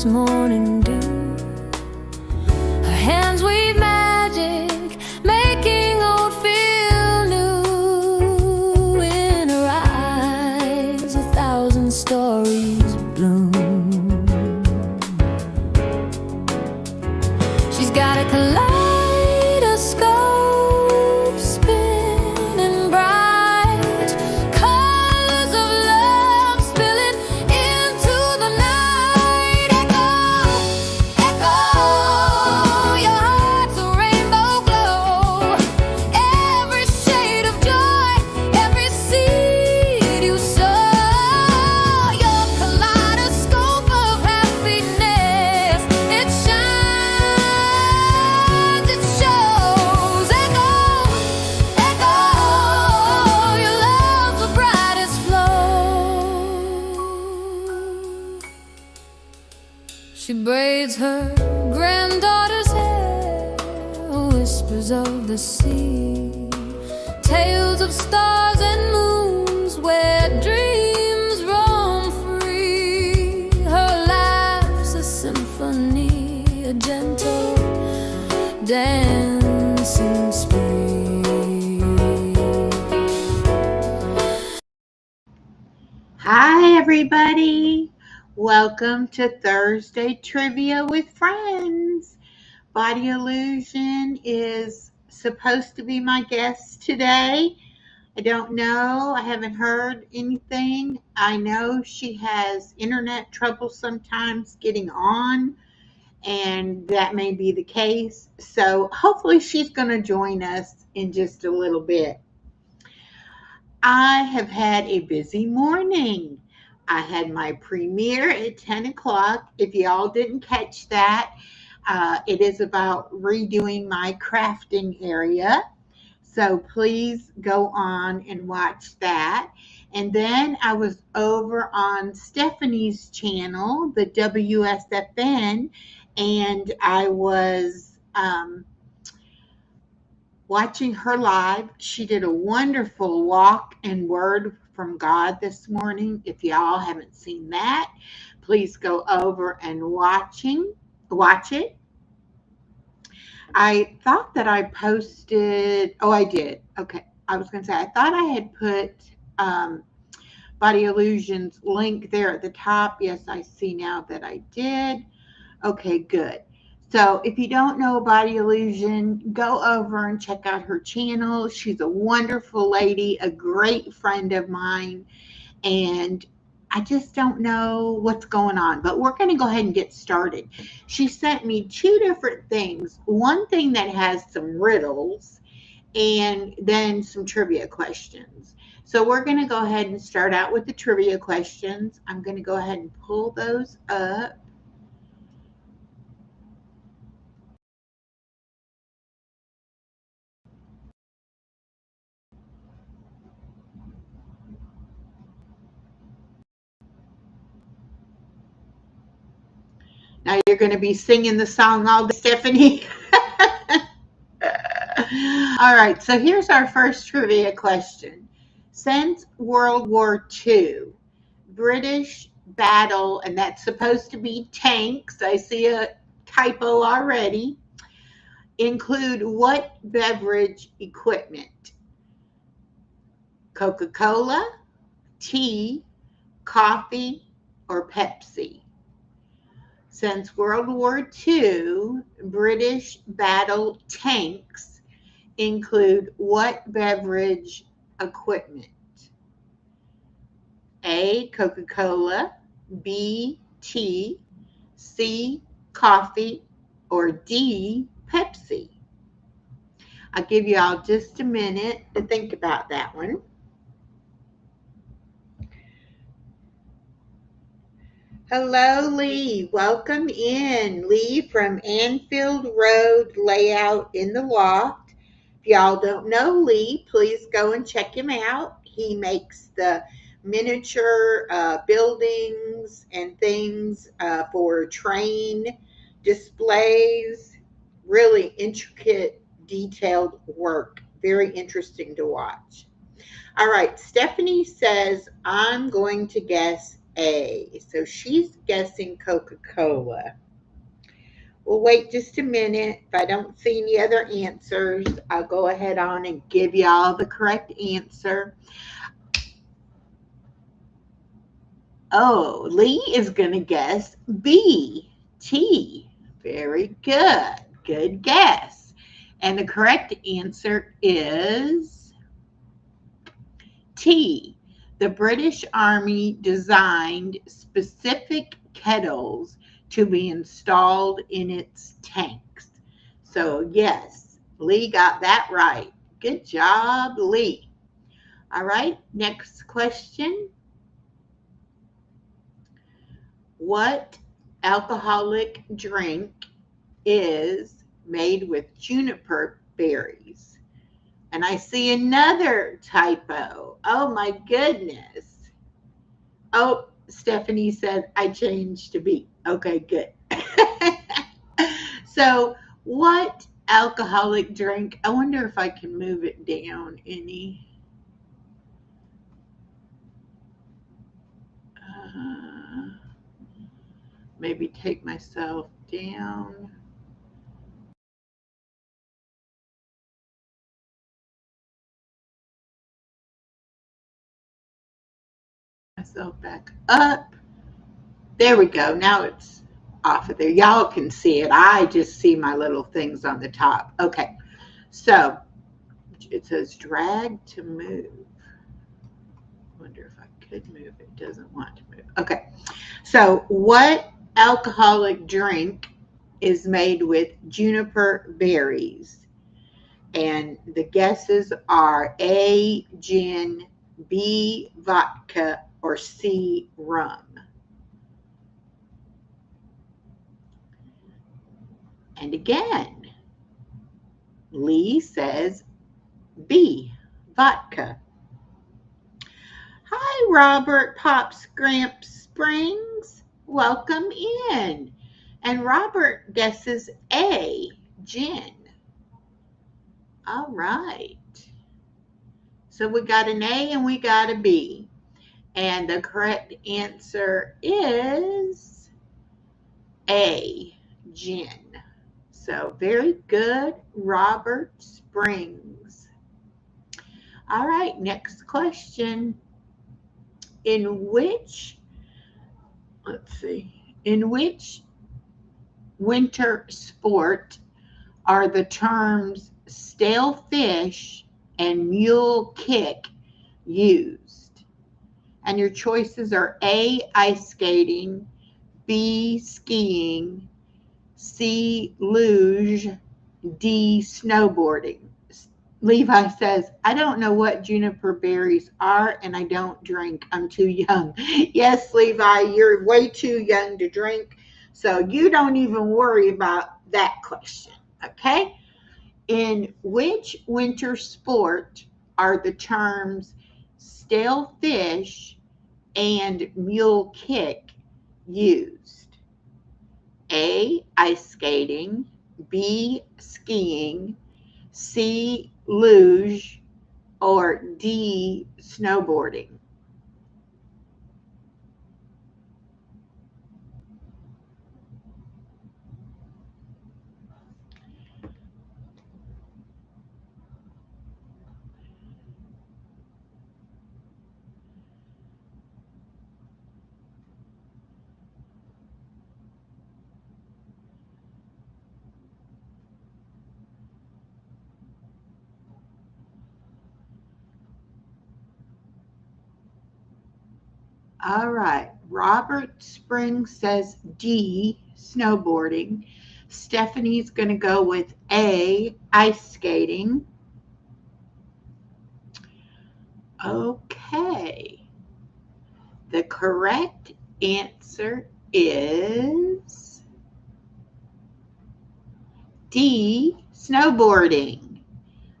morning dew. Her hands weave magic, making old feel new. In her eyes 1,000 stories bloom. She's got a kaleidoscope spinning bright, colors of love spilling into the night. Echo, echo, your heart's a rainbow glow. Every shade of joy, every seed you sow. Your kaleidoscope of happiness, it shines, it shows. Echo, echo, your love's the brightest flow. She braids her granddaughter's hair, whispers of the sea, tales of stars and moons where dreams roam free. Her laugh's a symphony, a gentle dancing spree. Hi, everybody. Welcome to Thursday Trivia with Friends. Body Illusion is supposed to be my guest today. I don't know. I haven't heard anything. I know she has internet trouble sometimes getting on, and that may be the case. So hopefully she's going to join us in just a little bit. I have had a busy morning. I had my premiere at 10 o'clock. If y'all didn't catch that, it is about redoing my crafting area. So please go on and watch that. And then I was over on Stephanie's channel, the WSFN, and I was watching her live. She did a wonderful walk and word from God this morning. If y'all haven't seen that, please go over and watch it. I thought that I posted, oh, I did. Okay. I was going to say, I thought I had put Body Illusion's link there at the top. Yes, I see now that I did. Okay, good. So if you don't know Body Illusion, go over and check out her channel. She's a wonderful lady, a great friend of mine, and I just don't know what's going on, but we're going to go ahead and get started. She sent me two different things. One thing that has some riddles and then some trivia questions. So we're going to go ahead and start out with the trivia questions. I'm going to go ahead and pull those up. Now you're going to be singing the song all day, Stephanie. All right, so here's our first trivia question. Since World War II, British battle, and that's supposed to be tanks, I see a typo already, include what beverage equipment? Coca-Cola, tea, coffee, or Pepsi? Since World War II, British battle tanks include what beverage equipment? A, Coca-Cola, B, tea, C, coffee, or D, Pepsi? I'll give you all just a minute to think about that one. Hello, Lee. Welcome in. Lee from Anfield Road Layout in the Loft. If y'all don't know Lee, please go and check him out. He makes the miniature buildings and things for train displays. Really intricate, detailed work. Very interesting to watch. All right, Stephanie says, I'm going to guess A. So she's guessing Coca-Cola. We'll wait just a minute. If I don't see any other answers, I'll go ahead on and give y'all the correct answer. Oh, Lee is going to guess B, tea. Very good. Good guess. And the correct answer is tea. The British Army designed specific kettles to be installed in its tanks. So, yes, Lee got that right. Good job, Lee. All right, next question. What alcoholic drink is made with juniper berries? And I see another typo. Oh my goodness. Oh, Stephanie said I changed to B. Okay, good. So, what alcoholic drink? I wonder if I can move it down any. Maybe take myself down. Myself back up. There we go. Now it's off of there. Y'all can see it. I just see my little things on the top. Okay. So it says drag to move. Wonder if I could move. It doesn't want to move. Okay. So what alcoholic drink is made with juniper berries? And the guesses are A, gin, B, vodka, or C, rum. And again, Lee says B, vodka. Hi, Robert Pops Gramps Springs. Welcome in. And Robert guesses A, gin. All right. So we got an A and we got a B. And the correct answer is A, gin. So very good, Robert Springs. All right, next question. In which winter sport are the terms stale fish and mule kick used? And your choices are A, ice skating, B, skiing, C, luge, D, snowboarding. Levi says, I don't know what juniper berries are and I don't drink. I'm too young. Yes, Levi, you're way too young to drink. So you don't even worry about that question. Okay? In which winter sport are the terms stale fish and mule kick used? A, ice skating, B, skiing, C, luge, or D, snowboarding? All right. Robert Springs says D, snowboarding. Stephanie's going to go with A, ice skating. Okay. The correct answer is D, snowboarding.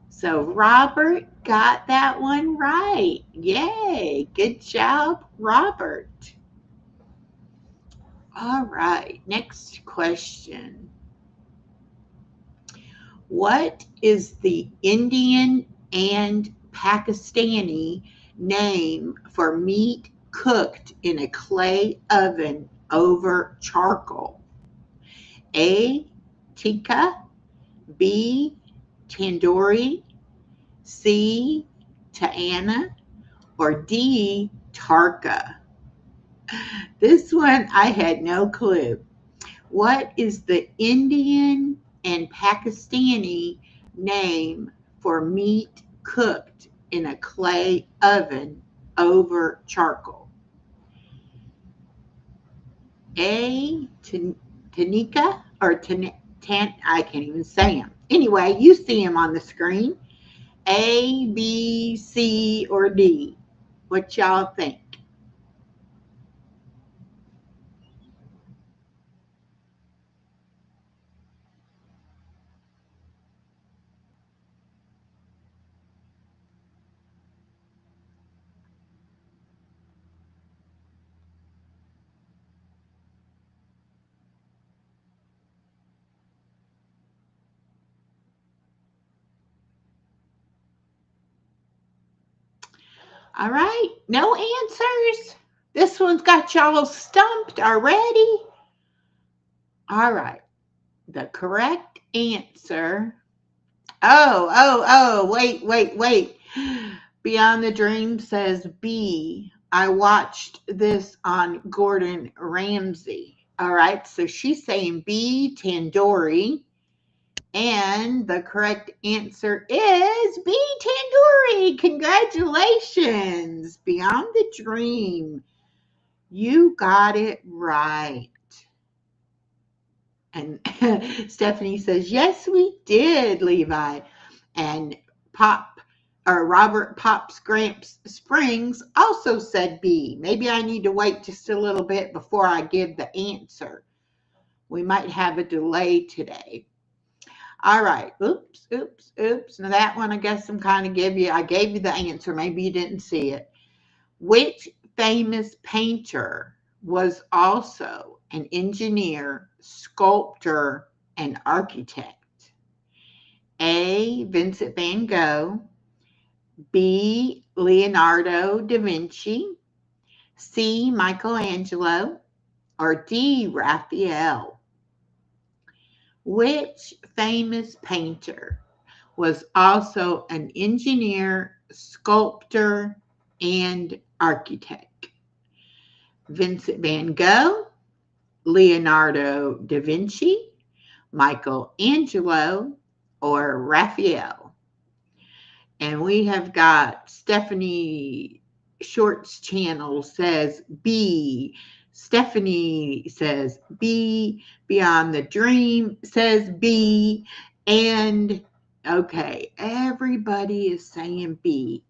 So Robert got that one right. Yay. Good job, Robert. All right. Next question. What is the Indian and Pakistani name for meat cooked in a clay oven over charcoal? A. Tikka, B. Tandoori, C. Taana, or D. Tarka? This one I had no clue. What is the Indian and Pakistani name for meat cooked in a clay oven over charcoal? A. Tanika or I can't even say them. Anyway, you see them on the screen. A, B, C, or D. What y'all think? All right, no answers. This one's got y'all stumped already. All right, the correct answer. Wait. Beyond the Dream says B. I watched this on Gordon Ramsay. All right, so she's saying B, Tandoori. And the correct answer is B, Tandoori. Congratulations. Beyond the Dream. You got it right. And Stephanie says, yes, we did, Levi. And Robert Pops Gramps Springs also said B. Maybe I need to wait just a little bit before I give the answer. We might have a delay today. All right. Oops. Now that one, I guess I gave you the answer. Maybe you didn't see it. Which famous painter was also an engineer, sculptor, and architect? A. Vincent van Gogh, B. Leonardo da Vinci, C. Michelangelo, or D. Raphael? Which famous painter was also an engineer, sculptor, and architect? Vincent van Gogh, Leonardo da Vinci, Michelangelo, or Raphael? And we have got Stephanie Short's channel says B. Stephanie says B. Beyond the Dream says B. And okay, everybody is saying B.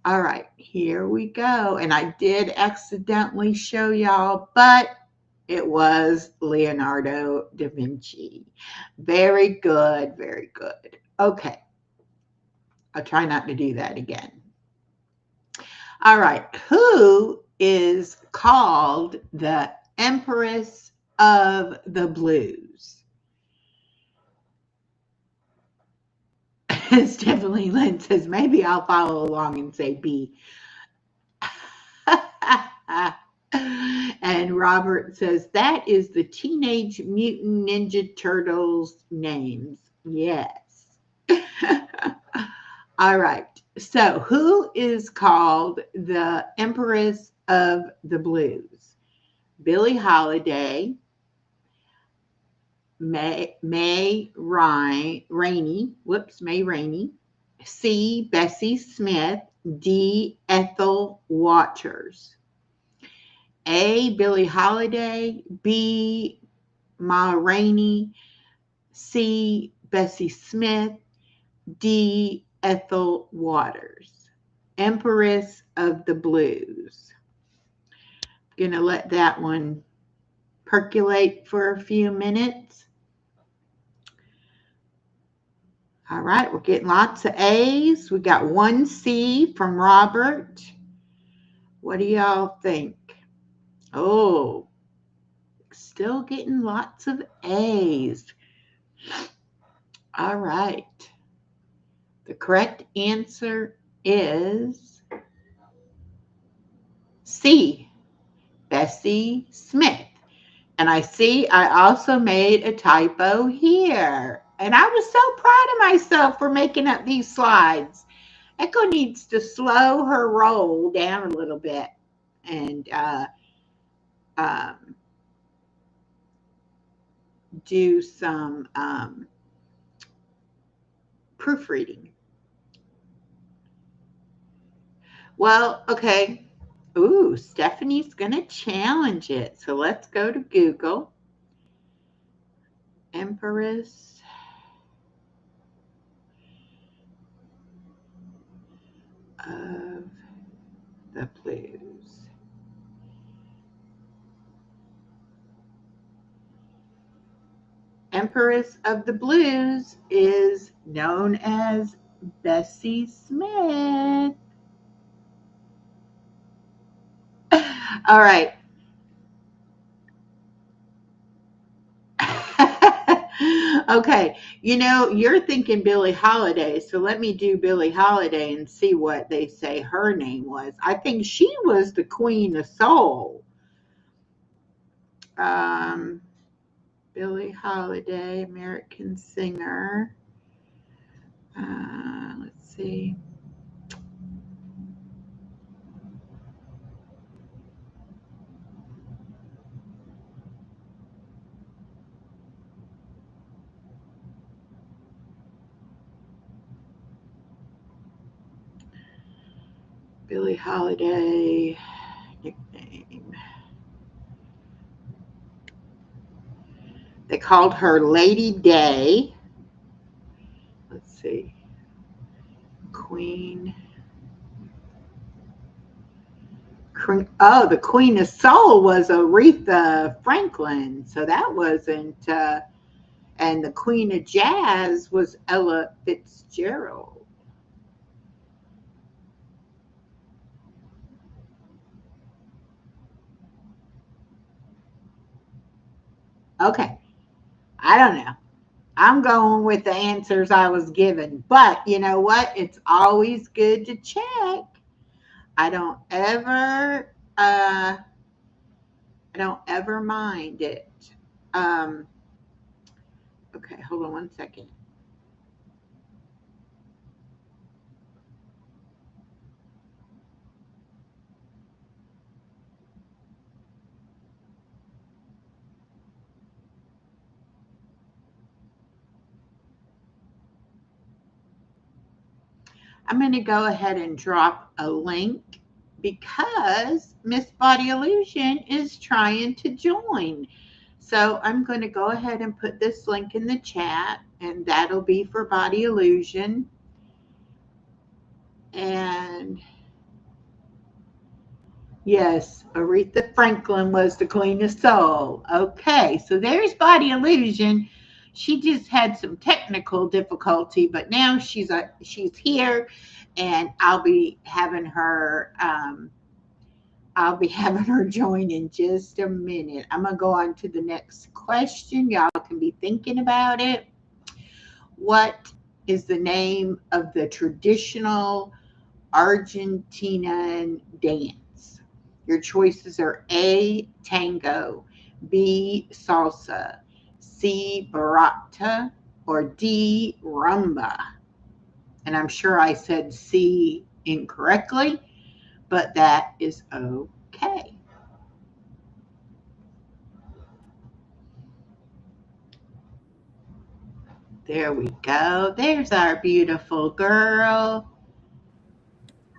All right, here we go. And I did accidentally show y'all, but it was Leonardo da Vinci. Very good, very good. Okay, I'll try not to do that again. All right, who is called the Empress of the Blues? Stephanie Lynn says, maybe I'll follow along and say B. And Robert says, that is the Teenage Mutant Ninja Turtles names. Yes. All right. So who is called the Empress of the Blues? Billie Holiday, May Rainey, C. Bessie Smith, D. Ethel Waters. A. Billie Holiday, B. Ma Rainey, C. Bessie Smith, D. Ethel Waters. Empress of the Blues. Going to let that one percolate for a few minutes. All right, we're getting lots of A's. We got one C from Robert. What do y'all think? Oh, still getting lots of A's. All right. The correct answer is C, Bessie Smith. And I see I also made a typo here. And I was so proud of myself for making up these slides. Echo needs to slow her roll down a little bit and um, do some proofreading. Well, okay. Ooh, Stephanie's going to challenge it. So let's go to Google. Empress of the Blues. Empress of the Blues is known as Bessie Smith. All right. Okay. You're thinking Billie Holiday, so let me do Billie Holiday and see what they say her name was. I think she was the Queen of Soul. Billie Holiday, American singer. Let's see. Billie Holiday nickname. They called her Lady Day. Let's see. Queen. Oh, the Queen of Soul was Aretha Franklin. So that wasn't, and the Queen of Jazz was Ella Fitzgerald. Okay. I don't know. I'm going with the answers I was given. But you know what? It's always good to check. I don't ever mind it. Okay, hold on one second. I'm going to go ahead and drop a link because Miss Body Illusion is trying to join. So I'm going to go ahead and put this link in the chat, and that'll be for Body Illusion. And yes, Aretha Franklin was the Queen of Soul. Okay, so there's Body Illusion. She just had some technical difficulty, but now she's here, and I'll be having her join in just a minute. I'm gonna go on to the next question. Y'all can be thinking about it. What is the name of the traditional Argentinian dance? Your choices are A, tango, B, salsa, C, bachata, or D, rumba. And I'm sure I said C incorrectly, but that is okay. There we go. There's our beautiful girl.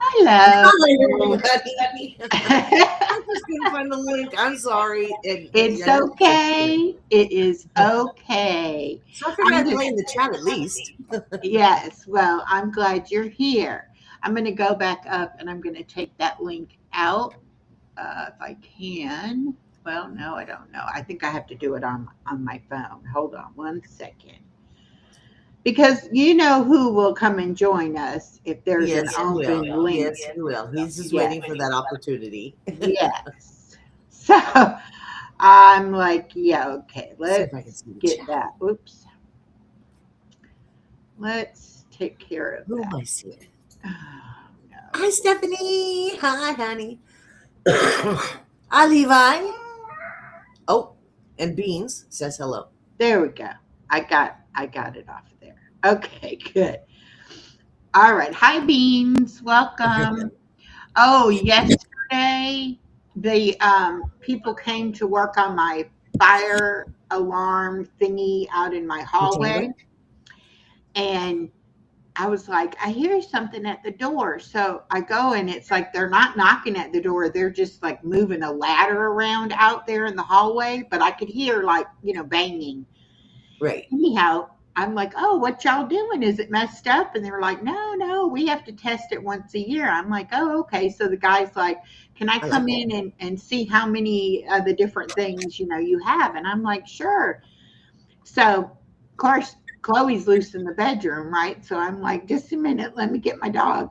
Hello. Hello, honey. I just couldn't find the link. I'm sorry. It's okay. It is okay. So I figured I'd play in the chat at least. Yes. Well, I'm glad you're here. I'm going to go back up and I'm going to take that link out if I can. Well, no, I don't know. I think I have to do it on my phone. Hold on one second. Because you know who will come and join us if there's an open link. Yes, he will. He's just waiting for that opportunity. Yes. So I'm like, yeah, okay. Let's get that. Oops. Let's take care of that. I see it. Oh, no. Hi, Stephanie. Hi, honey. Hi, Levi. Oh, and Beans says hello. There we go. I got it off there. Okay, good. All right. Hi, Beans. Welcome. Oh, yesterday the people came to work on my fire alarm thingy out in my hallway, and I was like, I hear something at the door. So I go, and it's like they're not knocking at the door. They're just like moving a ladder around out there in the hallway. But I could hear, like, banging. Right. Anyhow, I'm like, oh, what y'all doing? Is it messed up? And they were like, no, we have to test it once a year. I'm like, oh, okay. So the guy's like, can I come in and see how many of the different things, you have? And I'm like, sure. So, of course, Chloe's loose in the bedroom, right? So I'm like, just a minute, let me get my dog.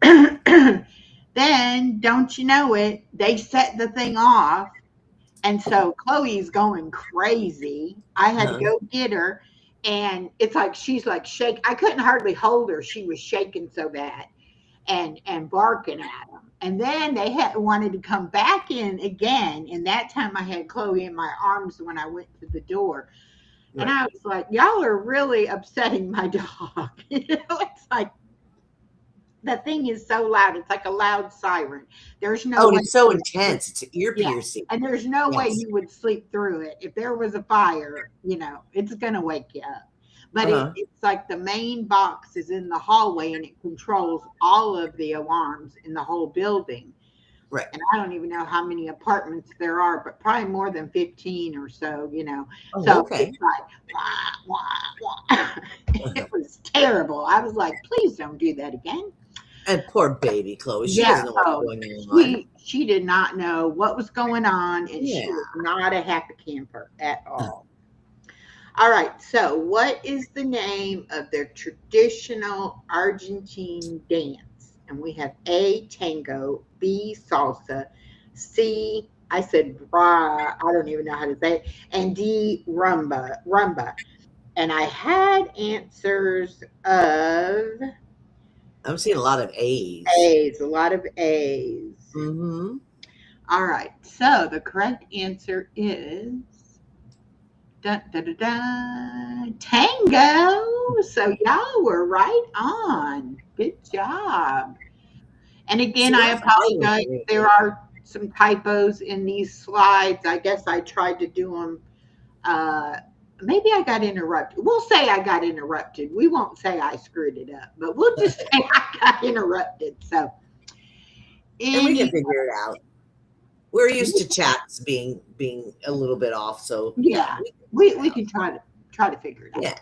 Then, don't you know it, they set the thing off. And so Chloe's going crazy. I had to go get her. And it's like she's like shake. I couldn't hardly hold her. She was shaking so bad and barking at them. And then they wanted to come back in again. And that time I had Chloe in my arms when I went to the door. And I was like, y'all are really upsetting my dog. It's like the thing is so loud. It's like a loud siren. There's no way. It's so intense. It's ear piercing. And there's no way you would sleep through it. If there was a fire, it's going to wake you up. But it's like the main box is in the hallway, and it controls all of the alarms in the whole building. Right. And I don't even know how many apartments there are, but probably more than 15 or so, Oh, So okay. it's like, wah, wah, wah. It was terrible. I was like, please don't do that again. And poor baby Chloe. She doesn't know what's going on. She did not know what was going on, and she was not a happy camper at all. All right. So what is the name of their traditional Argentine dance? And we have A, tango, B, salsa, C, I said bra, I don't even know how to say it, and D, rumba. And I had answers of... I'm seeing a lot of A's. A lot of A's. Mm-hmm. All right. So the correct answer is tango. So y'all were right on. Good job. And again, I apologize. There are some typos in these slides. I guess I tried to do them. Maybe I got interrupted. We'll say I got interrupted. We won't say I screwed it up, but we'll just say I got interrupted. So, and we can figure it out. We're used to chats being a little bit off, so yeah, we can try to figure it out. Yeah.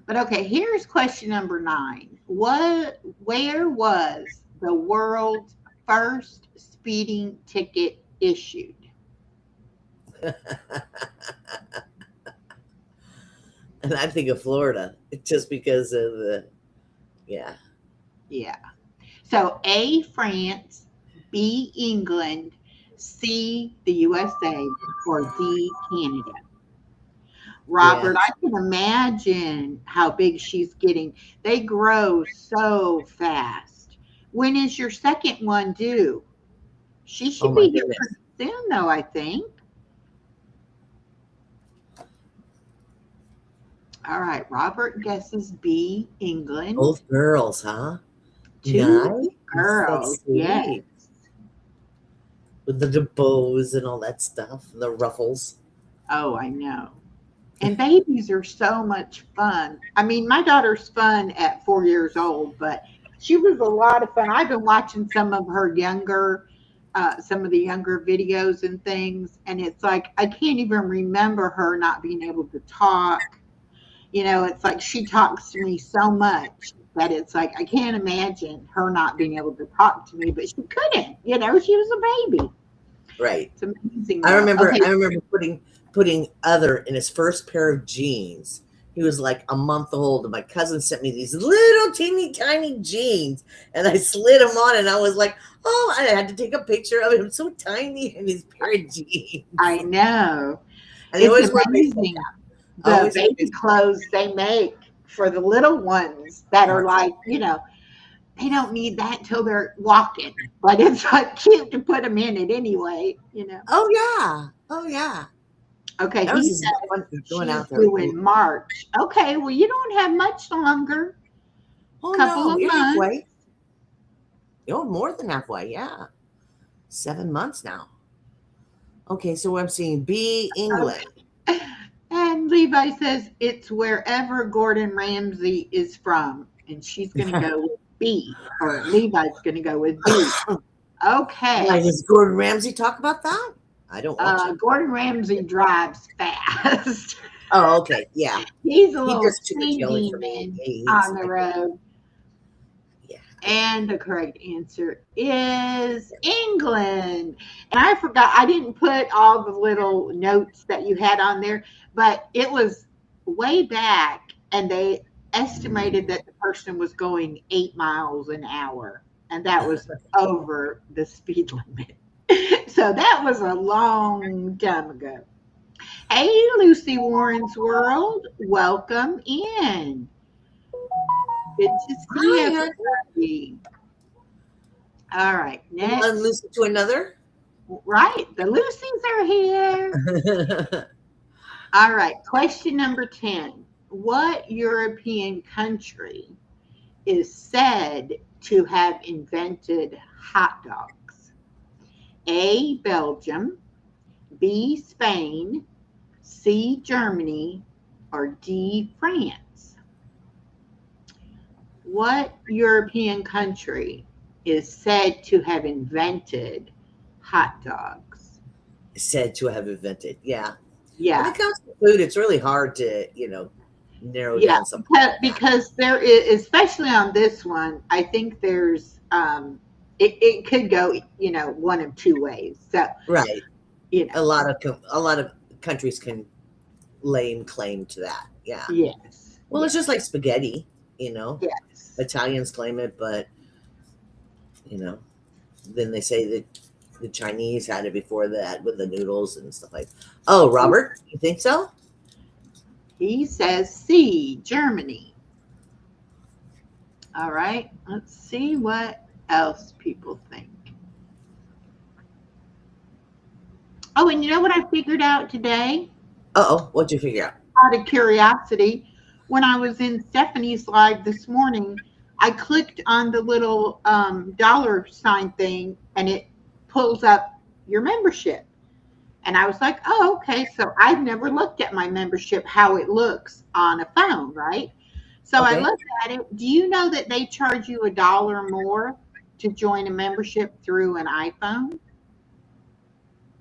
But okay, here's question number 9. Where was the world's first speeding ticket issued? And I think of Florida just because of the, Yeah. So A, France, B, England, C, the USA, or D, Canada. Robert, I can imagine how big she's getting. They grow so fast. When is your second one due? She should be here pretty soon, though, I think. All right, Robert guesses B, England. Both girls, huh? 2 girls, yes. With the bows and all that stuff, and the ruffles. Oh, I know. And babies are so much fun. I mean, my daughter's fun at 4 years old, but she was a lot of fun. I've been watching some of the younger videos and things, and it's like I can't even remember her not being able to talk. It's like she talks to me so much that it's like I can't imagine her not being able to talk to me, but she couldn't. She was a baby. Right. It's amazing. I remember putting Other in his first pair of jeans. He was like a month old, and my cousin sent me these little teeny tiny jeans, and I slid them on, and I was like, oh, I had to take a picture of him so tiny in his pair of jeans. I know. And it's amazing. The baby clothes they make for the little ones that are like, they don't need that until they're walking. But it's like cute to put them in it anyway, you know. Oh yeah. Oh yeah. Okay, That was he just said fun going she's out there. due in March. Okay, well, you don't have much longer. Oh Couple no, of you're months. halfway. You're more than halfway. Yeah, 7 months now. Okay, so I'm seeing B, England. And Levi says it's wherever Gordon Ramsay is from. And she's going to go with B. Or Levi's going to go with B. Okay. Why does Gordon Ramsay talk about that? I don't watch it. Gordon Ramsay drives fast. Oh, okay, yeah. He's a He little just took a speed killing for me. demon He's on the like- road. And the correct answer is England. And I forgot, I didn't put all the little notes that you had on there, but it was way back, and they estimated that the person was going 8 miles an hour, and that was over the speed limit. So that was a long time ago. Hey, Lucy Warren's World, welcome in. Good to see Hi. everybody. All right, next. One Lucy to another. Right, the Lucys are here. All right, question number 10. What European country is said to have invented hot dogs? A, Belgium, B, Spain, C, Germany, or D, France? What European country is said to have invented hot dogs? Said to have invented. Yeah. When Yeah, it comes to food, it's really hard to, narrow Yeah. down something. because there is, especially on this one, I think there's it could go, one of two ways. So, Right. you know, A lot of countries can lay claim to that. Yeah. yes. Well, it's just like spaghetti, Yes. Italians claim it, but then they say that the Chinese had it before that with the noodles and stuff like. Oh, Robert, you think so? He says C, Germany. All right, let's see what else people think. Oh, and you know what I figured out today? Uh-oh, what'd you figure out? Out of curiosity, when I was in Stephanie's live this morning, I clicked on the little dollar sign thing, and it pulls up your membership. And I was like, oh, okay. So I've never looked at my membership, how it looks on a phone, right? So I Okay. looked at it. Do you know that they charge you $1 more to join a membership through an iPhone?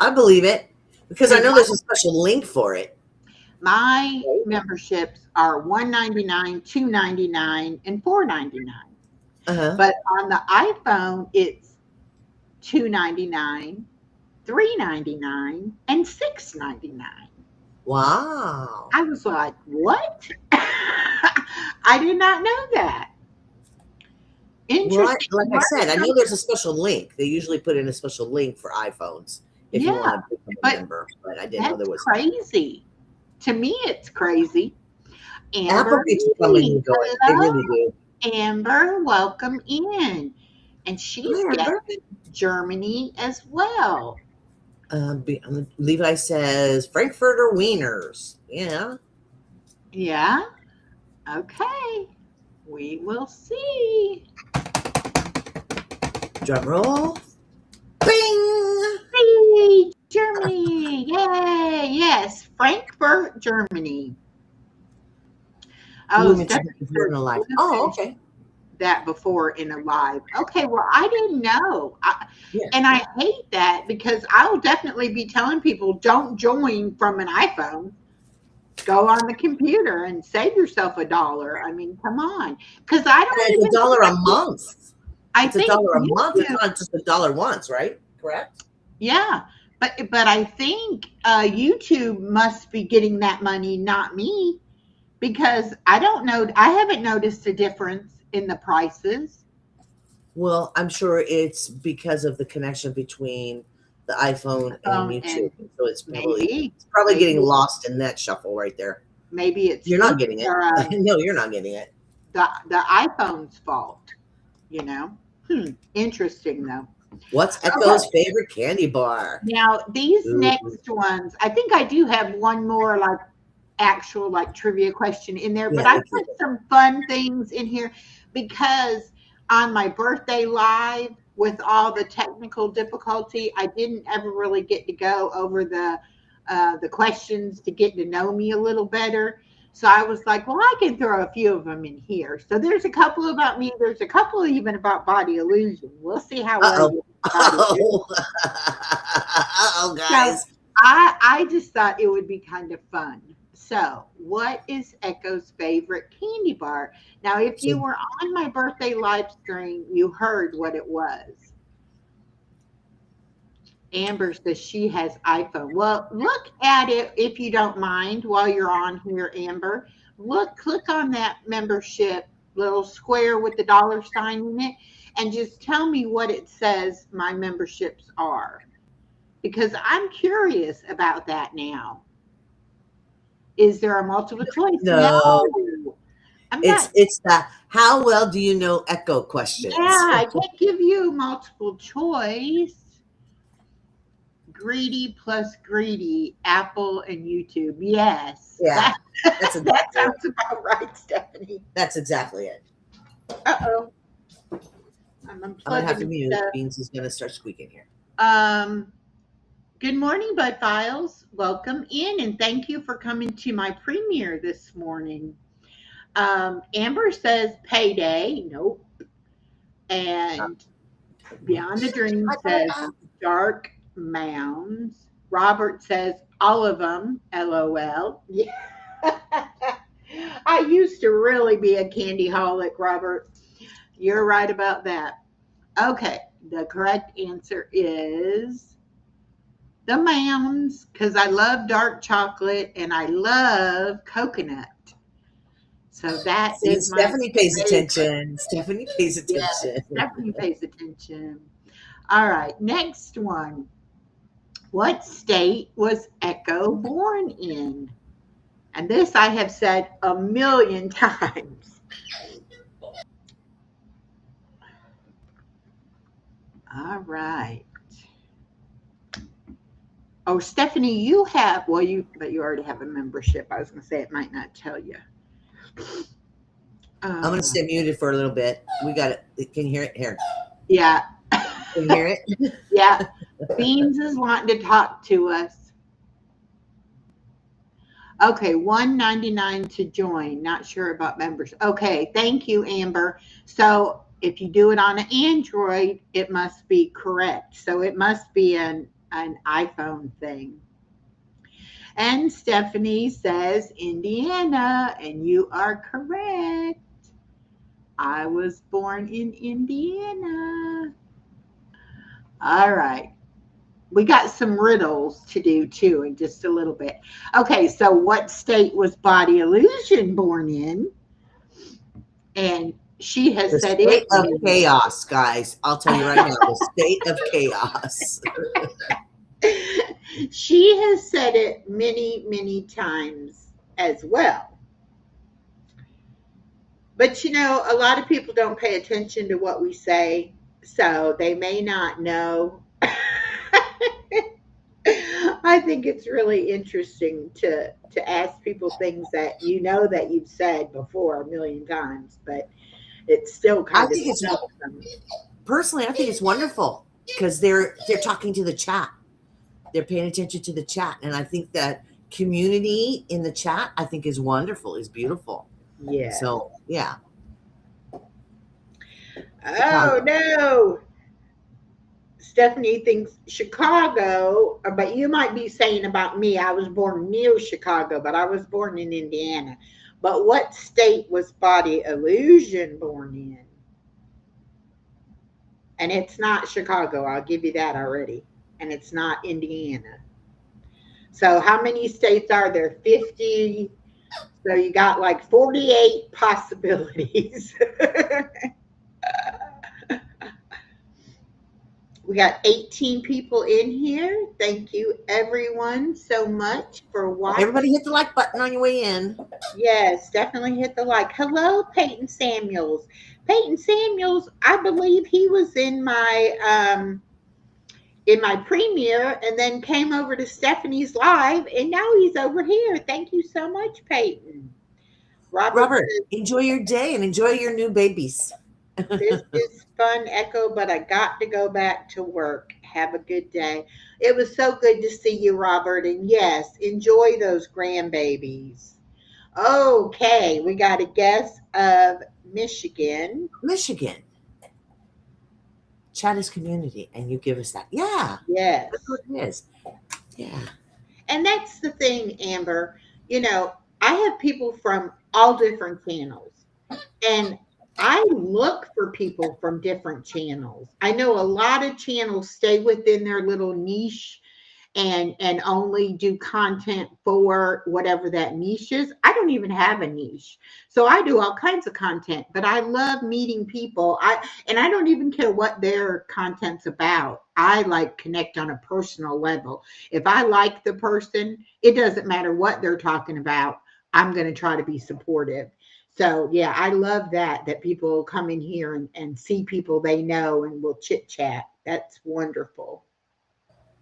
I believe it because I know there's a special link for it. My memberships are $1.99, $2.99, and $4.99. Uh-huh. But on the iPhone, it's $2.99, $3.99, and $6.99. Wow. I was like, what? I did not know that. Well, Interesting. like I said, I know there's a special link. They usually put in a special link for iPhones if you Yeah, want to become a but member. But I didn't know That's there was. crazy. To me, it's crazy. Apple Amber, keeps coming and going. They hello, really do. Amber, welcome in. And she's Hi, Amber. guessing Germany as well. Levi says Frankfurter Wieners. Yeah. Yeah. Okay. We will see. Drum roll. Bing. Hey, Germany. Yay. Yes. Frankfurt, Germany. Oh, Stephanie said Oh, okay. that before in a live. Okay, well, I didn't know. Yeah. And I hate that because I will definitely be telling people don't join from an iPhone. Go on the computer and save yourself $1. I mean, come on. Because I don't It's even $1 a month. I It's think $1 a month. YouTube- It's not just $1 once, right? Correct? Yeah, but I think YouTube must be getting that money, not me, because I don't know. I haven't noticed a difference in the prices. Well, I'm sure it's because of the connection between the iPhone and YouTube. So it's probably getting lost in that shuffle right there. Maybe it's You're not getting it. or, No, you're not getting it. the iPhone's fault. you know. Interesting though. What's Okay. Echo's favorite candy bar? Now these Ooh, next ones, I think I do have one more like actual like trivia question in there, but yeah, I me too. put some fun things in here because on my birthday live with all the technical difficulty, I didn't ever really get to go over the questions to get to know me a little better. So I was like, well, I can throw a few of them in here. So there's a couple about me. There's a couple even about body illusion. We'll see how well Uh-oh. you body illusion. Oh, uh-oh, So guys. I just thought it would be kind of fun. So, what is Echo's favorite candy bar? Now, if you So, were on my birthday live stream, you heard what it was. Amber says she has iPhone. Well, look at it if you don't mind while you're on here, Amber. Look, click on that membership little square with the dollar sign in it and just tell me what it says my memberships are because I'm curious about that now. Is there a multiple choice? no, No. I'm not. it's the how well do you know Echo Yeah, questions? I can't give you multiple choice. Greedy plus greedy, Apple and YouTube. Yes. Yeah, That, that's that exactly it. sounds about right, Stephanie. That's exactly it. Uh-oh. I'm I'm gonna have to unplugging mute. stuff. Beans is gonna start squeaking here. Um, Good morning, Bud Files. Welcome in and thank you for coming to my premiere this morning. Amber says payday. Nope. And Beyond the Dream says dark mounds. Robert says all of them. LOL. Yeah. I used to really be a candy holic, Robert. You're right about that. Okay. The correct answer is the mounds because I love dark chocolate and I love coconut. So that See, is my Stephanie pays favorite. attention. Stephanie pays Yes, attention. Stephanie pays attention. All right, next one. What state was Echo born in? And this I have said a million times. All right. Oh, Stephanie, you have, well, but you already have a membership. I was going to say it might not tell you. I'm gonna stay muted for a little bit. We got it. Can you hear it? Here. Yeah. Can you hear it? Yeah. Beans is wanting to talk to us. Okay, $1.99 to join. Not sure about members. Okay, thank you, Amber. So if you do it on an Android, it must be correct. So it must be an iPhone thing. And Stephanie says Indiana, and you are correct. I was born in Indiana. All right. We got some riddles to do too in just a little bit. Okay, so what state was Body Illusion born in? And she has The said state it. of chaos, guys. I'll tell you right now, the state of chaos. She has said it many, many times as well. But you know, a lot of people don't pay attention to what we say, so they may not know. I think it's really interesting to ask people things that you know that you've said before a million times, but it's still I kind of think it's stuff them. personally, I think it's wonderful because they're talking to the chat. They're paying attention to the chat, and I think that community in the chat, I think, is wonderful, is beautiful. Yeah. So yeah. Oh no. Stephanie thinks Chicago, but you might be saying about me, I was born near Chicago, but I was born in Indiana. But what state was Body Illusion born in? And it's not Chicago, I'll give you that already. And it's not Indiana. So how many states are there? 50. So you got like 48 possibilities. We got 18 people in here. Thank you, everyone, so much for watching. Everybody hit the like button on your way in. Yes, definitely hit the like. Hello, Peyton Samuels. Peyton Samuels, I believe he was in my premiere and then came over to Stephanie's live, and now he's over here. Thank you so much, Peyton. Robert, enjoy your day and enjoy your new babies. This is fun, Echo, but I got to go back to work. Have a good day. It was so good to see you, Robert. And yes, enjoy those grandbabies. Okay, we got a guest of Michigan. Michigan. Chat is community, and you give us that. Yeah, Yes. that's what it is. Yeah. And that's the thing, Amber. You know, I have people from all different channels. And I look for people from different channels. I know a lot of channels stay within their little niche and only do content for whatever that niche is. I don't even have a niche. So I do all kinds of content, but I love meeting people. I don't even care what their content's about. I like connect on a personal level. If I like the person, it doesn't matter what they're talking about. I'm going to try to be supportive. So yeah, I love that people come in here and see people they know and will chit chat. That's wonderful.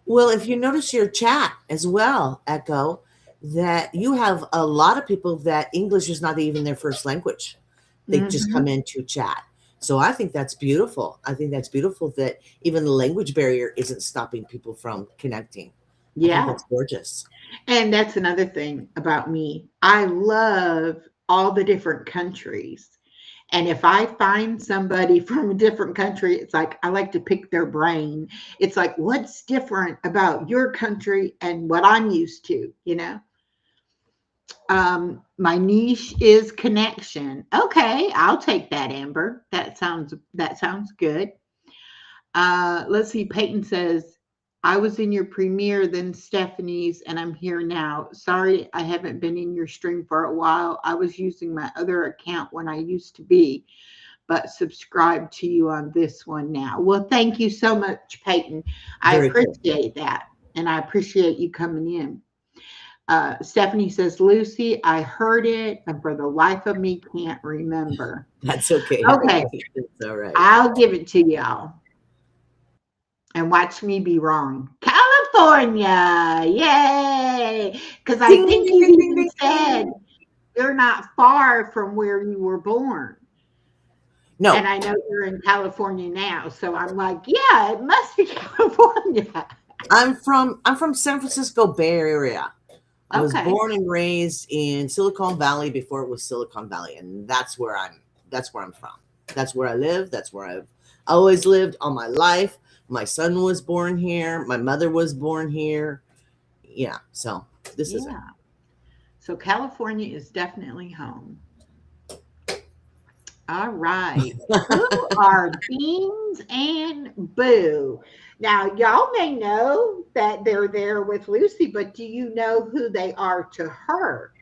Well, if you notice your chat as well, Echo, that you have a lot of people that English is not even their first language. They just come in to chat. So I think that's beautiful. I think that's beautiful that even the language barrier isn't stopping people from connecting. I think Yeah. that's gorgeous. And that's another thing about me. I love all the different countries. And if I find somebody from a different country, it's like I like to pick their brain. It's like, what's different about your country and what I'm used to, you know? My niche is connection. Okay, I'll take that, Amber. That sounds good. Let's see. Peyton says, I was in your premiere, then Stephanie's, and I'm here now. Sorry, I haven't been in your stream for a while. I was using my other account when I used to be, but subscribe to you on this one now. Well, thank you so much, Peyton. I Very cool. appreciate that, and I appreciate you coming in. Stephanie says, Lucy, I heard it, and for the life of me, can't remember. That's okay. Okay. It's all right. I'll give it to y'all. And watch me be wrong. California, yay! Because I Ding, think ding, you ding, even ding, said ding. you're not far from where you were born. No, And I know you're in California now, so I'm like, yeah, it must be California. I'm from San Francisco Bay Area. I was Okay. born and raised in Silicon Valley before it was Silicon Valley, and that's where I'm from. That's where I live. That's where I've always lived all my life. My son was born here. My mother was born here. Yeah, so this is it. Yeah. So California is definitely home. All right. Who are Beans and Boo? Now, y'all may know that they're there with Lucy, but do you know who they are to her?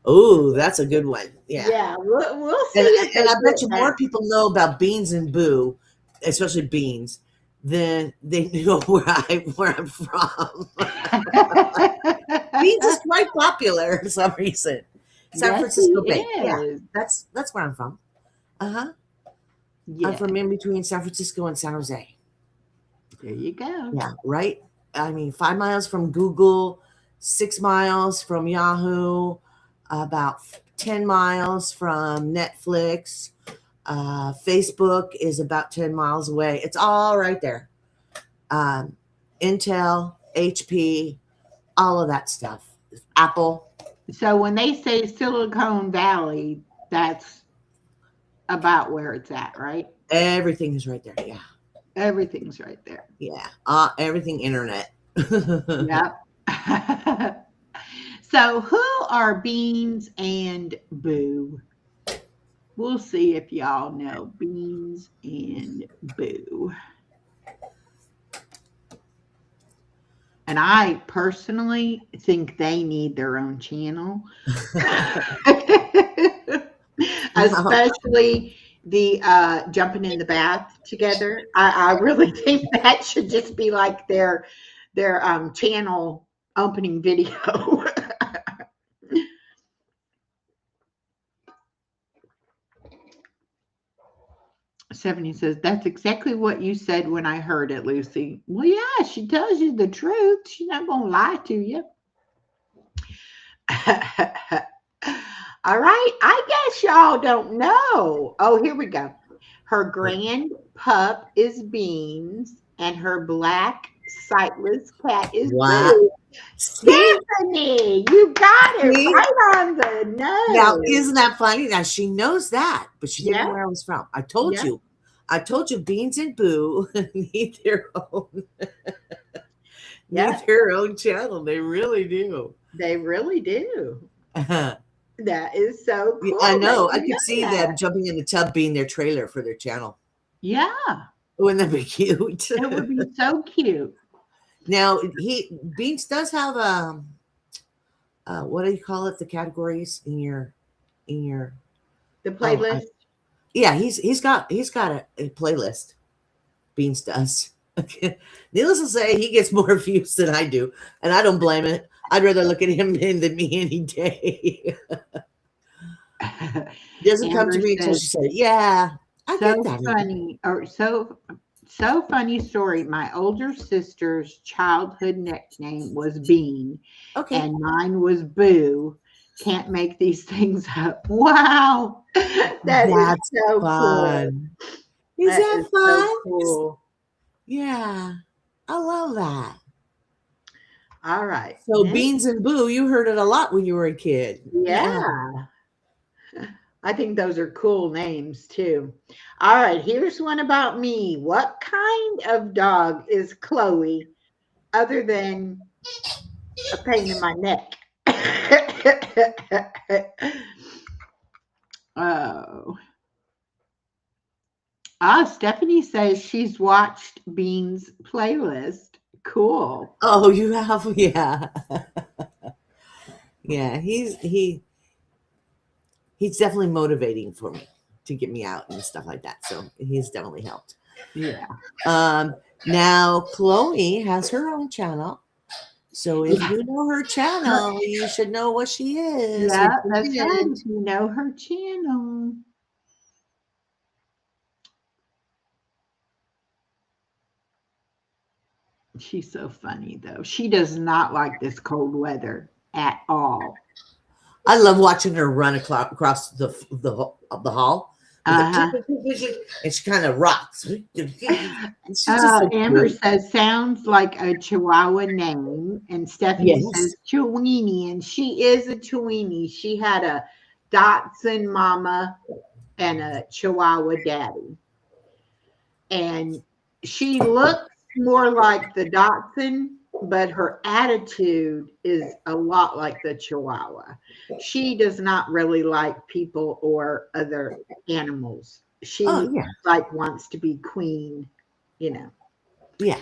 Oh, that's a good one. Yeah. Yeah, we'll see. And if they I bet get you that. more people know about Beans and Boo, especially Beans, than they know where I'm from. Beans is quite popular for some reason. San Yes, Francisco he Bay. Yeah, is. that's where I'm from. I'm Yeah, from in between San Francisco and San Jose. there you go. Yeah, right. I mean, 5 miles from Google, 6 miles from Yahoo, about 10 miles from Netflix. Facebook is about 10 miles away. It's all right there. Intel, HP, all of that stuff. Apple. So when they say Silicon Valley, that's about where it's at, right? Everything is right there. Yeah. Everything's right there. Yeah. Everything internet. Yep. So who are Beans and Boo? We'll see if y'all know Beans and Boo. And I personally think they need their own channel. Especially the jumping in the bath together. I really think that should just be like their channel opening video. Stephanie says, that's exactly what you said when I heard it, Lucy. Well, yeah, she tells you the truth. She's not going to lie to you. All right. I guess y'all don't know. Oh, here we go. Her grand pup is Beans, and her black sightless cat is Wow. Boo. Stephanie, you got it See? right on the nose. Now, isn't that funny? Now she knows that, but she didn't Yeah. know where I was from. I told Yeah. you. I told you Beans and Boo need their own Yeah. need their own channel. They really do. They really do. I That is so cool. know. that I you could know see that. them jumping in the tub being their trailer for their channel. Yeah, Wouldn't that be cute? it would be so cute. Now Beans does have what do you call it? The categories in your The playlist. yeah, he's got a playlist. Beans does. Needless to say, he gets more views than I do, and I don't blame it. I'd rather look at him than me any day. He doesn't come to Amber me until says, she said, "Yeah, I so get that." funny, or so funny story. My older sister's childhood nickname was Bean, Okay, and mine was Boo. Can't make these things up. Wow, that's so fun. cool. Is that is fun? So cool. Yeah, I love that. All right. So Next. Beans and Boo, you heard it a lot when you were a kid. Yeah. I think those are cool names too. All right, here's one about me. What kind of dog is Chloe other than a pain in my neck? Oh. Stephanie says she's watched Bean's playlist. Cool. Oh, you have, yeah. Yeah, he's definitely motivating for me to get me out and stuff like that. So he's definitely helped. Yeah. Now Chloe has her own channel. So if you know her channel, you should know what she is. Yeah, that's right. If you know her channel. She's so funny though. She does not like this cold weather at all. I love watching her run across the hall. Uh-huh. And she kind of rocks. She's just so Amber cute. says sounds like a Chihuahua name, and Stephanie Yes. says Chiweenie, and she is a Chiweenie. She had a Dachshund mama and a Chihuahua daddy, and she looks more like the Dachshund, but her attitude is a lot like the Chihuahua. She does not really like people or other animals. She like wants to be queen, you know. Yeah.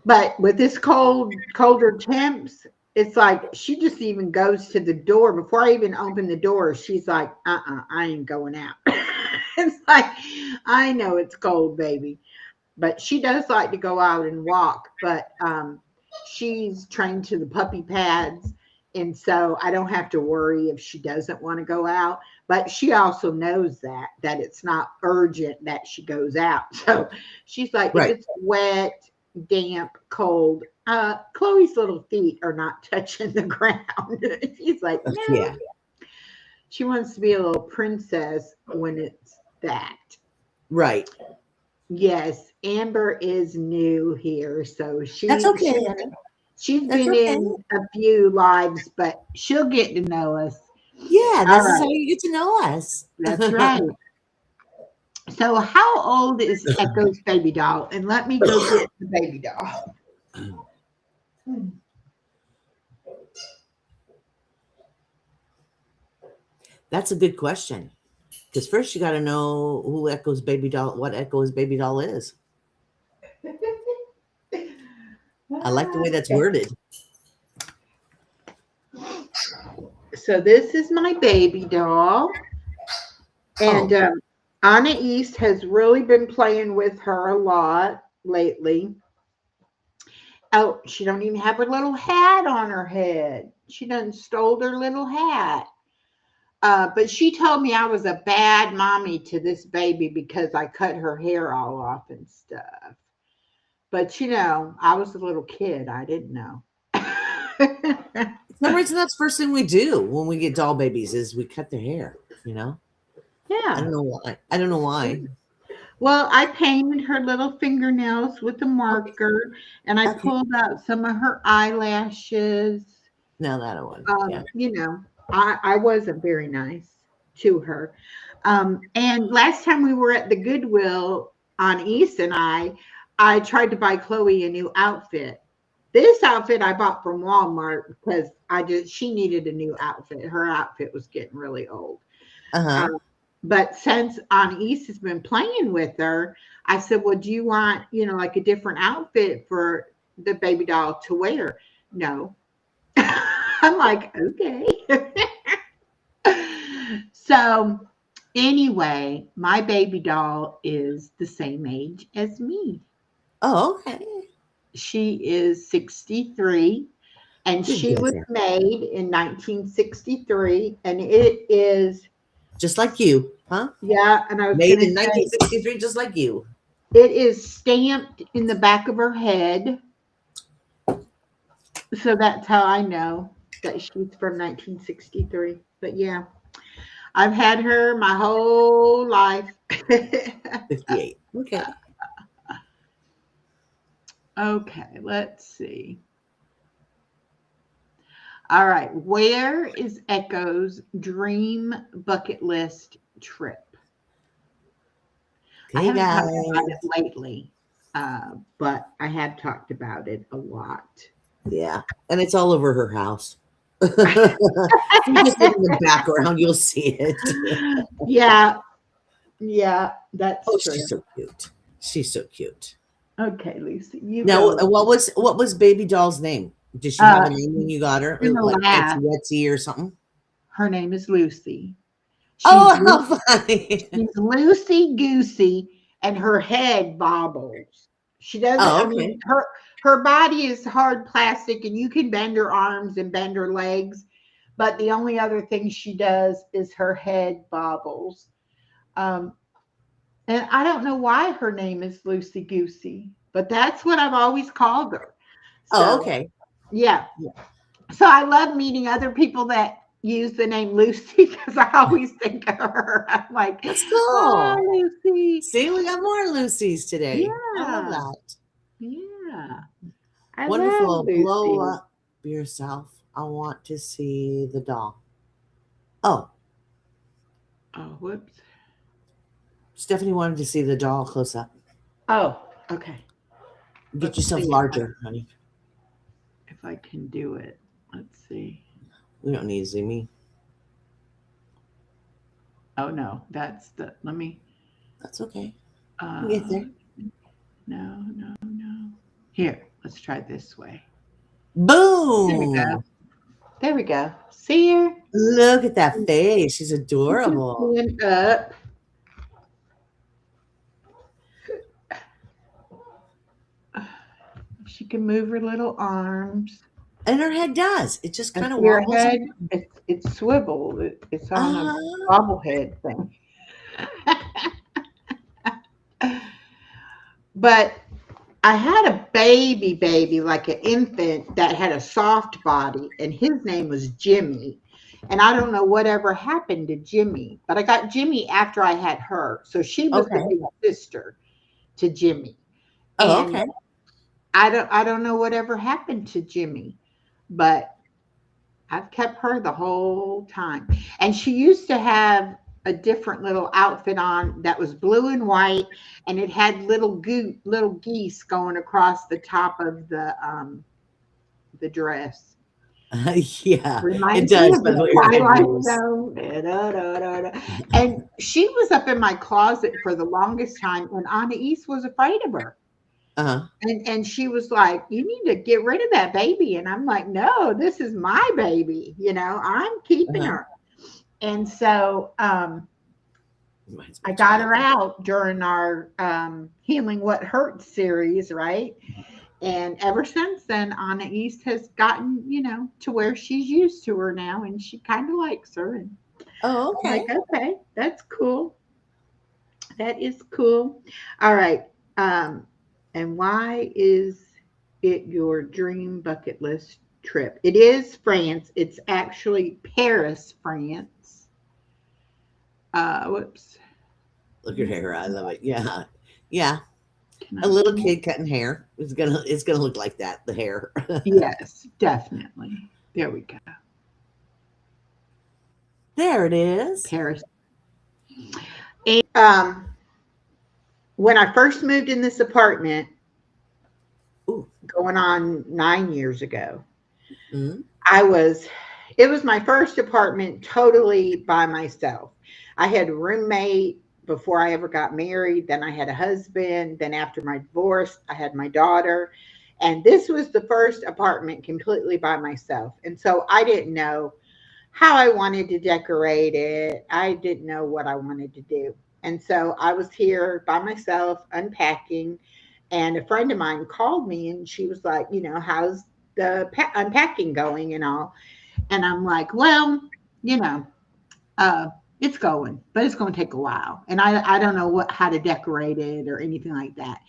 But with this colder temps, it's like she just even goes to the door before I even open the door. She's like, I ain't going out. It's like, I know it's cold, baby. But she does like to go out and walk, but she's trained to the puppy pads. And so I don't have to worry if she doesn't want to go out. But she also knows that it's not urgent that she goes out. So she's like, Right. if it's wet, damp, cold, Chloe's little feet are not touching the ground. She's like, no. Yeah. She wants to be a little princess when it's that. Right. Yes, Amber is new here, so That's okay. she's That's been okay. in a few lives, but she'll get to know us. Yeah, this is right. how you get to know us. That's right. So, how old is Echo's baby doll? And let me go get the baby doll. That's a good question. Because first you got to know who Echo's baby doll, what Echo's baby doll is. I like the way that's worded. So this is my baby doll, and Anna East has really been playing with her a lot lately. Oh, she don't even have her little hat on her head. She done stole her little hat. But she told me I was a bad mommy to this baby because I cut her hair all off and stuff. But I was a little kid. I didn't know. For some reason, that's the first thing we do when we get doll babies is we cut their hair. I Yeah. don't know why. I don't know why. Well, I painted her little fingernails with a marker, and I Okay. pulled out some of her eyelashes. Now that one. Yeah. I wasn't very nice to her. And last time we were at the Goodwill on East and I tried to buy Chloe a new outfit. This outfit I bought from Walmart because she needed a new outfit. Her outfit was getting really old. Uh-huh. But since Anna East has been playing with her, I said, well, do you want, like a different outfit for the baby doll to wear? No. I'm like, okay. So anyway, my baby doll is the same age as me. Oh, okay. She is 63 and she was made in 1963 and it is just like you, huh? Yeah, and I was made in 1963, just like you. It is stamped in the back of her head. So that's how I know that she's from 1963. But yeah, I've had her my whole life. 58. Okay. Okay, let's see. All right, where is Echo's dream bucket list trip? I haven't talked about it lately, but I have talked about it a lot. Yeah, and it's all over her house. You just look in the background, you'll see it. Yeah, that's true. She's so cute. She's so cute. Okay, Lucy. Now, what was baby doll's name? Did she have a name when you got her? Like Etsy or something? Her name is Lucy. How funny! She's Lucy Goosey, and her head bobbles. She doesn't. Oh, okay. I mean, her body is hard plastic, and you can bend her arms and bend her legs, but the only other thing she does is her head bobbles. And I don't know why her name is Lucy Goosey, but that's what I've always called her. So, okay. Yeah. So I love meeting other people that use the name Lucy because I always think of her. I'm like, that's cool. Oh, Lucy. See, we got more Lucys today. Yeah. I love that. Yeah. Wonderful. Blow up yourself. I want to see the doll. Oh, whoops. Stephanie wanted to see the doll close up. Oh, okay. Get yourself larger, honey. If I can do it. Let's see. We don't need to see me. Oh, no. That's okay. Get there. No. Here, let's try this way. Boom. There we go. See her? Look at that face. She's adorable. Up. She can move her little arms. And her head does. It just kind of wobbles. Her head, it's swiveled. It's on a bobblehead thing. But I had a baby, like an infant that had a soft body, and his name was Jimmy. And I don't know whatever happened to Jimmy, but I got Jimmy after I had her. So she was the big sister to Jimmy. Oh, okay. I don't know whatever happened to Jimmy, but I've kept her the whole time. And she used to have a different little outfit on that was blue and white, and it had little geese going across the top of the dress. Yeah, it does. By the way, and she was up in my closet for the longest time, and Anna East was afraid of her. Uh-huh. And she was like, you need to get rid of that baby. And I'm like, no, this is my baby. I'm keeping her. And so Reminds I me of got her childhood. out during our Healing What Hurts series, right? And ever since then, Anna East has gotten, to where she's used to her now, and she kind of likes her. And Oh, I'm like, okay. okay, that's cool. That is cool. All right. Um, and why is it your dream bucket list trip? It is France. It's actually Paris, France. Whoops. Look at her. I love it. Yeah. Yeah. Can A I little zoom? kid cutting hair. It's gonna look like that, the hair. Yes, definitely. There we go. There it is. Paris. And when I first moved in this apartment, Ooh. going on 9 years ago, Mm, I was, it was my first apartment totally by myself. I had a roommate before I ever got married. Then I had a husband. Then after my divorce, I had my daughter. And this was the first apartment completely by myself. And so I didn't know how I wanted to decorate it. I didn't know what I wanted to do. And so I was here by myself unpacking. And a friend of mine called me and she was like, how's the unpacking going and all? And I'm like, well, you know, uh, it's going, but it's going to take a while. And I don't know how to decorate it or anything like that.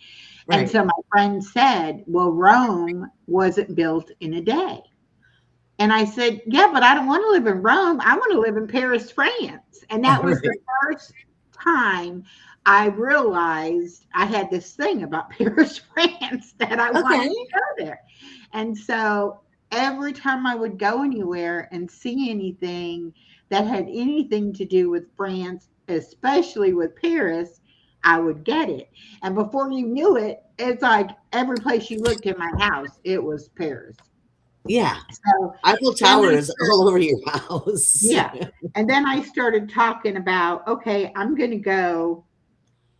And right. so my friend said, well, Rome wasn't built in a day. And I said, yeah, but I don't want to live in Rome. I want to live in Paris, France. And that was the Right. first time I realized I had this thing about Paris, France that I Okay. wanted to go there. And so every time I would go anywhere and see anything that had anything to do with France, especially with Paris, I would get it. And before you knew it, it's like every place you looked in my house, it was Paris. Yeah. So Eiffel then Tower I is all over your house. yeah. And then I started talking about, okay, I'm going to go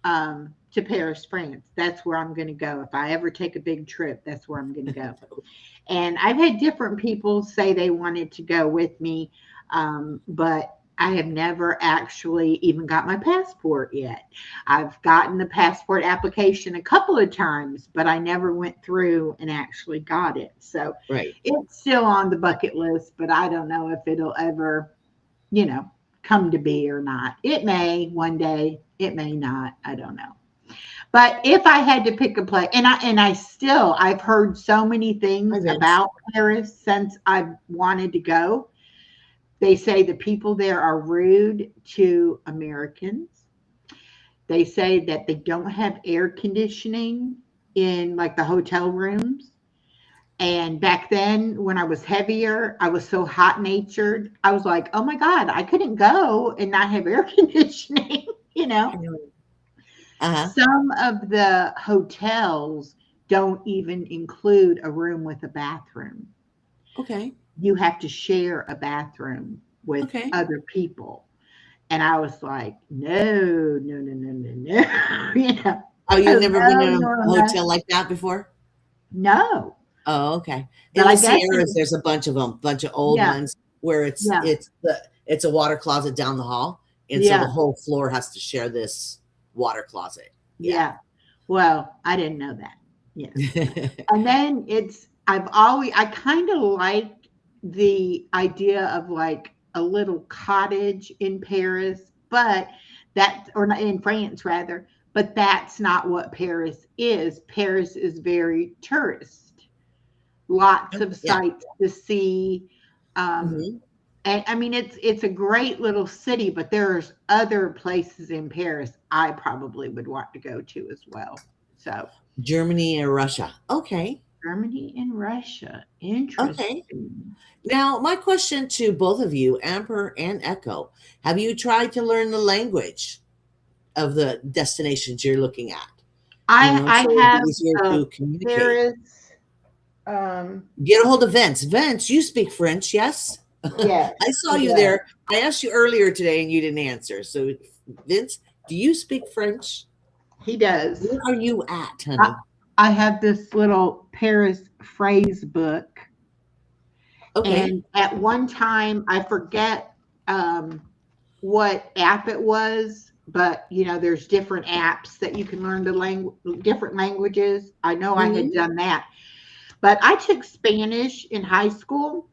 to Paris, France. That's where I'm going to go. If I ever take a big trip, that's where I'm going to go. And I've had different people say they wanted to go with me, but I have never actually even got my passport yet. I've gotten the passport application a couple of times, but I never went through and actually got it. So Right. it's still on the bucket list, but I don't know if it'll ever, you know, come to be or not. It may one day, it may not. I don't know. But if I had to pick a place, I've heard so many Hi, things Vince. about Paris since I've wanted to go. They say the people there are rude to Americans. They say that they don't have air conditioning in like the hotel rooms. And back then, when I was heavier, I was so hot natured. I was like, oh my God, I couldn't go and not have air conditioning, you know? Uh-huh. Some of the hotels don't even include a room with a bathroom. Okay. You have to share a bathroom with Okay. other people. And I was like, no, no, no, no, no, no. Oh, you've never been No, in no, a no. hotel like that before? No. Oh, okay. But In I the guess Sierras, there's a bunch of them, bunch of old yeah, ones where it's yeah, it's the it's a water closet down the hall, and so the yeah, whole floor has to share this water closet. Yeah. yeah. Well, I didn't know that. Yes. And then I kind of liked the idea of like a little cottage in Paris, but or not in France rather, but that's not what Paris is. Paris is very tourist, lots of Yeah. sights to see. Um, Hmm. and I mean, it's a great little city, but there's other places in Paris I probably would want to go to as well. So Germany and Russia. Okay. Germany and Russia. Okay. Interesting. Now, my question to both of you, Amber and Echo, have you tried to learn the language of the destinations you're looking at? I So it'd be have easier uh, to communicate. Paris. Um, Get a hold of Vince. Vince, you speak French, yes? yes, I saw he you does. there. I asked you earlier today and you didn't answer. So, Vince, do you speak French? He does. Where are you at, I, honey? I have this little Paris phrase book, Okay. and at one time I forget what app it was, but there's different apps that you can learn different languages. I know I had Mhm. done that, but I took Spanish in high school.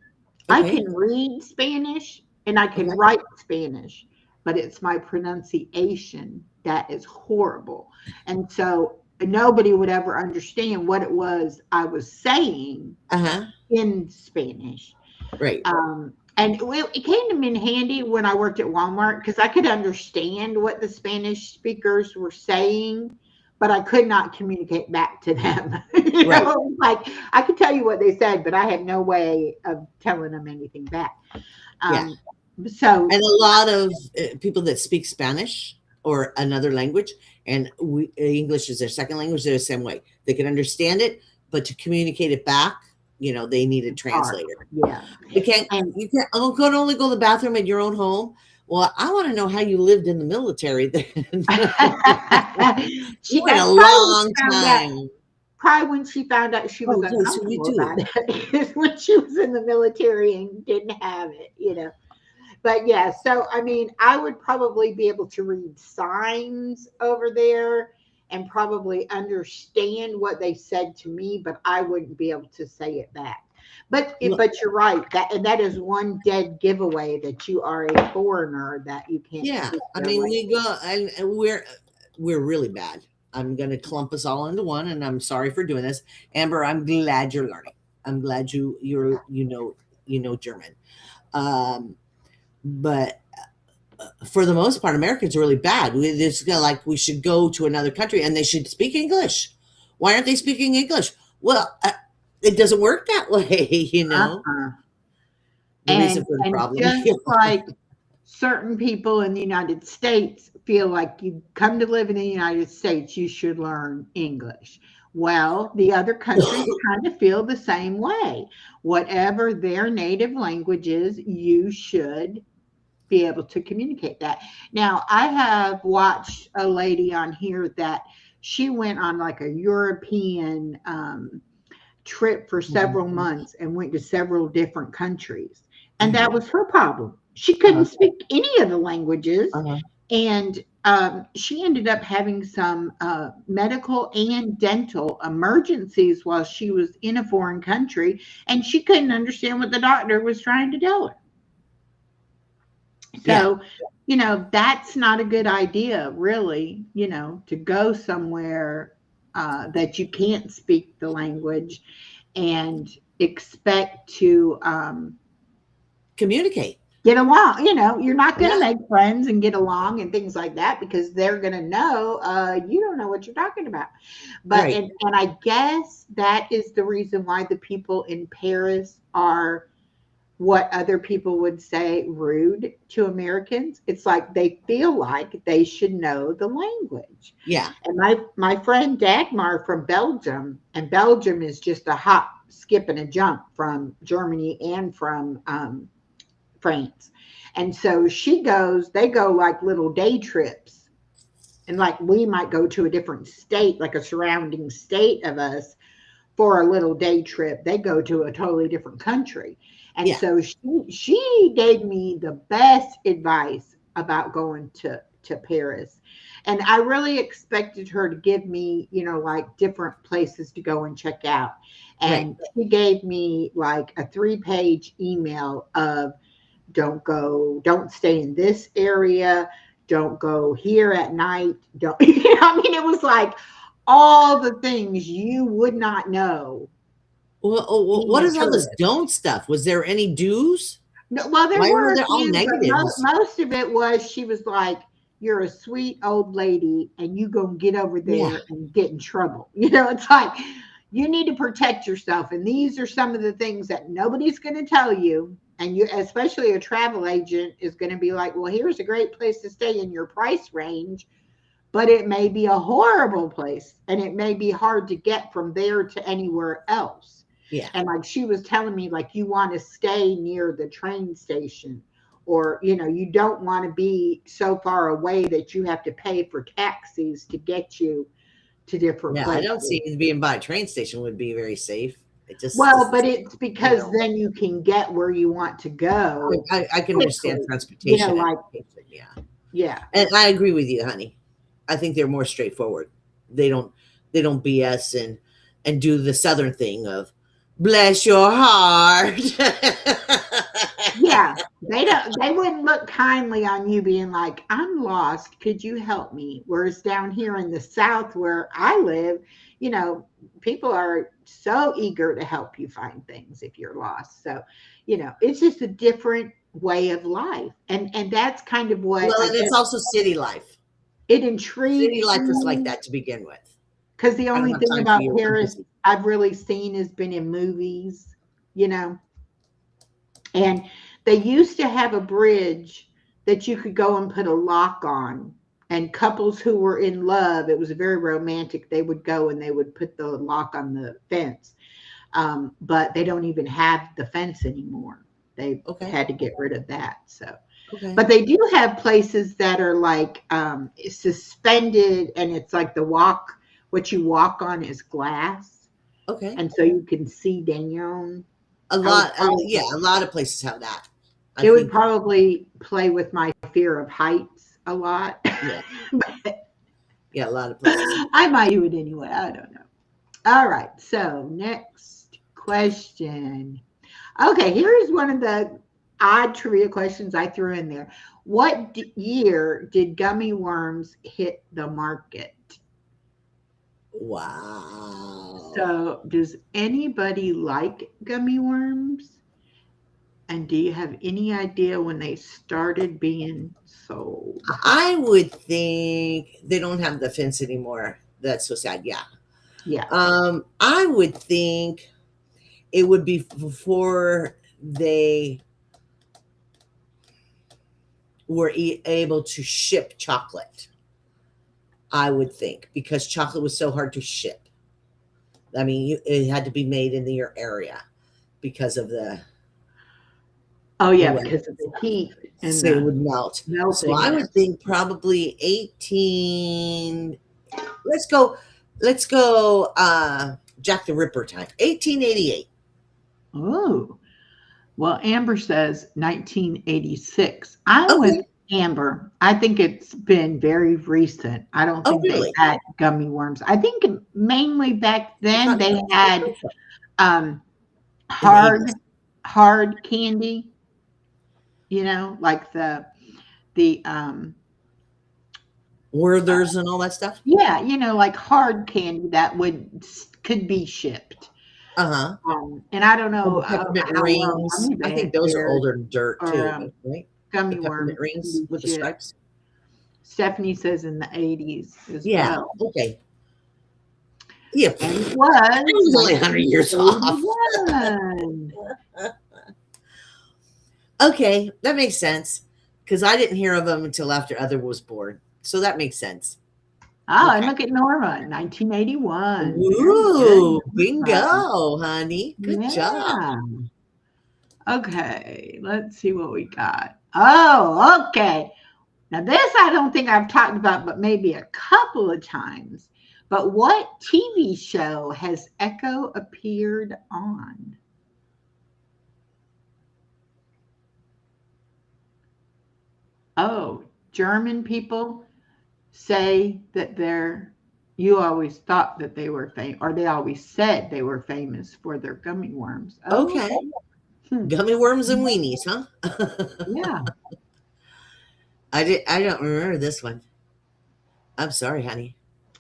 I Okay. can read Spanish and I can Okay. write Spanish, but it's my pronunciation that is horrible. And so nobody would ever understand what it was I was saying Uh-huh. in Spanish. Right. And it came to me in handy when I worked at Walmart because I could understand what the Spanish speakers were saying, but I could not communicate back to them. Right. Like I could tell you what they said, but I had no way of telling them anything back. Yeah. Um, so And a lot of people that speak Spanish or another language, and English is their second language, they're the same way. They can understand it, but to communicate it back, they need a hard, translator. yeah. You can't. And You can't. Oh, can only go to the bathroom at your own home. Well, I want to know how you lived in the military. Then you she went that's a probably long found out time. probably when she found out she was Oh, yes, we uncomfortable do. about it is when she was in the military and didn't have it. But yeah, so I mean, I would probably be able to read signs over there and probably understand what they said to me, but I wouldn't be able to say it back. But you're right. That is one dead giveaway that you are a foreigner that you can't Yeah, speak I their mean, language. we go and we're really bad. I'm gonna clump us all into one, and I'm sorry for doing this, Amber. I'm glad you're learning. I'm glad you know German. Um, but for the most part, Americans are really bad. It's like we should go to another country and they should speak English. Why aren't they speaking English? Well, it doesn't work that way. Uh-uh. The reason And for the and problem. just like certain people in the United States feel like you come to live in the United States, you should learn English. Well, the other countries kind of feel the same way. Whatever their native language is, you should be able to communicate that. Now, I have watched a lady on here that she went on like a European trip for several months and went to several different countries. And that Mhm. was her problem. She couldn't Uh-huh. speak any of the languages. Uh-huh. And she ended up having some medical and dental emergencies while she was in a foreign country. And she couldn't understand what the doctor was trying to tell her. Yeah. So, that's not a good idea, really, to go somewhere that you can't speak the language and expect to Communicate. get along. You're not going to Yeah. make friends and get along and things like that because they're going to know you don't know what you're talking about. But Right. and I guess that is the reason why the people in Paris are what other people would say rude to Americans. It's like they feel like they should know the language. Yeah. And my friend Dagmar from Belgium, and Belgium is just a hop, skip, and a jump from Germany and from France. And so they go like little day trips. And like we might go to a different state, like a surrounding state of us for a little day trip. They go to a totally different country. And Yeah. so she gave me the best advice about going to Paris. And I really expected her to give me, like different places to go and check out. Right. And she gave me like a 3-page email of don't stay in this area, don't go here at night, don't I mean it was like all the things you would not know. Well, Being what a is all this tourist. don't stuff? Was there any do's? No, well, there Why were were a there all few, but negatives? most of it was she was like, "You're a sweet old lady, and you gonna get over Yeah. there and get in trouble." It's like you need to protect yourself, and these are some of the things that nobody's going to tell you. And you, especially a travel agent, is going to be like, "Well, here's a great place to stay in your price range." But it may be a horrible place and it may be hard to get from there to anywhere else. Yeah. And like she was telling me, like, you want to stay near the train station, or you don't want to be so far away that you have to pay for taxis to get you to different Yeah. I don't places. see being by a train station would be very safe. It just Well, doesn't. but it's because know. then you can get where you want to go I can understand quickly. transportation. Like Yeah. Yeah. And I agree with you, honey. I think they're more straightforward. They don't BS and do the southern thing of bless your heart. Yeah. They wouldn't look kindly on you being like, I'm lost. Could you help me? Whereas down here in the South where I live, people are so eager to help you find things if you're lost. So, it's just a different way of life. And that's kind of what Well, I and it's guess also city life. it City intrigues life is like me. that to begin with. Because the I don't only have thing time for about you. I'm Paris busy. I've really seen has been in movies, you know. And they used to have a bridge that you could go and put a lock on. And couples who were in love, it was very romantic. They would go and they would put the lock on the fence. But they don't even have the fence anymore. They Okay. had to get rid of that. So, Okay. but they do have places that are like suspended, and it's like what you walk on is glass, Okay. and so you can see down. A I would lot. probably, Yeah, a lot of places have that. I it would think. probably play with my fear of heights a lot. Yeah. But Yeah, a lot of places. I might do it anyway. I don't know. All right. So next question. Okay, here's one of the odd trivia questions I threw in there. What year did gummy worms hit the market? Wow. So, does anybody like gummy worms? And do you have any idea when they started being sold? I would think they don't have the fence anymore. That's so sad. Yeah. Yeah. I would think it would be before they were able to ship chocolate. I would think because chocolate was so hard to ship. I mean, it had to be made in your area because of the Oh, yeah, weather. because of the heat and So it the would melt. So melting I it. would think probably 18. Let's go Jack the Ripper time. 1888. Oh, well, Amber says 1986. I'm Okay. with Amber. I think it's been very recent. I don't Oh, think they really? had gummy worms. I think mainly back then they had um, in the hard 80s. hard candy, like the Werther's and all that stuff. yeah, like hard candy that could be shipped. Uh-huh. And I don't And know the peppermint how well rings. gummy I think bears those are older than dirt or too, right? The gummy peppermint worms rings can be with the shipped. stripes. Stephanie says in the 80s as Yeah. well. Okay. Yeah. And it I was only was 100 years off. 1981. Okay, that makes sense because I didn't hear of them until after Other was born. So that makes sense. Oh, and Okay. look at Norma, 1981. Ooh, Very good, Norma. bingo, honey. Good job. Yeah. Okay, let's see what we got. Oh, okay. Now, this I don't think I've talked about, but maybe a couple of times. But what TV show has Echo appeared on? Oh, German people say that you always thought that they were famous, or they always said they were famous for their gummy worms. Oh, Okay. Hmm. Gummy worms and weenies, huh? Yeah. I don't remember this one. I'm sorry, honey.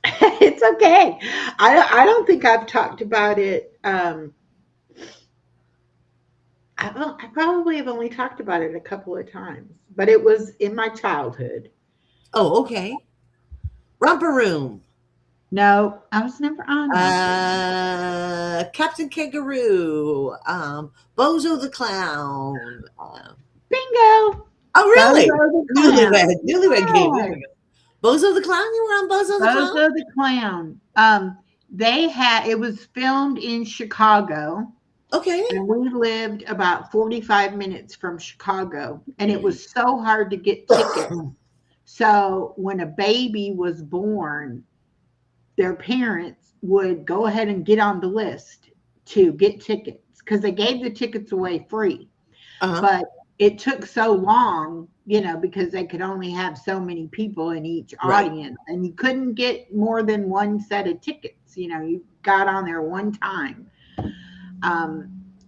It's okay. I don't think I've talked about it. I probably have only talked about it a couple of times, but it was in my childhood. Oh, okay. Romper Room. No, I was never on that. Captain Kangaroo. Bozo the Clown. Bingo. Oh, really? Bozo the Clown. Newlywed game. There Yeah. we go. Bozo the Clown? You were on Bozo the Clown? Bozo the Clown. It was filmed in Chicago, Okay. and we lived about 45 minutes from Chicago, and it was so hard to get tickets. So when a baby was born, their parents would go ahead and get on the list to get tickets because they gave the tickets away free. Uh-huh. But it took so long, because they could only have so many people in each Right. audience, and you couldn't get more than one set of tickets. You got on there one time.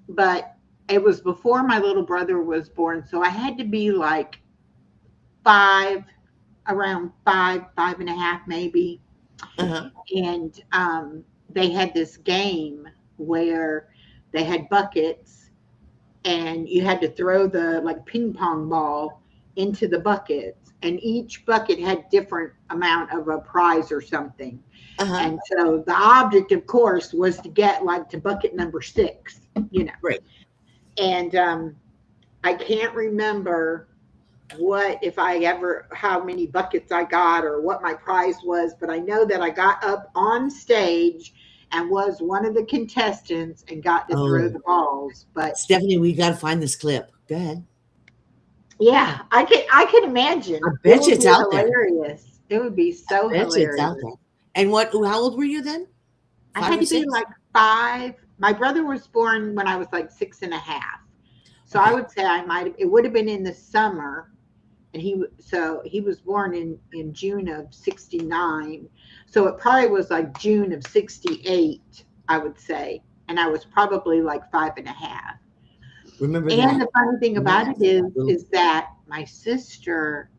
But it was before my little brother was born, so I had to be like five, around five and a half, maybe. Uh-huh. And they had this game where they had buckets, and you had to throw the like ping pong ball into the buckets, and each bucket had different amount of a prize or something. Uh-huh. And so the object, of course, was to get like to bucket number 6. Right. And I can't remember how many buckets I got or what my prize was, but I know that I got up on stage and was one of the contestants and got to throw the balls. But Stephanie, we got to find this clip. Go ahead. yeah, I can imagine. I bet you it's out there. Hilarious. It would be so hilarious. It's out there. And how old were you then? I had to be like 5. My brother was born when I was like 6.5. So Okay. I would say it would have been in the summer. And he was born in June of 69. So it probably was like June of 68, I would say. And I was probably like 5.5. Remember that? And the funny thing about it is that my sister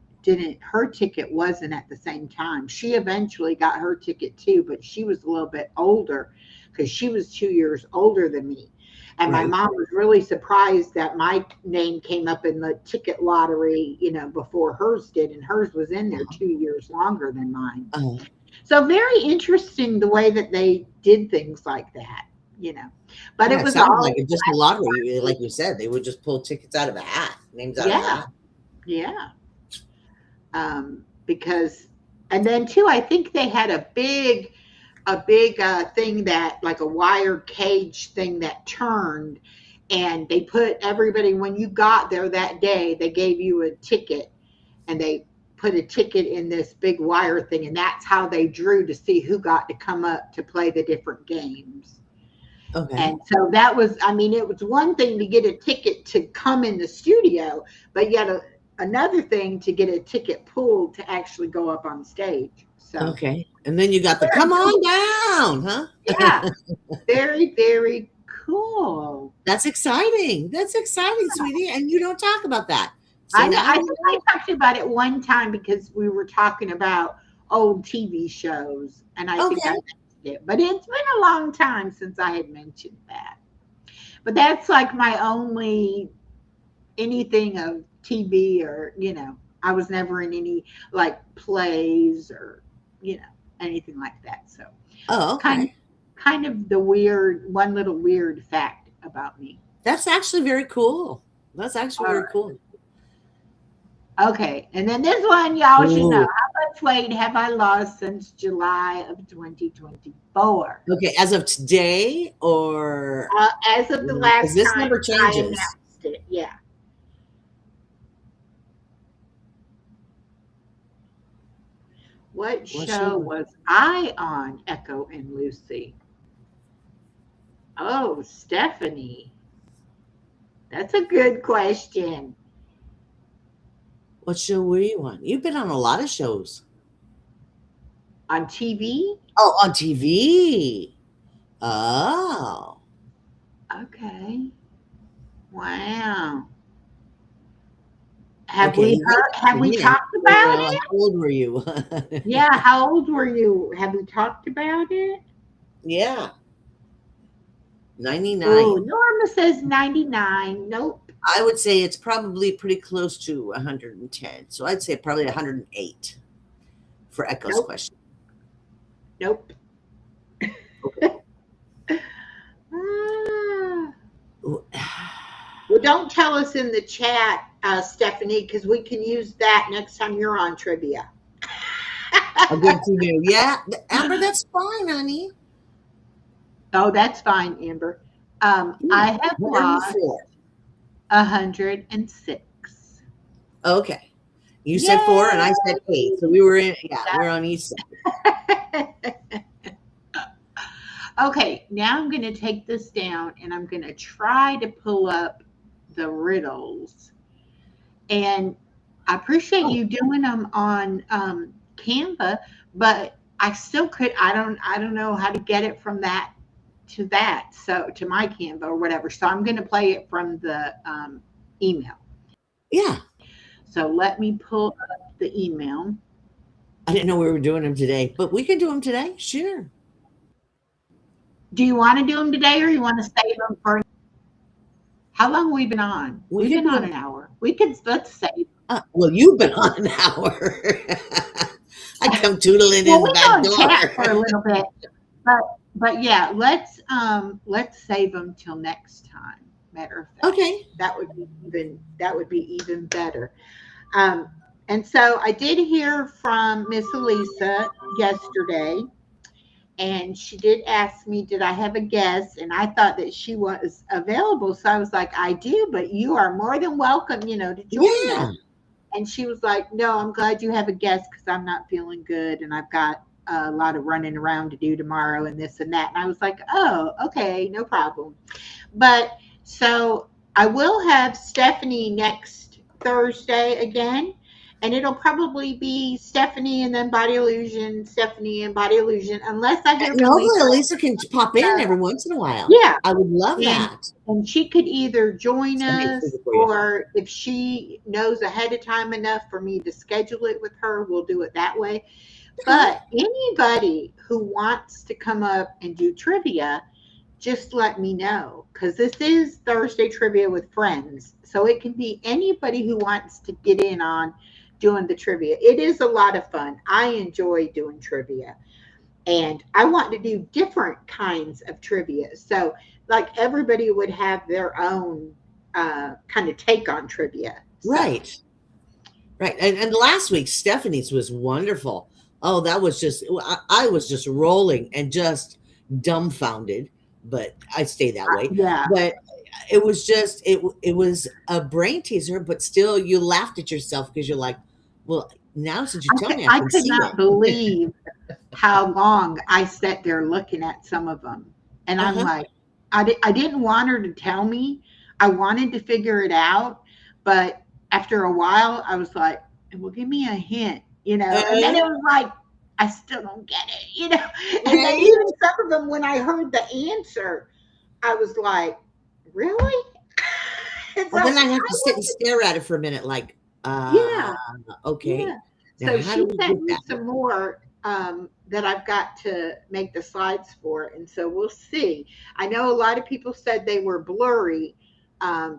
her ticket wasn't at the same time. She eventually got her ticket too, but she was a little bit older because she was 2 years older than me. And my Right. mom was really surprised that my name came up in the ticket lottery, before hers did. And hers was in there 2 years longer than mine. Uh-huh. So very interesting the way that they did things like that, But Yeah, it was sounded all like just a lottery, like you said. They would just pull tickets out of a hat, names out of a hat. Yeah. Because, and then too, I think they had a big thing that like a wire cage thing that turned, and they put everybody, when you got there that day, they gave you a ticket, and they put a ticket in this big wire thing, and that's how they drew to see who got to come up to play the different games. Okay. And so that was, it was one thing to get a ticket to come in the studio, but yet another thing to get a ticket pulled to actually go up on stage. So Okay. And then you got the come on down, huh? yeah, very, very cool. That's exciting. That's exciting, sweetie. And you don't talk about that. So I know. now I think I talked about it one time because we were talking about old TV shows, and I think I mentioned it. But it's been a long time since I had mentioned that. But that's like my only anything of TV, or I was never in any like plays or anything like that. So okay. kind of the one little weird fact about me. That's actually very cool. That's actually very cool. Okay, and then this one, y'all should know. Ooh. How much weight have I lost since July of 2024? Okay, as of today, or As of the last because this time number I changes. announced it, yeah. What show was I on, Echo and Lucy? Oh, Stephanie. That's a good question. What show were you on? You've been on a lot of shows. On TV? Oh, on TV. Oh. Okay. Wow. Have we talked about it? How old were you? Yeah, how old were you? Have we talked about it? Yeah. 99. Oh, Norma says 99. Nope. I would say it's probably pretty close to 110. So I'd say probably 108 for Echo's question. Nope. Well, don't tell us in the chat, Stephanie, because we can use that next time you're on trivia. Good to know. Yeah, Amber, that's fine, honey. Oh, that's fine, Amber. I have lost 106. Okay. You said 4 and I said 8. So we were we're on each side. Okay, now I'm going to take this down and I'm going to try to pull up the riddles And I appreciate Oh, you doing them on Canva, but I still could. I don't know how to get it from that to that. So to my Canva or whatever. So I'm going to play it from the email. yeah. So let me pull up the email. I didn't know we were doing them today, but we can do them today. Sure. Do you want to do them today, or you want to save them for? How long have we been on? We We've can been do on them. an hour. We could let's save. Well, you've been on an hour. I come tootling Well, in the we back gonna chat for a door. little bit, but yeah, let's save them till next time. Matter of fact, Okay. that would be even better. Um, and so I did hear from Miss Elisa yesterday, and she did ask me, did I have a guest? And I thought that she was available, so I was like, I do, but you are more than welcome, to join us. Yeah. And she was like, no, I'm glad you have a guest because I'm not feeling good and I've got a lot of running around to do tomorrow and this and that. And I was like, oh, okay, no problem. But so I will have Stephanie next Thursday again. And it'll probably be Stephanie and then Body Illusion, Stephanie and Body Illusion, unless I hear And from hopefully Lisa. Lisa can pop in every once in a while. Yeah, I would love and that. she could either join Somebody us, can do it for you. or if she knows ahead of time enough for me to schedule it with her, we'll do it that way. But anybody who wants to come up and do trivia, just let me know, because this is Thursday Trivia with Friends, so it can be anybody who wants to get in on doing the trivia. It is a lot of fun. I enjoy doing trivia, and I want to do different kinds of trivia. So, like, everybody would have their own kind of take on trivia. So, Right. Right. And last week, Stephanie's was wonderful. Oh, that was just, I was just rolling and just dumbfounded, but I stay that way. yeah, But it was just, it was a brain teaser, but still you laughed at yourself because you're like, well, now since you tell me, I I can could see not it. believe how long I sat there looking at some of them. And I'm Uh-huh. like, I didn't want her to tell me. I wanted to figure it out. But after a while, I was like, well, give me a hint, And then it Uh, was like, I still don't get it. And then right. even some of them, when I heard the answer, I was like, really? And so Well, then I have I to sit and stare at it for a minute, like, yeah, okay. yeah. Now, So how do she we sent get me that? some more that I've got to make the slides for, and so we'll see. I know a lot of people said they were blurry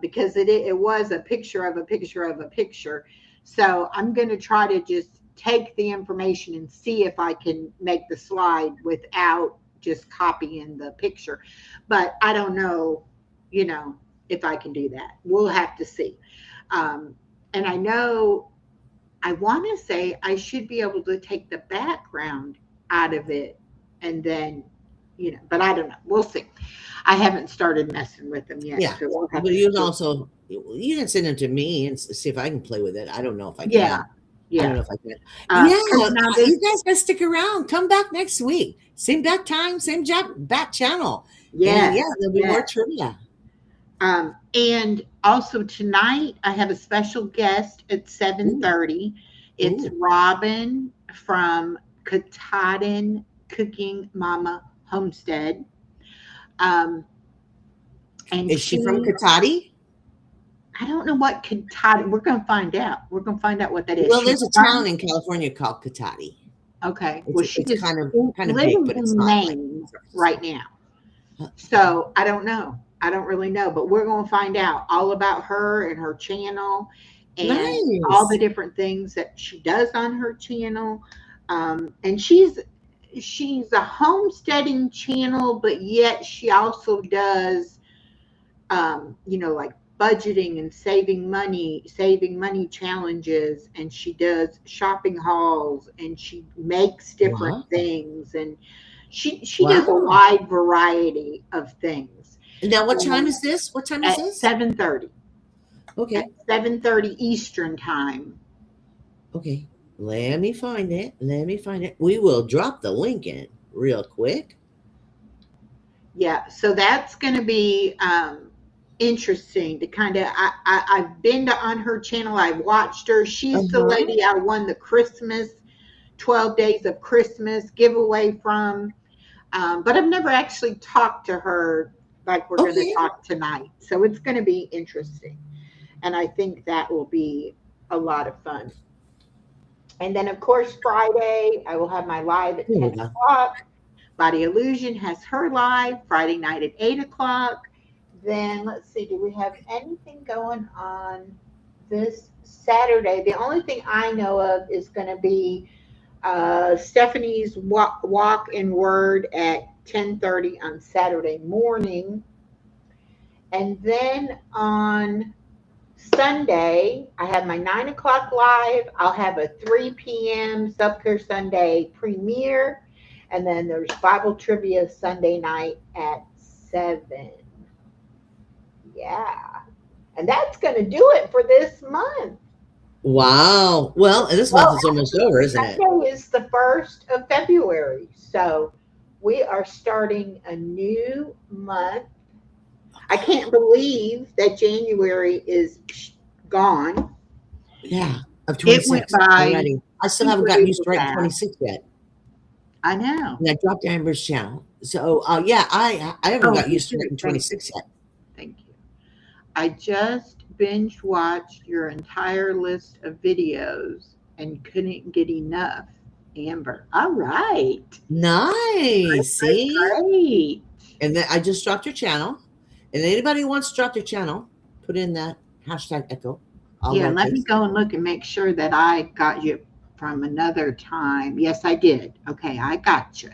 because it was a picture of a picture of a picture. So I'm going to try to just take the information and see if I can make the slide without just copying the picture. But I don't know, you know, if I can do that. We'll have to see. And I know I want to say I should be able to take the background out of it and then, but I don't know. We'll see. I haven't started messing with them yet, Yeah. so we'll have But to you can see. also, you can send them to me and see if I can play with it. I don't know if I Yeah, can. I don't yeah. know if I can. Yeah, Because now this, you guys got to stick around. Come back next week. Same bat time, same bat channel. And yes, yeah, there'll be more yes. trivia. And also tonight I have a special guest at Ooh, 7:30. It's ooh. Robin from Katahdin Cooking Mama Homestead. Um, and Is she from she Katati? I don't know what Katahdin. We're going to find out. We're going to find out what that is. Well, She's there's a from town in California called Katati. okay. It's Well, she it's is kind of big, living but it's in not like Maine San right Francisco. now. So I don't know. I don't really know, but we're going to find out all about her and her channel and all the Nice. different things that she does on her channel. And she's a homesteading channel, but yet she also does like budgeting and saving money challenges, and she does shopping hauls, and she makes different Wow. things, and she does a Wow. wide variety of things. Now, what time And is this? What time is at this? 7:30, at Okay. 7:30 Eastern time. Okay. Let me find it. Let me find it. We will drop the link in real quick. Yeah, so that's going to be interesting to kind of I've been on her channel. I've watched her. She's the Uh-huh. lady I won the Christmas 12 days of Christmas giveaway from. But I've never actually talked to her like we're going to Okay. talk tonight. So it's going to be interesting. And I think that will be a lot of fun. And then, of course, Friday, I will have my live at There 10 we go. o'clock. Body Illusion has her live Friday night at 8 o'clock. Then, let's see, do we have anything going on this Saturday? The only thing I know of is going to be Stephanie's walk and word at 10:30 on Saturday morning. And then on Sunday, I have my 9 o'clock live. I'll have a 3 p.m. Self Care Sunday premiere. And then there's Bible Trivia Sunday night at 7. Yeah. And that's going to do it for this month. Wow. Well, and this month is almost over, isn't it? Sunday is the 1st of February. So we are starting a new month. I can't believe that January is gone. Yeah. Of It went 26 by already. I still haven't gotten used to writing 26 yet. I know. And I dropped Amber's channel. So yeah, I haven't Oh, got you used to did. writing 26 yet. Thank you. I just binge watched your entire list of videos and couldn't get enough, Amber. All right. Nice. See? Great. And then I just dropped your channel. And anybody who wants to drop their channel, put in that hashtag echo. Yeah, let me go and look and make sure that I got you from another time. Yes, I did. Okay, I got you.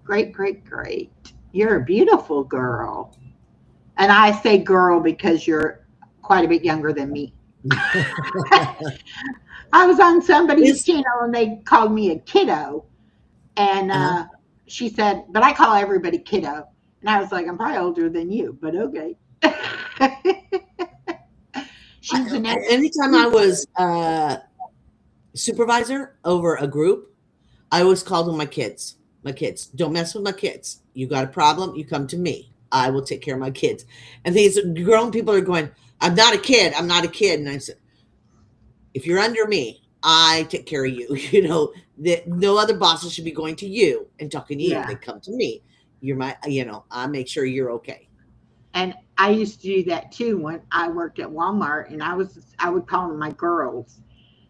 Great, great, great. You're a beautiful girl. And I say girl because you're quite a bit younger than me. I was on somebody's channel and they called me a kiddo. And she said, but I call everybody kiddo. And I was like, I'm probably older than you, but okay. She's an Anytime I was supervisor over a group, I always called them my kids. My kids. Don't mess with my kids. You got a problem, you come to me. I will take care of my kids. And these grown people are going, I'm not a kid. I'm not a kid. And I said, if you're under me, I take care of you. You know, that no other bosses should be going to you and talking to you. Yeah. They come to me. You're my, I make sure you're okay. And I used to do that too when I worked at Walmart, and I would call them my girls.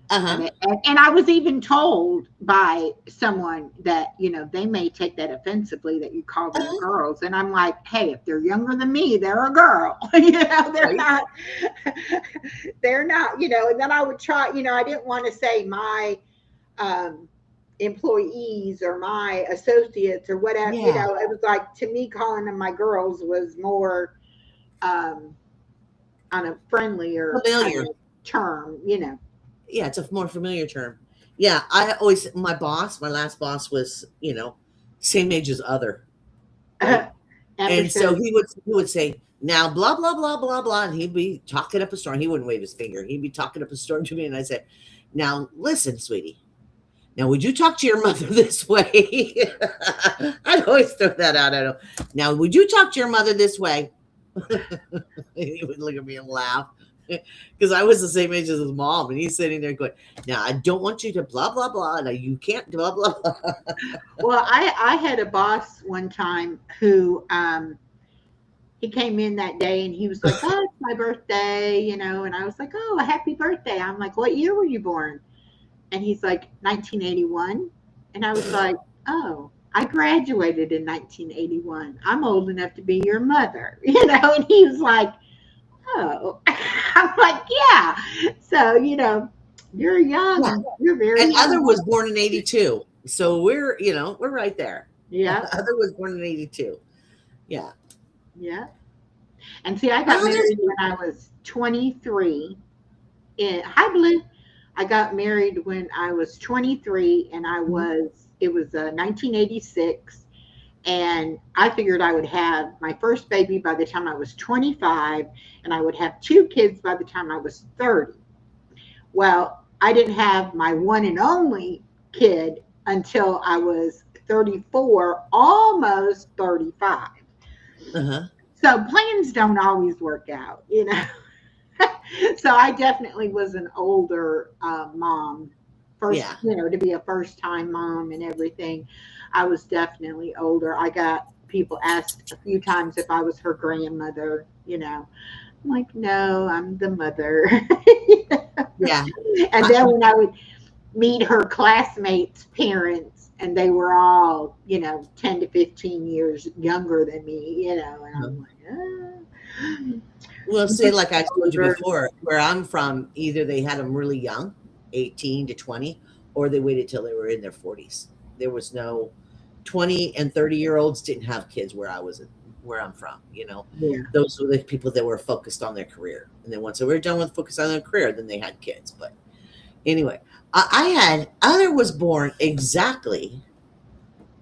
Uh-huh. And I was even told by someone that, they may take that offensively that you call them girls. And I'm like, hey, if they're younger than me, they're a girl. They're not, and then I would try, I didn't want to say my employees or my associates or whatever, Yeah. it was like, to me, calling them my girls was more on a friendlier Familiar. kind of term, Yeah, it's a more familiar term. Yeah, my last boss was, same age as other. Right? And so he would say, now blah blah blah blah blah, and he'd be talking up a storm. He wouldn't wave his finger. He'd be talking up a storm to me, and I said, now listen, sweetie. Now would you talk to your mother this way? I'd always throw that out at him. Now would you talk to your mother this way? He would look at me and laugh. Because I was the same age as his mom, and he's sitting there going, now I don't want you to blah blah blah. Now you can't blah blah blah. Well, I had a boss one time who he came in that day and he was like, oh, it's my birthday, and I was like, oh, a happy birthday. I'm like, what year were you born? And he's like, 1981. And I was like, oh, I graduated in 1981. I'm old enough to be your mother, and he was like, oh. I'm like, yeah. So, you're young. Yeah. You're very And young. Other was born in 82. So we're right there. Yeah. Other was born in 82. Yeah. Yeah. And see, I got married when I was 23. Hi, Blue. I got married when I was 23, and it was 1986. And I figured I would have my first baby by the time I was 25, and I would have 2 kids by the time I was 30. Well, I didn't have my one and only kid until I was 34, almost 35. Uh-huh. So plans don't always work out, you know. So I definitely was an older mom. First, Yeah. to be a first time mom and everything, I was definitely older. I got people asked a few times if I was her grandmother, I'm like, no, I'm the mother. Yeah. And I, then when I would meet her classmates' parents, and they were all, 10 to 15 years younger than me, and I'm like, well, see, like I told you older. before, where I'm from, either they had them really young, 18 to 20, or they waited till they were in their 40s. There was no 20 and 30-year-olds didn't have kids where I'm from, Yeah. Those were the people that were focused on their career. And then once they were done with focus on their career, then they had kids. But anyway, Other was born exactly,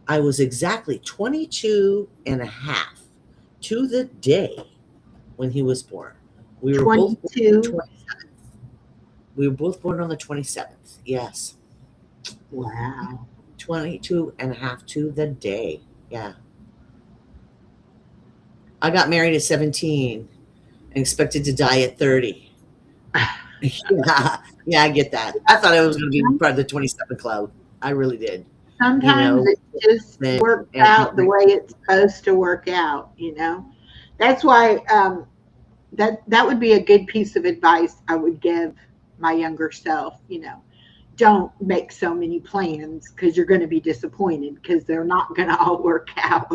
I was exactly 22 and a half to the day when he was born. We were both born on the 22. 27th. We were both born on the 27th. Yes. Wow. 22 and a half to the day. Yeah. I got married at 17 and expected to die at 30. Yeah. Yeah, I get that. I thought I was going to be part of the 27 Club. I really did. Sometimes it just and, works and out the way it's supposed to work out. That's why that would be a good piece of advice I would give my younger self. Don't make so many plans because you're going to be disappointed because they're not going to all work out.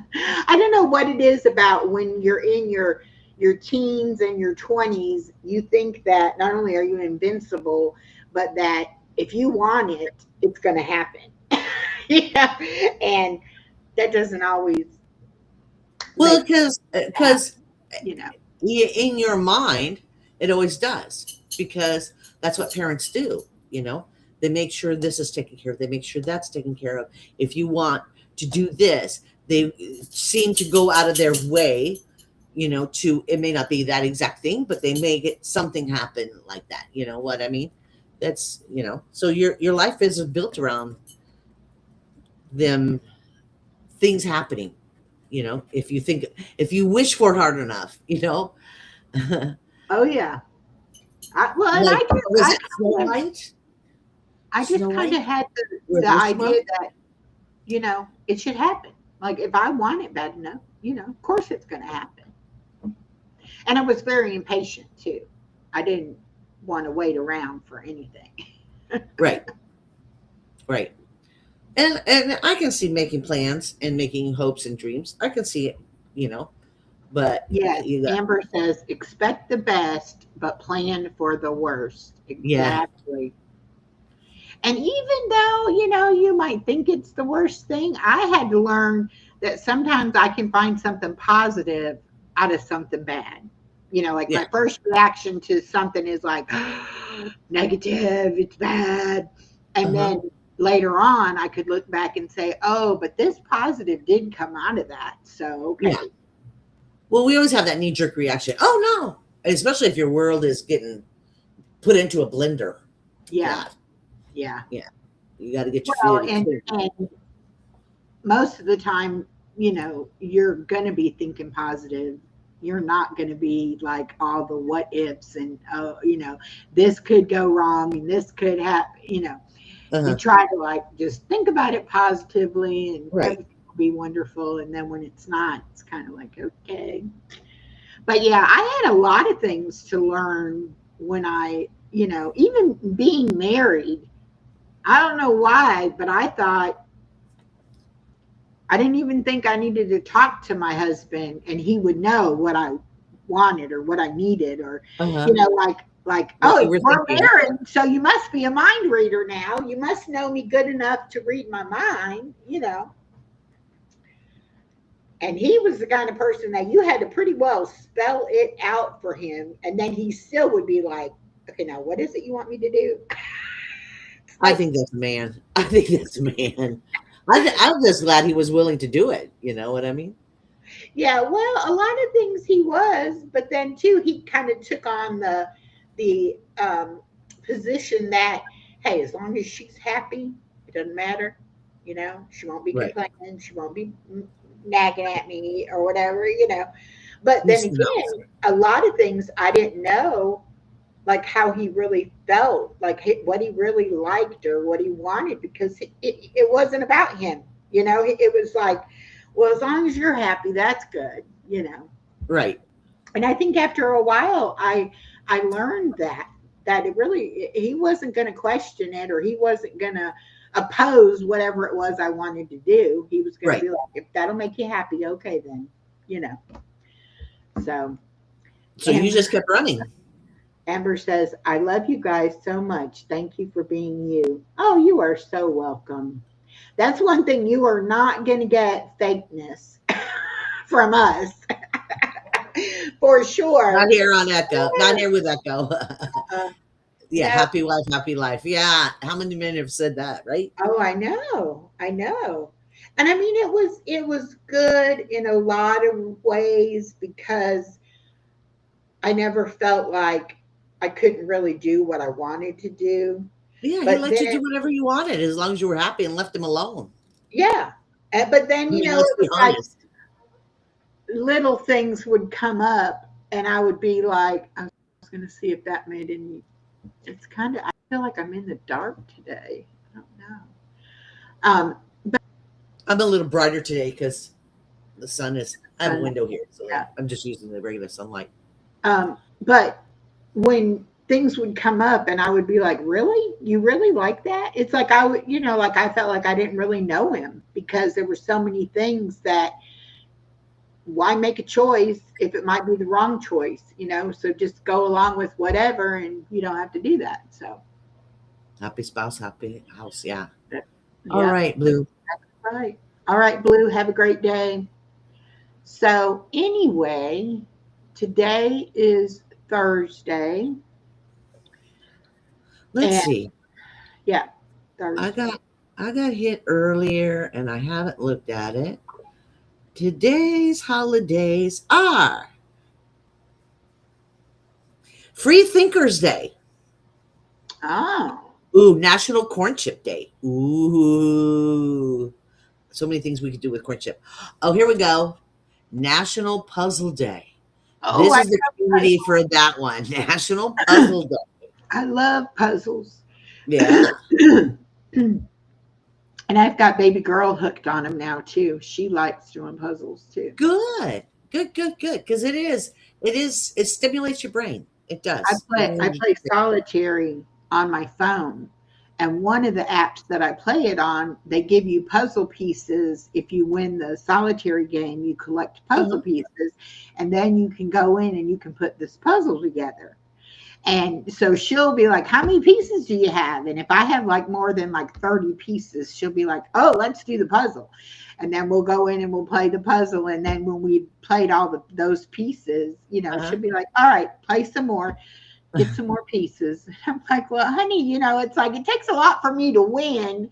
I don't know what it is about when you're in your teens and your 20s, you think that not only are you invincible, but that if you want it, it's going to happen. Yeah. And that doesn't always well, make because you know. in your mind, it always does, because that's what parents do. They make sure this is taken care of. They make sure that's taken care of. If you want to do this, they seem to go out of their way, it may not be that exact thing, but they make it something happen like that. You know what I mean? So your life is built around them, things happening, if you wish for it hard enough. Oh yeah. And Like, was it Snow White? I just Snow kind White? of had Where the there's some idea that it should happen. Like if I want it bad enough, of course it's going to happen. And I was very impatient too. I didn't want to wait around for anything. Right. And I can see making plans and making hopes and dreams. I can see it. But Yes, Amber says expect the best, but plan for the worst. Exactly. And even though, you might think it's the worst thing, I had to learn that sometimes I can find something positive out of something bad. My first reaction to something is like negative, it's bad. And then later on, I could look back and say, oh, but this positive did come out of that. So, okay. Yeah. Well, we always have that knee-jerk reaction. Oh, no. Especially if your world is getting put into a blender. Yeah. Yeah. You got to get your feelings clear. And most of the time, you're going to be thinking positive. You're not going to be like all the what ifs and, this could go wrong and this could happen, You try to just think about it positively and everything will be wonderful. And then when it's not, it's kind of like, okay. But yeah, I had a lot of things to learn when I, even being married. I don't know why, but I didn't even think I needed to talk to my husband and he would know what I wanted or what I needed or, oh, we're married, so you must be a mind reader now. You must know me good enough to read my mind, And he was the kind of person that you had to pretty well spell it out for him. And then he still would be like, okay, now what is it you want me to do? I think that's a man. I'm just glad he was willing to do it. You know what I mean? Yeah, well, a lot of things he was, but then too, he kind of took on the position that, hey, as long as she's happy, it doesn't matter. She won't be complaining. She won't be nagging at me or whatever, But then He's no. again, a lot of things I didn't know, like how he really felt, like what he really liked or what he wanted, because it wasn't about him. It was like, well, as long as you're happy, that's good. Right. And I think after a while, I learned that it really, he wasn't going to question it, or he wasn't going to oppose whatever it was I wanted to do. He was going Right. to be like, if that'll make you happy, okay, then, So So you Amber, just kept running. Amber says, I love you guys so much. Thank you for being you. Oh, you are so welcome. That's one thing you are not going to get fakeness from us. For sure. Not here on Echo. Not here with Echo. Yeah, No. happy wife, happy life. Yeah. How many men have said that, right? Oh, I know. I know. And I mean, it was good in a lot of ways, because I never felt like I couldn't really do what I wanted to do. Yeah, he But let you then, do whatever you wanted as long as you were happy and left him alone. yeah. But I then, mean, it let's be was like honest. little things would come up, and I would be like, I was going to see if that made any. It's kind of, I feel like I'm in the dark today. I don't know. Um, I'm a little brighter today because the sun is. I have a sun- window here, so yeah. I'm just using the regular sunlight. But when things would come up, and I would be like, really? You really like that? It's like I would, like I felt like I didn't really know him, because there were so many things that, why make a choice if it might be the wrong choice? So just go along with whatever, and you don't have to do that. So, Happy spouse, happy house. Yeah. yeah. All right, Blue. Right. All right, Blue, have a great day. So, anyway, today is Thursday. Let's And see. yeah, Thursday. I got hit earlier and I haven't looked at it. Today's holidays are Free Thinkers Day. Oh, Ooh, National Corn Chip Day. Ooh. So many things we could do with corn chip. Oh, here we go. National Puzzle Day. oh, This is the community for that one. National Puzzle Day. I love puzzles. Yeah. And I've got baby girl hooked on them now too. She likes doing puzzles too. Good. Because it stimulates your brain. It does. I play solitary on my phone, and one of the apps that I play it on, they give you puzzle pieces. If you win the solitary game, you collect puzzle pieces, and then you can go in and you can put this puzzle together. And so she'll be like, how many pieces do you have? And if I have like more than like 30 pieces, she'll be like, oh, let's do the puzzle. And then we'll go in and we'll play the puzzle. And then when we played all those pieces, she'll be like, all right, play some more, get some more pieces. And I'm like, well, honey, it's like, it takes a lot for me to win.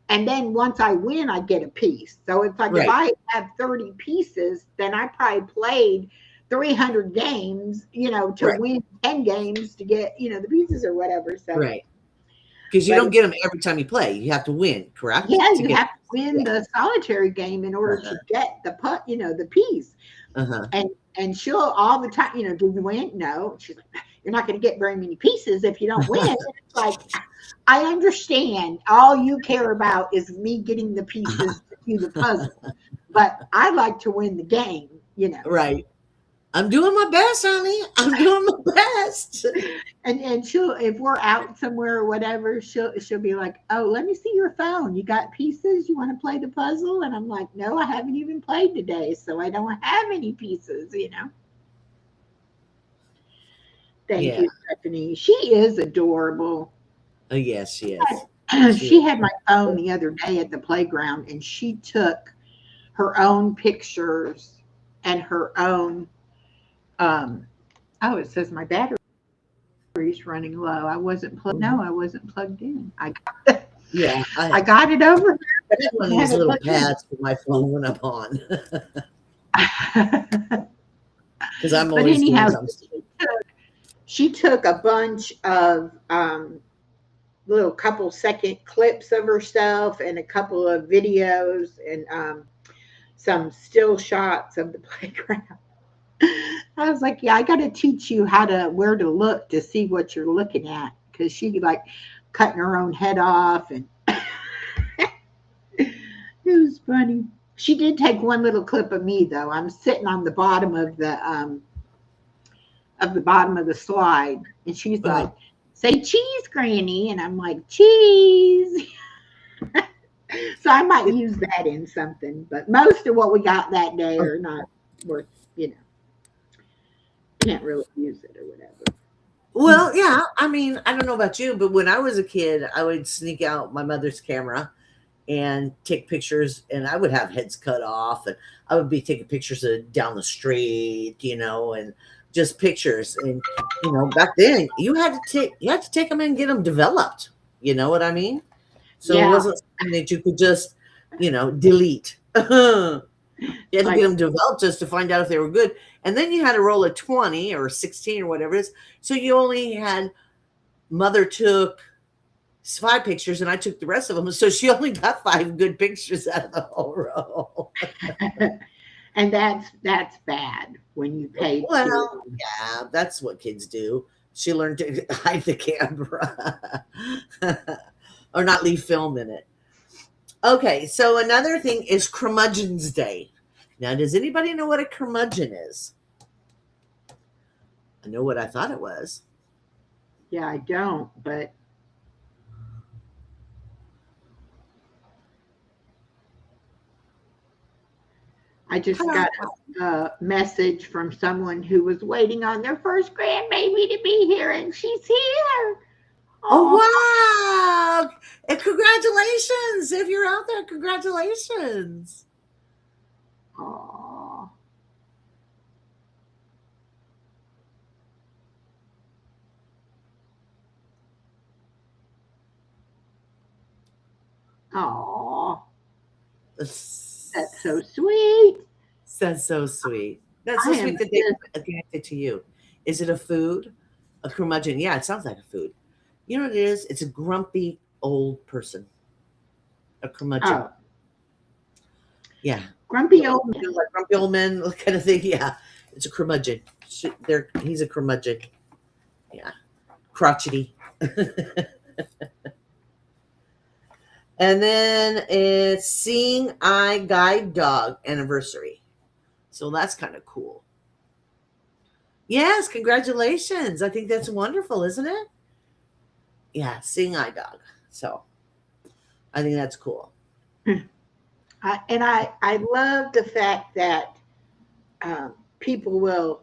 And then once I win, I get a piece. So it's like, if I have 30 pieces, then I probably played 300 games, to win 10 games to get, the pieces or whatever. So, right. Because you don't get them every time you play. You have to win, correct? Yeah, you have to win the solitary game in order to get the piece. And she'll all the time, do you win? No. She's like, you're not going to get very many pieces if you don't win. It's like, I understand. All you care about is me getting the pieces to do the puzzle. But I like to win the game, Right. I'm doing my best, honey. I'm doing my best. And she'll, if we're out somewhere or whatever, she'll be like, oh, let me see your phone. You got pieces? You want to play the puzzle? And I'm like, no, I haven't even played today, so I don't have any pieces, Thank you, Stephanie. She is adorable. Oh, yes, she is. She had my phone the other day at the playground, and she took her own pictures and her own it says my battery's running low. I wasn't plugged in. I got it over there, but one of these little pads with my phone when I'm on. Because I'm always anyhow, she took a bunch of little couple second clips of herself and a couple of videos, and some still shots of the playground. I was like, yeah, I got to teach you where to look to see what you're looking at, because she like cutting her own head off, and it was funny. She did take one little clip of me though. I'm sitting on the bottom of the slide, and she's like, "Say cheese, Granny," and I'm like, "Cheese." So I might use that in something, but most of what we got that day are not worth, can't really use it or whatever. Well, yeah. I mean, I don't know about you, but when I was a kid, I would sneak out my mother's camera and take pictures, and I would have heads cut off, and I would be taking pictures of down the street, and just pictures. And back then you had to take them and get them developed. You know what I mean? So Yeah. it wasn't something that you could just delete. You had to get them developed just to find out if they were good. And then you had to roll a 20 or 16 or whatever it is. So you only had, mother took 5 pictures and I took the rest of them. So she only got 5 good pictures out of the whole roll. And that's bad when you pay. Well, yeah, that's what kids do. She learned to hide the camera or not leave film in it. Okay, so another thing is Curmudgeon's Day. Now, does anybody know what a curmudgeon is? I know what I thought it was. Yeah, I don't, but I just got a message from someone who was waiting on their first grandbaby to be here, and she's here. Oh, wow. And congratulations. If you're out there, congratulations. Aw. Aw. That's so sweet. That's so sweet. That's so sweet that they connected to you. Is it a food? A curmudgeon? Yeah, it sounds like a food. You know what it is? It's a grumpy old person. A curmudgeon. Oh. Yeah. Grumpy old man. Like grumpy old men kind of thing. Yeah. It's a curmudgeon. He's a curmudgeon. Yeah. Crotchety. And then it's Seeing Eye Guide Dog Anniversary. So that's kind of cool. Yes, congratulations. I think that's wonderful, isn't it? Yeah, Seeing Eye Dog. So I think that's cool. I love the fact that people will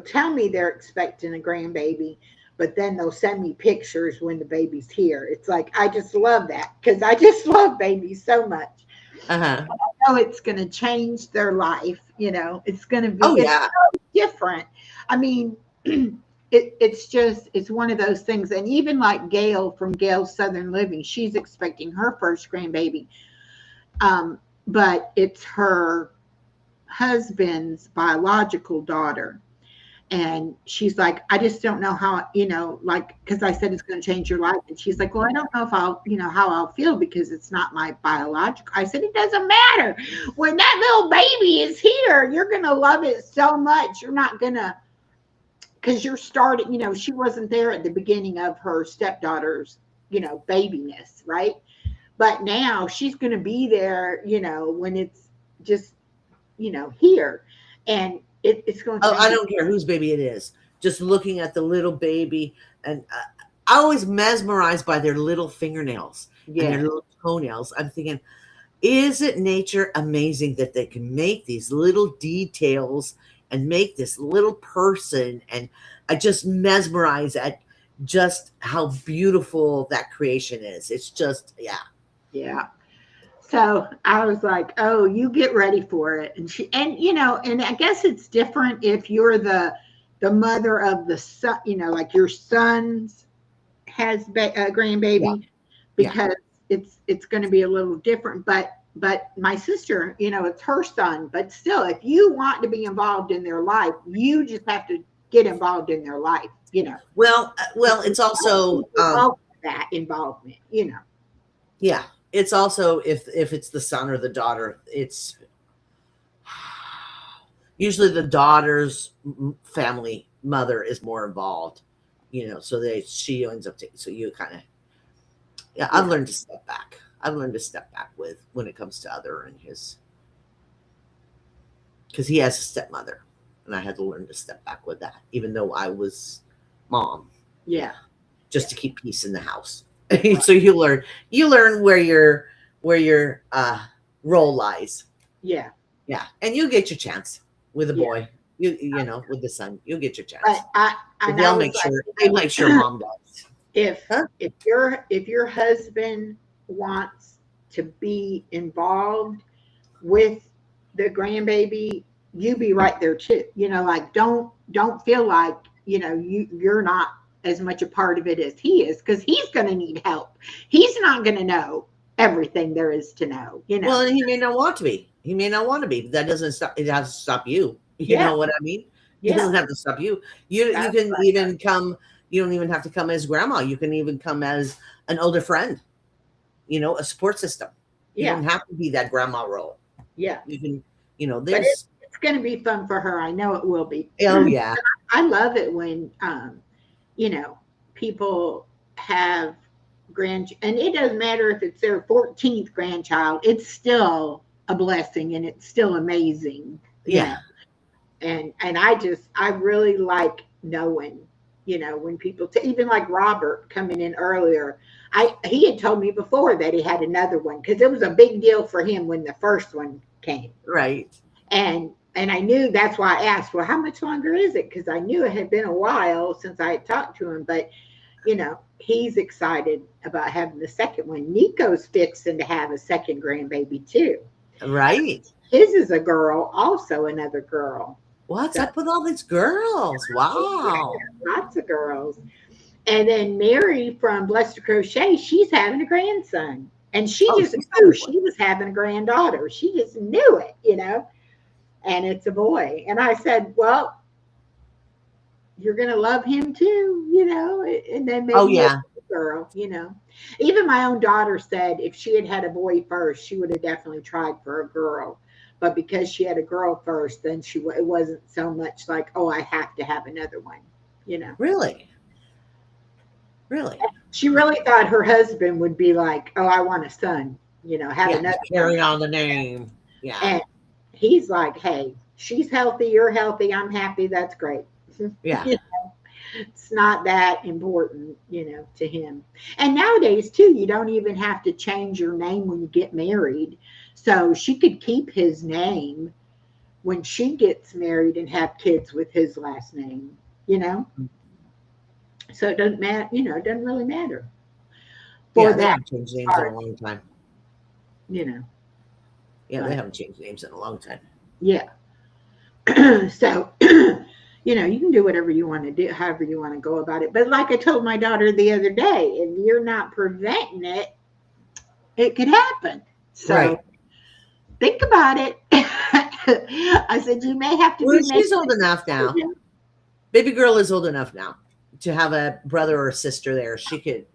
tell me they're expecting a grandbaby, but then they'll send me pictures when the baby's here. It's like, I just love that, because I just love babies so much. Uh-huh. I know it's going to change their life. It's going to be so different. I mean, it's one of those things. And even like Gail from Gail's Southern Living, she's expecting her first grandbaby. But it's her husband's biological daughter. And she's like, I just don't know how, because I said it's going to change your life. And she's like, well, I don't know if I'll, how I'll feel, because it's not my biological. I said, it doesn't matter. When that little baby is here, you're going to love it so much. You're not going to, because you're starting, she wasn't there at the beginning of her stepdaughter's, babyness, right? But now she's going to be there, when it's just, here. And it's going to. Oh, I don't care whose baby it is. Just looking at the little baby, and I always mesmerized by their little fingernails and their little toenails. I'm thinking, is it nature amazing that they can make these little details and make this little person? And I just mesmerize at just how beautiful that creation is. It's just, yeah. Yeah. So I was like, oh, you get ready for it. And I guess it's different if you're the mother of the son, like your son's has a grandbaby, because it's going to be a little different. But my sister, it's her son. But still, if you want to be involved in their life, you just have to get involved in their life, Well, it's also that involvement, Yeah. It's also if it's the son or the daughter, it's Usually the daughter's family mother is more involved, so she ends up taking, so you kind of, yeah, I've Yeah. learned to step back. I've learned to step back with when it comes to other and his, because he has a stepmother, and I had to learn to step back with that, even though I was mom, Yeah. just to keep peace in the house. So you learn where your role lies. Yeah. Yeah, and you get your chance with a Yeah. boy. With the son, you'll get your chance. But I But and I they'll was make like, sure they make sure mom does. if Huh? your husband wants to be involved with the grandbaby, you be right there too. Like don't feel like you're not as much a part of it as he is, because he's going to need help. He's not going to know everything there is to know. Well, and he may not want to be. He may not want to be. But that doesn't stop. It has to stop you. You Yeah. know what I mean? It Yeah. doesn't have to stop you. You That's can right. even come. You don't even have to come as grandma. You can even come as an older friend. A support system. You Yeah. don't have to be that grandma role. Yeah. You can. But There's. it's going to be fun for her. I know it will be. Oh yeah. I love it when people have and it doesn't matter if it's their 14th grandchild, it's still a blessing and it's still amazing. Yeah. And I really like knowing, when people even like Robert coming in earlier, he had told me before that he had another one, because it was a big deal for him when the first one came. Right. And I knew, that's why I asked, well, how much longer is it? Because I knew it had been a while since I had talked to him. But, he's excited about having the second one. Nico's fixing to have a second grandbaby too. Right. His is a girl, also another girl. What's up with all these girls? Wow. Lots of girls. And then Mary from Blessed Crochet, she's having a grandson. And she just knew she was having a granddaughter. She just knew it, and it's a boy. And I said, well, you're going to love him too, and then maybe a girl, Even my own daughter said if she had had a boy first, she would have definitely tried for a girl. But because she had a girl first, then it wasn't so much like, oh, I have to have another one, Really? Really? She really thought her husband would be like, oh, I want a son, have another carry on the name. Yeah. And he's like, hey, she's healthy, you're healthy, I'm happy, that's great. Yeah. It's not that important, to him. And nowadays too, you don't even have to change your name when you get married. So she could keep his name when she gets married and have kids with his last name, So it doesn't matter, it doesn't really matter. They haven't changed names in a long time. Yeah, they haven't changed names in a long time. Yeah. So, you can do whatever you want to do, however you want to go about it. But like I told my daughter the other day, if you're not preventing it, it could happen. So think about it. I said, you may have to Well, she's old enough now. Baby girl is old enough now to have a brother or a sister there. She could,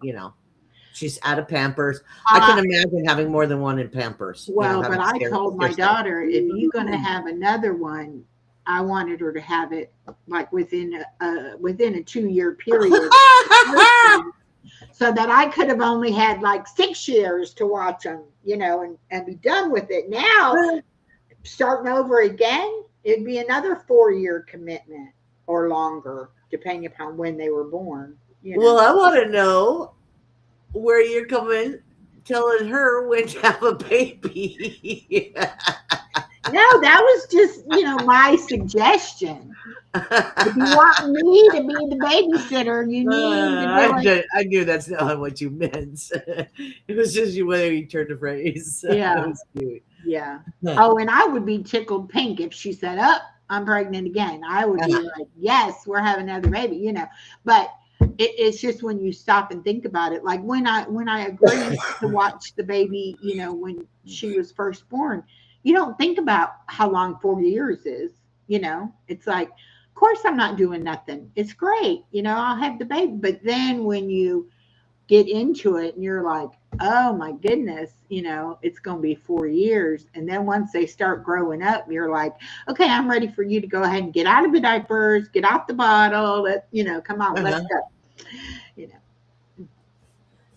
she's out of Pampers. I can imagine having more than one in Pampers. Well, but I told my daughter, if you're going to have another one, I wanted her to have it like within a 2-year period, so that I could have only had like 6 years to watch them, and be done with it. Now, starting over again, it'd be another 4-year commitment or longer, depending upon when they were born. Well, I want to know where you're coming, telling her when to have a baby. No, that was just, my suggestion. If you want me to be the babysitter, you need to I knew that's not what you meant. It was just whether you turned the phrase. Yeah. It was cute. Yeah. Oh, and I would be tickled pink if she said, oh, I'm pregnant again. I would be like, yes, we're having another baby, But it's just when you stop and think about it. Like when I agreed to watch the baby, when she was first born, you don't think about how long 4 years is, It's like, of course I'm not doing nothing. It's great, I'll have the baby. But then when you get into it and you're like, oh my goodness, it's going to be 4 years. And then once they start growing up, you're like, okay, I'm ready for you to go ahead and get out of the diapers, get off the bottle. Come on, let's Uh-huh. go. You know,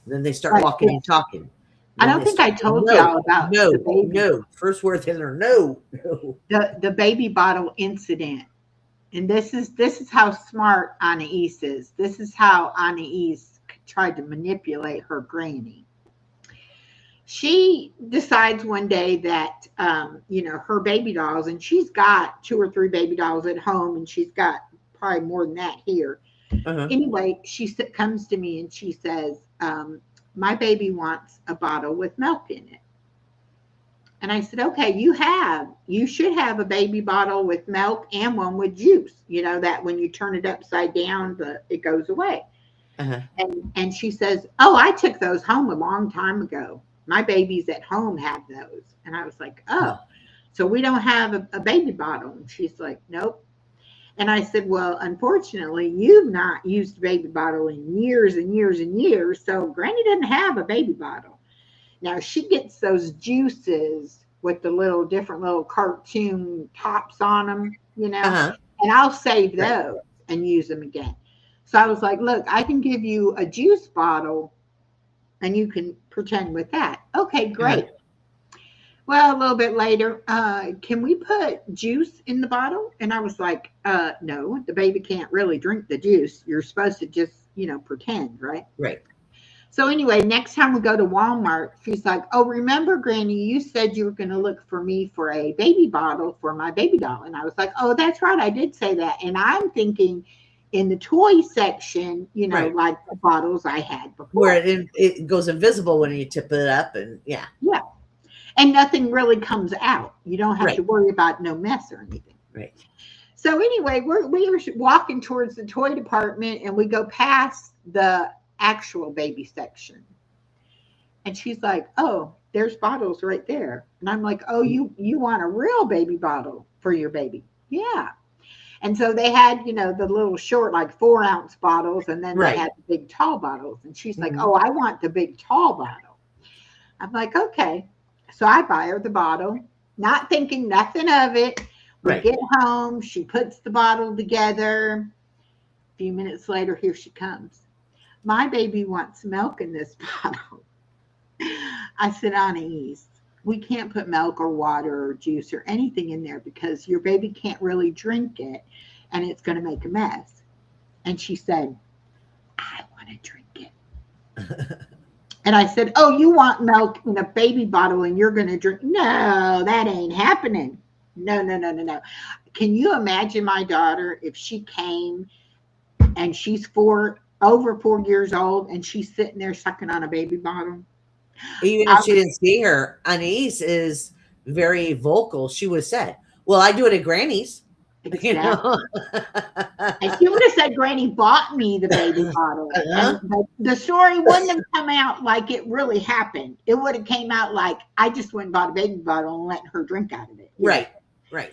Then they start but walking yeah, and talking. I Then don't they think start, I told no, y'all about the no, baby, no. First word in there, no, no. the baby bottle incident. And this is how smart Anais is. This is how Anais tried to manipulate her granny. She decides one day that her baby dolls, and she's got two or three baby dolls at home, and she's got probably more than that here. Uh-huh. Anyway, comes to me and she says, my baby wants a bottle with milk in it. And I said, okay, you should have a baby bottle with milk and one with juice, that when you turn it upside down, it goes away. Uh-huh. And she says, oh, I took those home a long time ago. My babies at home have those. And I was like, oh, so we don't have a baby bottle. And she's like, nope. And I said, well, unfortunately, you've not used a baby bottle in years and years and years. So Granny doesn't have a baby bottle. Now she gets those juices with the different little cartoon tops on them, Uh-huh. and I'll save Right. those and use them again. So I was like, look, I can give you a juice bottle and you can pretend with that. Okay, Uh-huh. great. Well, a little bit later, can we put juice in the bottle? And I was like, no, the baby can't really drink the juice. You're supposed to just, pretend, right? Right. So anyway, next time we go to Walmart, she's like, oh, remember, Granny, you said you were going to look for me for a baby bottle for my baby doll. And I was like, oh, that's right. I did say that. And I'm thinking in the toy section, Right. like the bottles I had before. Where it goes invisible when you tip it up, and yeah. Yeah. And nothing really comes out. You don't have Right. to worry about no mess or anything. Right. So anyway, we were walking towards the toy department and we go past the actual baby section. And she's like, oh, there's bottles right there. And I'm like, oh, you want a real baby bottle for your baby? Yeah. And so they had, the little short, like 4-ounce bottles, and then Right. they had the big tall bottles. And she's like, Mhm. oh, I want the big tall bottle. I'm like, okay. So I buy her the bottle, not thinking nothing of it. We Right. get home. She puts the bottle together. A few minutes later, here she comes. My baby wants milk in this bottle. I said, Anais, we can't put milk or water or juice or anything in there because your baby can't really drink it and it's going to make a mess. And she said, I want to drink it. And I said, oh, you want milk in a baby bottle and you're going to drink? No, that ain't happening. No, no, no, no, no. Can you imagine my daughter if she came and she's over 4 years old and she's sitting there sucking on a baby bottle? Even if she didn't see her, Anais is very vocal. She would have said, well, I do it at Granny's. Exactly. You know? And she would have said, Granny bought me the baby bottle. Uh-huh. And the story wouldn't have come out like it really happened. It would have came out like I just went and bought a baby bottle and let her drink out of it. Right. Right.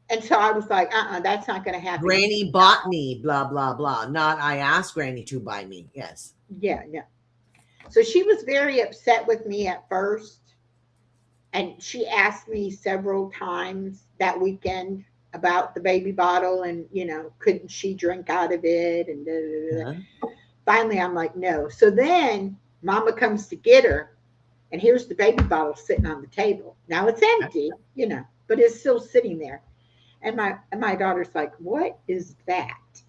And so I was like, that's not going to happen. Granny bought me, blah, blah, blah. Not I asked Granny to buy me. Yes. Yeah, yeah. So she was very upset with me at first. And she asked me several times that weekend about the baby bottle and, couldn't she drink out of it? And da, da, da. Uh-huh. Finally, I'm like, no. So then Mama comes to get her. And here's the baby bottle sitting on the table. Now it's empty, but it's still sitting there. And my daughter's like, what is that?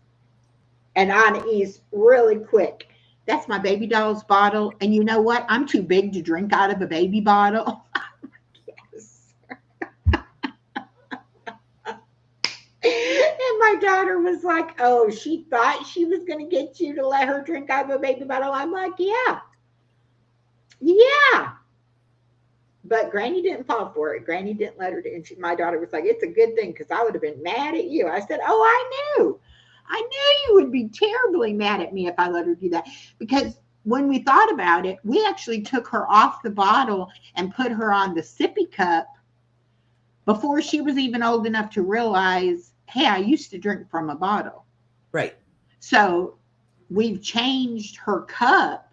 And Anais really quick. That's my baby doll's bottle. And you know what? I'm too big to drink out of a baby bottle. Yes. And my daughter was like, oh, she thought she was going to get you to let her drink out of a baby bottle. I'm like, yeah. Yeah. But Granny didn't fall for it. Granny didn't let her. And my daughter was like, it's a good thing because I would have been mad at you. I said, oh, I knew you would be terribly mad at me if I let her do that. Because when we thought about it, we actually took her off the bottle and put her on the sippy cup before she was even old enough to realize, hey, I used to drink from a bottle. Right. So we've changed her cup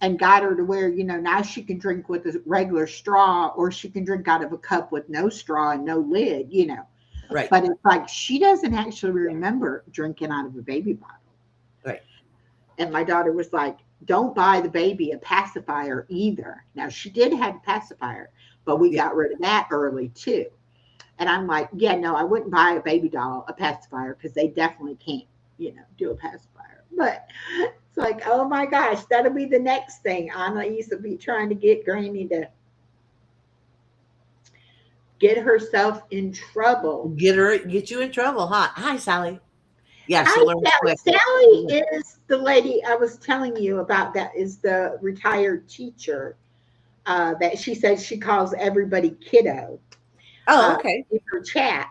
and got her to where, now she can drink with a regular straw, or she can drink out of a cup with no straw and no lid. Right. But it's like she doesn't actually remember drinking out of a baby bottle. Right. And my daughter was like, don't buy the baby a pacifier either. Now, she did have a pacifier, but we got rid of that early too. And I'm like, yeah, no, I wouldn't buy a baby doll a pacifier, because they definitely can't, do a pacifier. But it's like, oh my gosh, that'll be the next thing. Anna used to be trying to get Granny to get herself in trouble. Get you in trouble, huh? Hi, Sally. Yeah, she'll learn quick. Sally is the lady I was telling you about, that is the retired teacher that she says she calls everybody kiddo. Oh, okay. In her chat.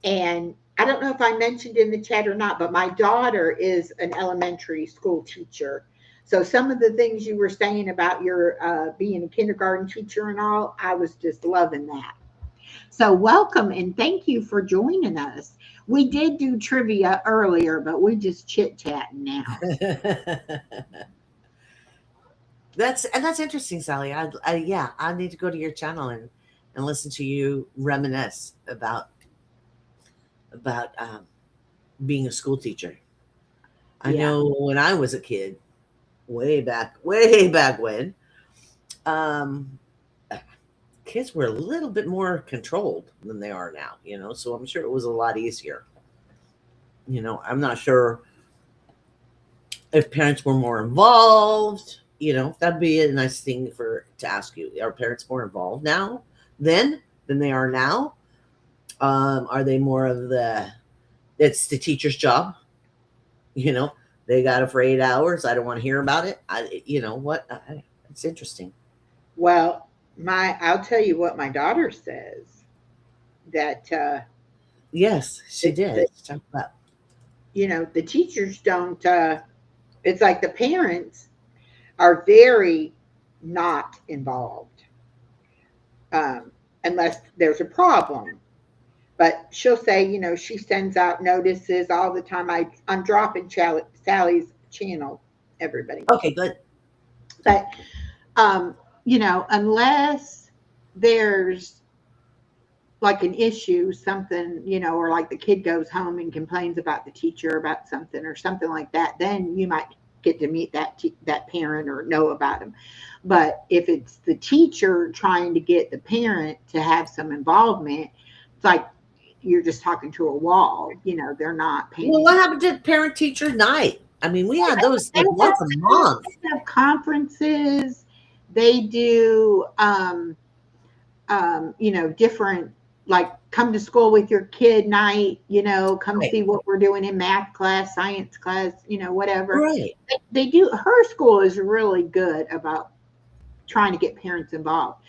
And I don't know if I mentioned in the chat or not, but my daughter is an elementary school teacher. So some of the things you were saying about your being a kindergarten teacher and all, I was just loving that. So welcome and thank you for joining us. We did do trivia earlier, but we just chit-chatting now. That's interesting, Sally. I need to go to your channel and listen to you reminisce about being a school teacher. I know when I was a kid, way back when, kids were a little bit more controlled than they are now, so I'm sure it was a lot easier. I'm not sure if parents were more involved. That'd be a nice thing to ask you. Are parents more involved now than they are now? Are they more of it's the teacher's job? They got it for 8 hours. I don't want to hear about it. It's interesting. Well, I'll tell you what my daughter says, that yes, she did. Talk about, the teachers don't, it's like the parents are very not involved, unless there's a problem. But she'll say, she sends out notices all the time. I'm dropping Sally's channel, everybody. Okay, good. But, unless there's like an issue, something, or like the kid goes home and complains about the teacher about something or something like that, then you might get to meet that parent or know about them. But if it's the teacher trying to get the parent to have some involvement, it's like you're just talking to a wall. They're not paying. Well, what happened to parent teacher night? I mean, we had those like once a month. They have conferences. They do, different, like come to school with your kid night, come see what we're doing in math class, science class, whatever. Right. They do. Her school is really good about trying to get parents involved.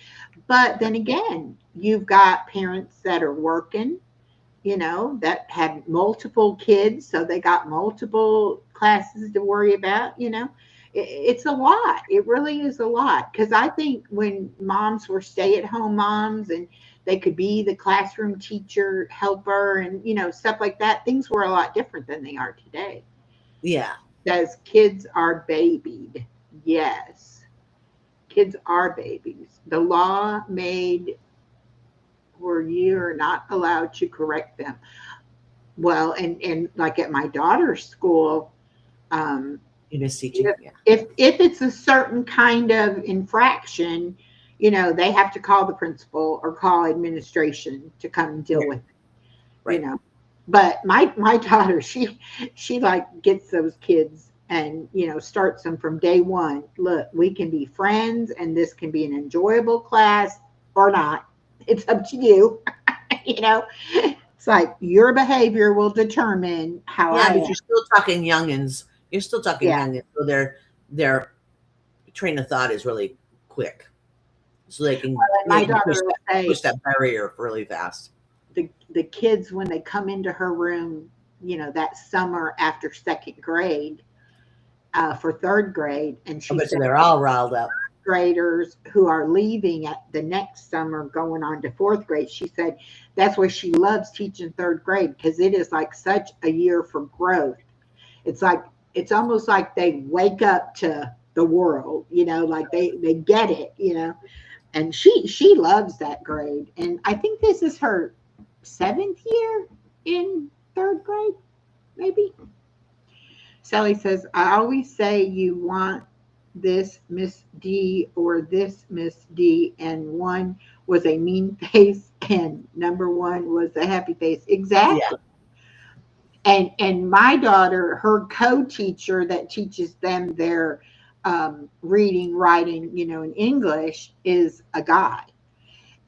But then again, you've got parents that are working, that have multiple kids. So they got multiple classes to worry about, It's a lot. It really is a lot. Because I think when moms were stay-at-home moms and they could be the classroom teacher, helper, and, stuff like that, things were a lot different than they are today. Yeah. As kids are babied. Yes. Kids are babies. The law made where you're not allowed to correct them. Well, and like at my daughter's school, if it's a certain kind of infraction, they have to call the principal or call administration to come and deal with it. Right. But my daughter, she like gets those kids and starts them from day one. Look, we can be friends, and this can be an enjoyable class or not. It's up to you. It's like your behavior will determine how I am. But you're still talking youngins. You're still talking youngins. So their train of thought is really quick. So they can, push that barrier really fast. The kids, when they come into her room, that summer after second grade, for third grade, and she said they're all riled up. Graders who are leaving at the next summer going on to fourth grade, she said that's why she loves teaching third grade, because it is like such a year for growth. It's almost like they wake up to the world, like they get it, and she loves that grade. And I think this is her 7th year in 3rd grade, maybe. Sally says, I always say you want this Miss D or this Miss D, and one was a mean face and number one was a happy face. Exactly. Yeah. And my daughter, her co-teacher that teaches them their reading, writing, in English is a guy.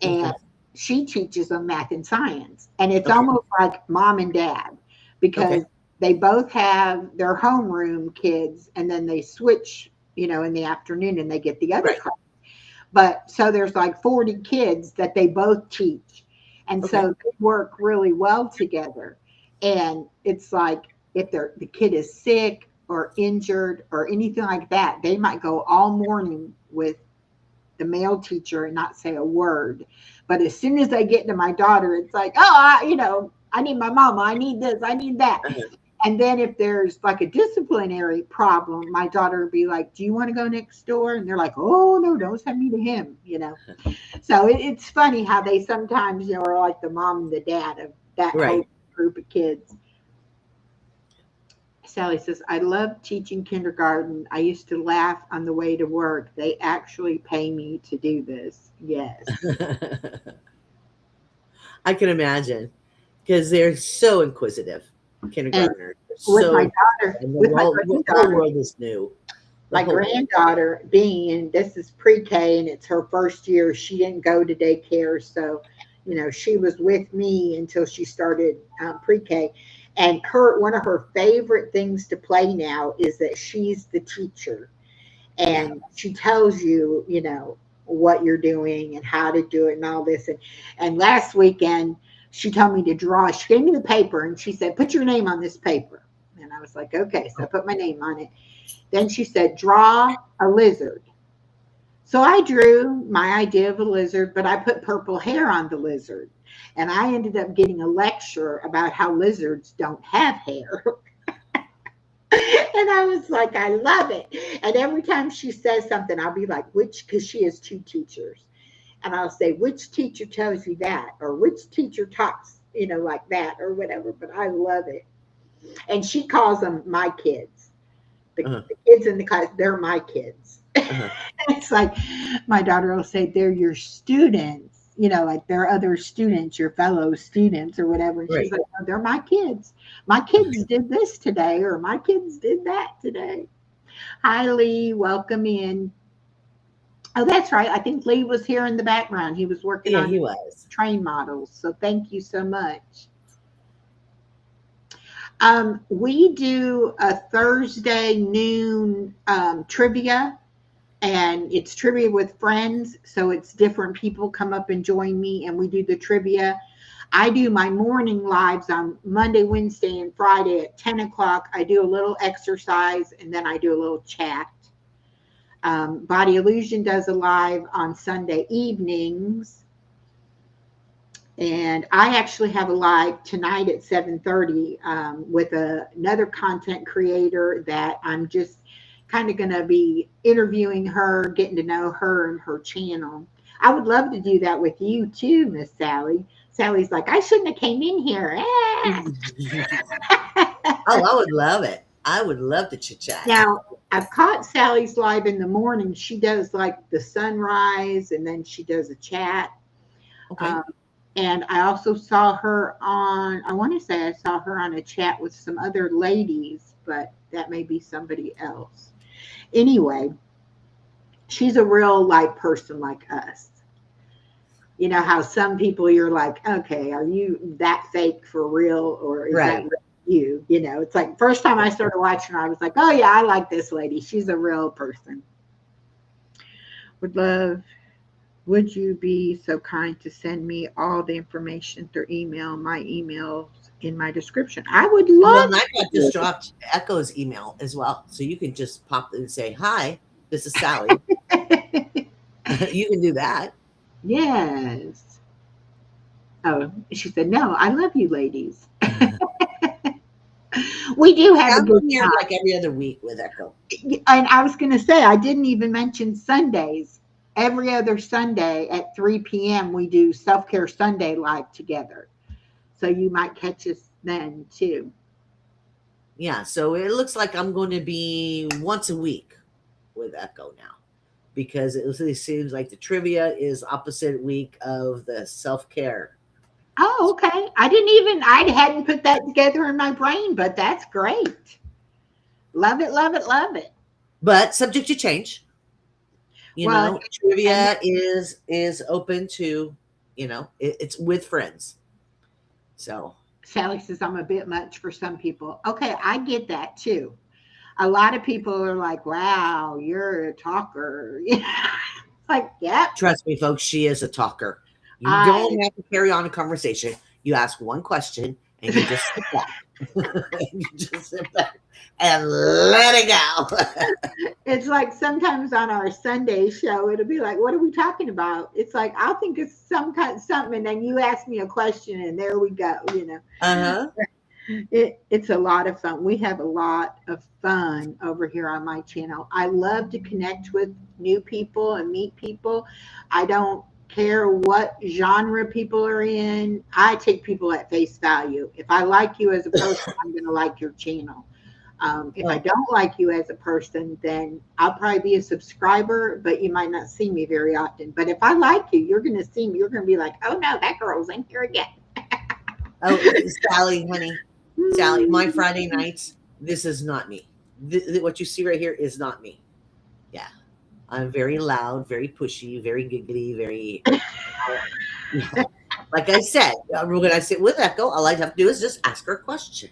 And Okay. she teaches them math and science. And it's Okay. almost like mom and dad, because Okay. they both have their homeroom kids, and then they switch, in the afternoon, and they get the other Right. class. But so there's like 40 kids that they both teach. And Okay. so they work really well together. And it's like if the kid is sick or injured or anything like that, they might go all morning with the male teacher and not say a word. But as soon as they get to my daughter, it's like, oh, I need my mama. I need this. I need that. Uh-huh. And then if there's like a disciplinary problem, my daughter would be like, do you want to go next door? And they're like, oh, no, don't send me to him, So it's funny how they sometimes, are like the mom and the dad of that Right. whole group of kids. Sally says, I love teaching kindergarten. I used to laugh on the way to work. They actually pay me to do this. Yes. I can imagine, because they're so inquisitive. Kindergartners. With my daughter, and with the my whole granddaughter, world is new. my granddaughter being in, this is pre-K and it's her first year, she didn't go to daycare. So, she was with me until she started pre-K. And one of her favorite things to play now is that she's the teacher. And she tells you, what you're doing and how to do it and all this. And last weekend, she told me to draw. She gave me the paper and she said, put your name on this paper. And I was like, okay. So I put my name on it. Then she said, draw a lizard. So I drew my idea of a lizard, but I put purple hair on the lizard. And I ended up getting a lecture about how lizards don't have hair. And I was like, I love it. And every time she says something, I'll be like, because she has 2 teachers. And I'll say, which teacher tells you that? Or which teacher talks, like that or whatever. But I love it. And she calls them my kids. The kids in the class, they're my kids. It's like my daughter will say, they're your students, like they're other students, your fellow students or whatever. And she's like, no, they're my kids. My kids did this today, or my kids did that today. Hi, Lee. Welcome in. Oh, that's right. I think Lee was here in the background. He was working on he was. train models. So thank you so much. We do a Thursday noon trivia, and it's trivia with friends. So it's different people come up and join me, and we do the trivia. I do my morning lives on Monday, Wednesday, and Friday at 10 o'clock. I do a little exercise, and then I do a little chat. Body Illusion does a live on Sunday evenings. And I actually have a live tonight at 7:30 with another content creator that I'm just kind of going to be interviewing her, getting to know her and her channel. I would love to do that with you too, Miss Sally. Sally's like, I shouldn't have came in here. Oh, I would love it. I would love to chit chat. Now, I've caught Sally's live in the morning. She does like the sunrise, and then she does a chat. Okay. And I also saw her on, I want to say I saw her on a chat with some other ladies, but that may be somebody else. Anyway, she's a real light person like us. You know how some people you're like, okay, are you that fake for real, or is that real you? You know, it's like first time I started watching her, I was like, oh yeah, I like this lady. She's a real person. Would you be so kind to send me all the information through email? My email's in my description. I would love I just dropped Echo's email as well. So you can just pop and say, hi, this is Sally. You can do that. Yes. Oh, she said, no, I love you ladies. We do have a I'm good here time. like every other week with Echo. And I was going to say, I didn't even mention Sundays. Every other Sunday at 3 p.m., we do Self Care Sunday live together. So you might catch us then too. Yeah, so it looks like I'm going to be once a week with Echo now because it seems like the trivia is opposite week of the self care. Oh, okay. I hadn't put that together in my brain, but that's great. Love it, love it, love it. But subject to change. Well, and Trivia is open to, it's with friends. So Sally says I'm a bit much for some people. Okay, I get that too. A lot of people are like, wow, you're a talker. Like, yep. trust me, folks, she is a talker. You I don't have to carry on a conversation. You ask one question and you just sit back. You just sit back and let it go. it's like sometimes on our Sunday show, it'll be like, what are we talking about? It's like I'll think it's some kind of something, and then you ask me a question, and there we go. Uh-huh. It's a lot of fun. We have a lot of fun over here on my channel. I love to connect with new people and meet people. I don't care what genre people are in. I take people at face value. If I like you as a person, I'm going to like your channel. If I don't like you as a person, then I'll probably be a subscriber, but you might not see me very often. But if I like you, you're going to see me. You're going to be like, oh no, that girl's in here again. Oh, Sally, honey. Sally, my Friday nights, this is not me. What you see right here is not me. Yeah. I'm very loud, very pushy, very giggly, very. Like I said, when I sit with Echo, all I have to do is just ask her a question.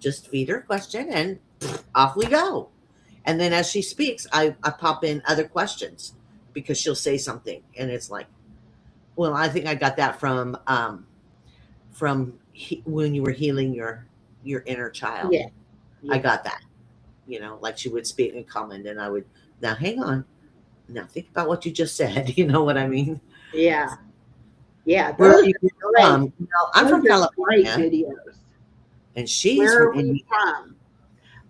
Just feed her a question and off we go. And then as she speaks, I pop in other questions because she'll say something. And it's like, well, I think I got that from when you were healing your inner child. Yeah. I got that. Like she would speak and comment, and I would now hang on. Now think about what you just said. You know what I mean? Yeah. Yeah. Where are Those you are from? great. I'm from Those are great California, videos. and she's Where are from we India. from?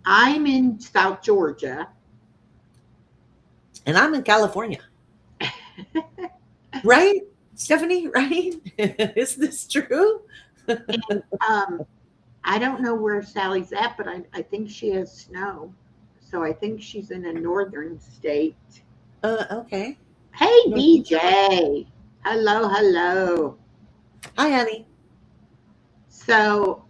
I'm in South Georgia. And I'm in California. Right, Stephanie? Right? Is this true? And I don't know where Sally's at, but I think she has snow. So I think she's in a northern state. Okay. Hey, No. DJ. Hello, hello. Hi, honey. So,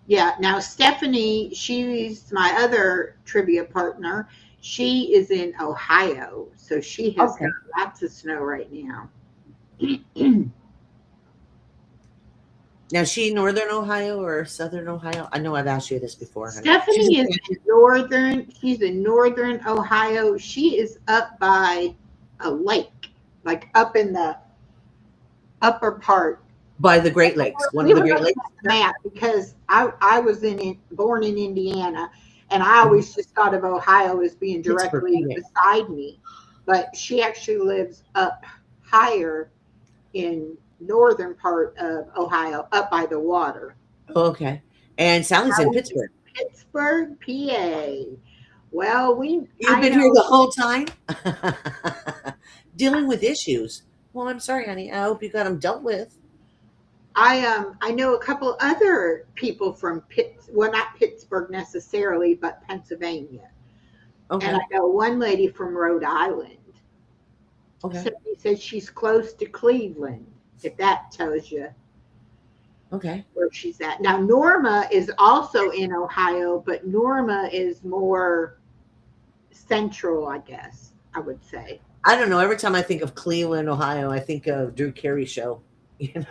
yeah, now Stephanie, she's my other trivia partner. She is in Ohio. So she has Okay. got lots of snow right now. Now, is she Northern Ohio or Southern Ohio? I know I've asked you this before, honey. Stephanie is she's in northern Ohio. She is up by a lake, like up in the upper part. by the Great Lakes. One We of the were Great looking Lakes. at the map because I was born in Indiana, and I always just thought of Ohio as being directly Pittsburgh, yeah. beside me. But she actually lives up higher in northern part of Ohio, up by the water. Okay. And Sally's in Pittsburgh. Pittsburgh, PA. Well, You've I been know here the whole time? Dealing with issues. Well, I'm sorry, honey. I hope you got them dealt with. I know a couple other people from well, not Pittsburgh necessarily, but Pennsylvania. Okay. And I know one lady from Rhode Island. Okay. So he said she's close to Cleveland, if that tells you Okay. where she's at. Now, Norma is also in Ohio, but Norma is more central, I guess, I would say. I don't know. Every time I think of Cleveland, Ohio, I think of Drew Carey show. You know?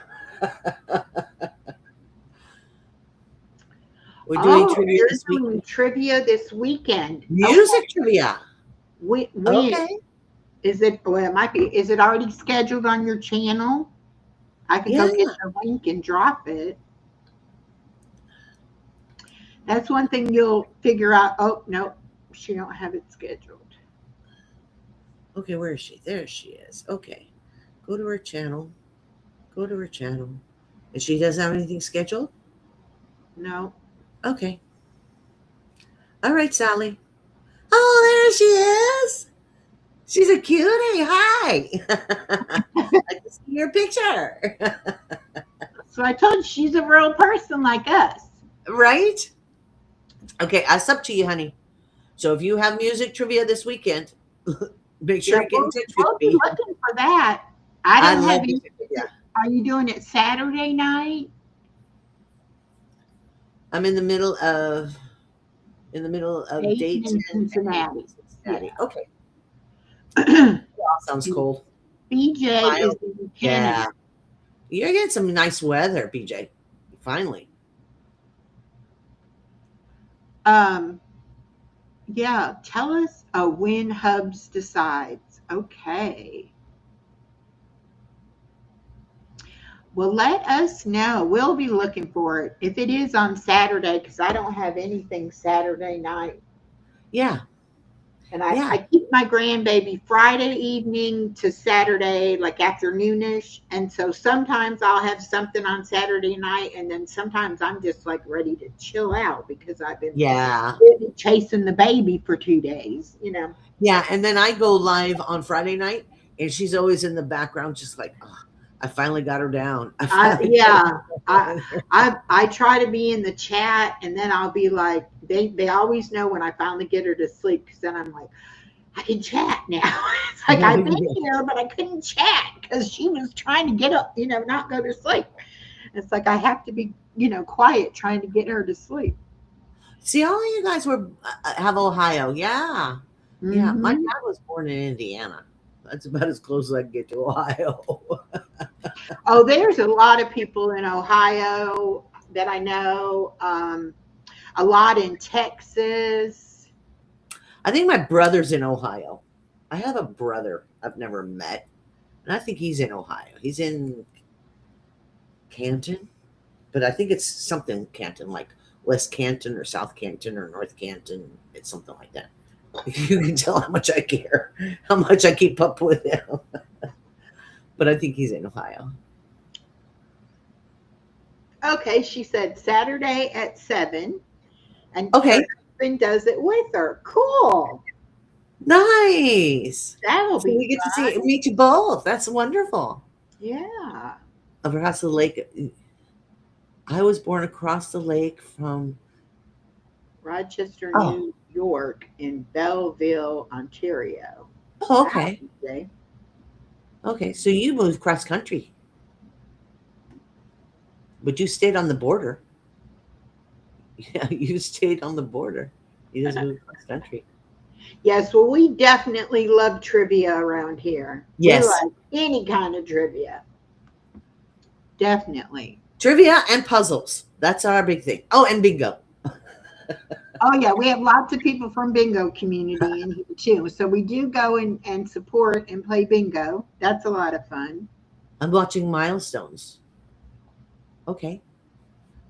We're doing trivia you're this week. doing trivia this weekend. Music trivia. When Okay. is it? Well, it might be. Is it already scheduled on your channel? I can go get the link and drop it. That's one thing you'll figure out. Oh no, she don't have it scheduled. Okay, where is she? There she is. Okay. Go to her channel. Go to her channel. And she doesn't have anything scheduled? No. Okay. All right, Sally. Oh, there she is. She's a cutie. Hi. I can see your picture. So I told you she's a real person like us. Right? Okay, that's up to you, honey. So if you have music trivia this weekend, make sure Yeah, you get in touch with we'll be me. looking for that. I I don't love have any. music trivia. Are you doing it Saturday night? I'm in the middle of Dayton Dayton and and Cincinnati. Cincinnati. Okay. BJ That sounds cold. is in Yeah. Canada. You're getting some nice weather, BJ. Finally. Yeah, tell us when Hubs decides. Okay. Well, let us know. We'll be looking for it. If it is on Saturday, because I don't have anything Saturday night. Yeah. And Yeah. I keep my grandbaby Friday evening to Saturday, like afternoonish. And so sometimes I'll have something on Saturday night, and then sometimes I'm just like ready to chill out because I've been Yeah. busy chasing the baby for 2 days, you know. Yeah. And then I go live on Friday night, and she's always in the background, just like, oh, I finally got her down. I try to be in the chat, and then I'll be like, they always know when I finally get her to sleep, because then I'm like, I can chat now. It's like I've been here, but I couldn't chat because she was trying to get up, you know, not go to sleep. It's like I have to be, you know, quiet trying to get her to sleep. See, all of you guys have Ohio. Yeah. Yeah. My Mhm. dad was born in Indiana. That's about as close as I can get to Ohio. Oh, there's a lot of people in Ohio that I know. A lot in Texas. I think my brother's in Ohio. I have a brother I've never met, and I think he's in Ohio. He's in Canton, but I think it's something Canton, like West Canton or South Canton or North Canton. It's something like that. You can tell how much I care, how much I keep up with him. But I think he's in Ohio. Okay, she said Saturday at 7, and Okay. her husband does it with her. Cool. Nice. That'll So be we get to fun. meet you both. That's wonderful. Yeah. Across the lake. I was born across the lake from. Rochester, Oh, New York, in Belleville, Ontario. okay. Okay. Okay. So you moved cross country, but you stayed on the border. Yeah, you stayed on the border. You just moved cross country. Yes, well, we definitely love trivia around here. Yes. We like any kind of trivia. Definitely. Trivia and puzzles. That's our big thing. Oh, and bingo. Oh, yeah, we have lots of people from bingo community in here too. So we do go and support and play bingo. That's a lot of fun. I'm watching Milestones. Okay.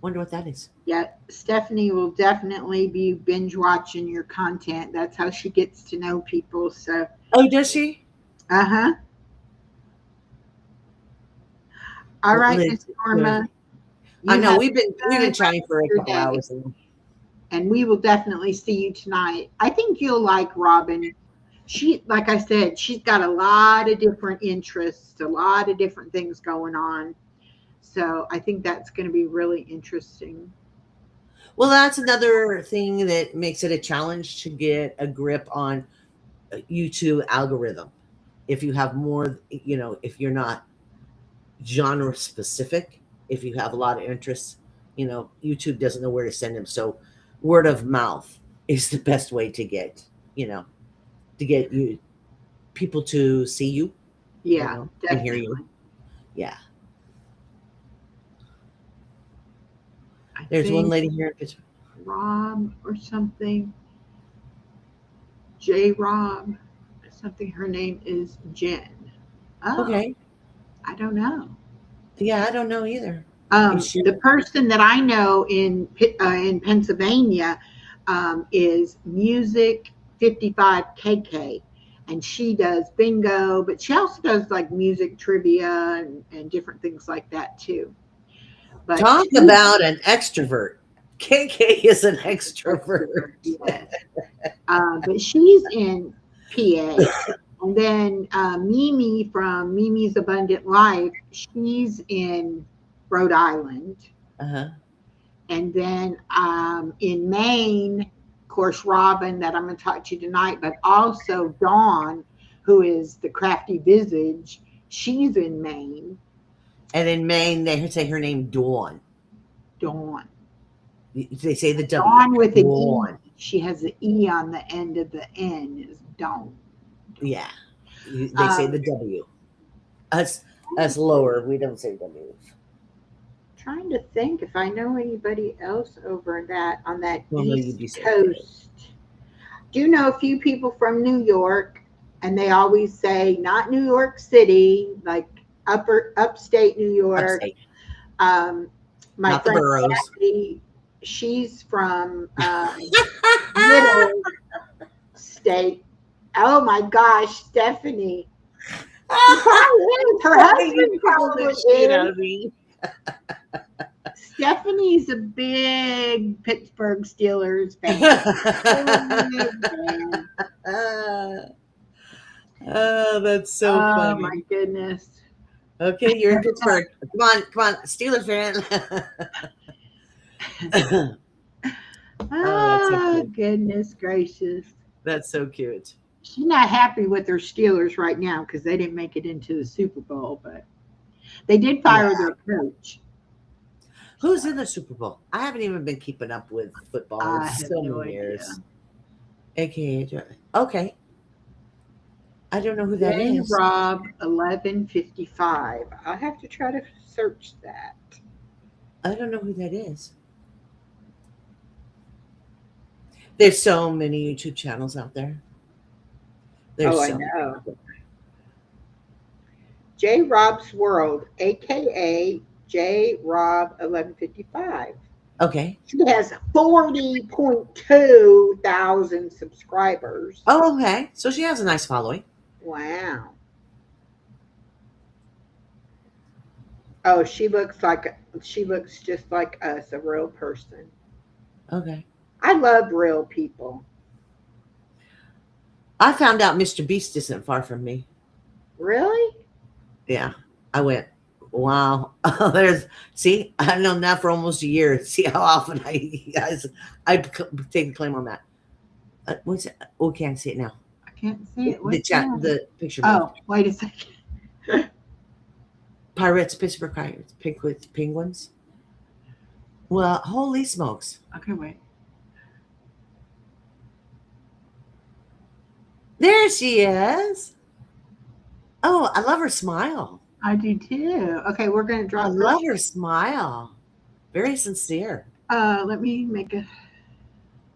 Wonder what that is. Yeah, Stephanie will definitely be binge watching your content. That's how she gets to know people. So, Oh, does she? uh-huh. All Well, right, Liz, Miss Norma. I you know have we've been good chatting for a your couple day. hours. And we will definitely see you tonight. I think you'll like Robin. She, like I said, she's got a lot of different interests, a lot of different things going on. So I think that's going to be really interesting. Well, that's another thing that makes it a challenge to get a grip on YouTube algorithm. If you have more, if you're not genre specific, if you have a lot of interests, YouTube doesn't know where to send them. So word of mouth is the best way to get, you people to see you, Yeah, and hear definitely. you. Yeah. I There's one think lady here in Pittsburgh. Rob or something. J Rob, something. Her name is Jen. Oh, Okay. I don't know. Yeah, I don't know either. The person that I know in Pennsylvania is Music 55KK, and she does bingo, but she also does like music trivia and different things like that too. But Talk about an extrovert. KK is an extrovert. Yes. But she's in PA. And then Mimi from Mimi's Abundant Life, she's in Rhode Island. Uh-huh. And then in Maine, of course, Robin, that I'm going to talk to you tonight, but also Dawn, who is the Crafty Visage, she's in Maine. And in Maine, they say her name Dawn. Dawn. They say the W. Dawn with an Dawn. E. She has an E on the end of the N is Dawn. Yeah. They say the W. Us lower, we don't say W. Trying to think if I know anybody else over that on that Well, no, you'd be East so Coast. Do know a few people from New York, and they always say not New York City, like upstate New York. Upstate. My Not the friend boroughs. Kathy, she's from middle state. Oh my gosh, Stephanie. She probably is. Her husband probably Shit out is. of me. Stephanie a big Pittsburgh Steelers fan. Big fan. Oh, that's so Oh funny. my goodness. Okay, you're in Pittsburgh. Come on, Steelers fan. that's so Oh, cute. goodness gracious. That's so cute. She's not happy with their Steelers right now because they didn't make it into the Super Bowl, but they did fire their coach. Who's in the Super Bowl? I haven't even been keeping up with football I in have so no many idea. years. AKA, okay. I don't know who that J. is. Rob 1155. I'll have to try to search that. I don't know who that is. There's so many YouTube channels out there. There's I so know. J. Rob's World, aka J. Rob 1155. Okay. She has 40.2 thousand subscribers. Oh, okay. So she has a nice following. Wow. Oh, she looks just like us, a real person. Okay. I love real people. I found out Mr. Beast isn't far from me. Really? Yeah. I went, wow. See, I've known that for almost a year. See how often I take the claim on that. What's it? Oh, can't see it now. I can't see it. The What's chat, that? the picture. Oh, wait a second. Pirates, Pittsburgh Pirates, Penguins. Well, holy smokes. Okay, wait. There she is. Oh, I love her smile. I do too. Okay, we're going to I drop love her smile. Very sincere. Let me make a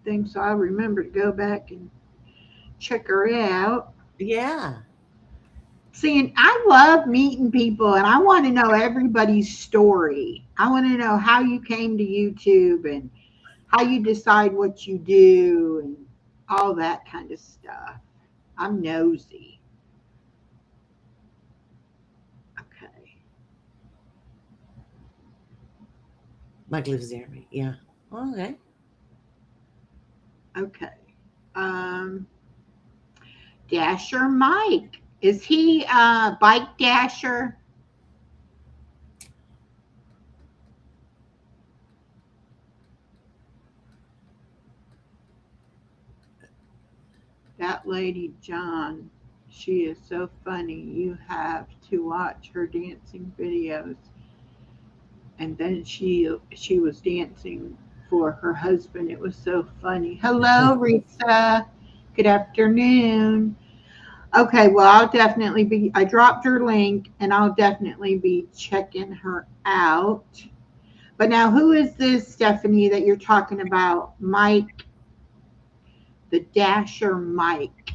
thing so I remember to go back and check her out. Yeah. Seeing, I love meeting people and I want to know everybody's story. I want to know how you came to YouTube and how you decide what you do and all that kind of stuff. I'm nosy. Okay. Mike lives there. Yeah. Okay. Okay. Dasher Mike. Is he Bike Dasher? That lady, John, she is so funny. You have to watch her dancing videos. And then she was dancing for her husband. It was so funny. Hello, Risa. Good afternoon. Okay, well, I dropped her link and I'll definitely be checking her out. But now, who is this, Stephanie, that you're talking about? Mike, the Dasher Mike.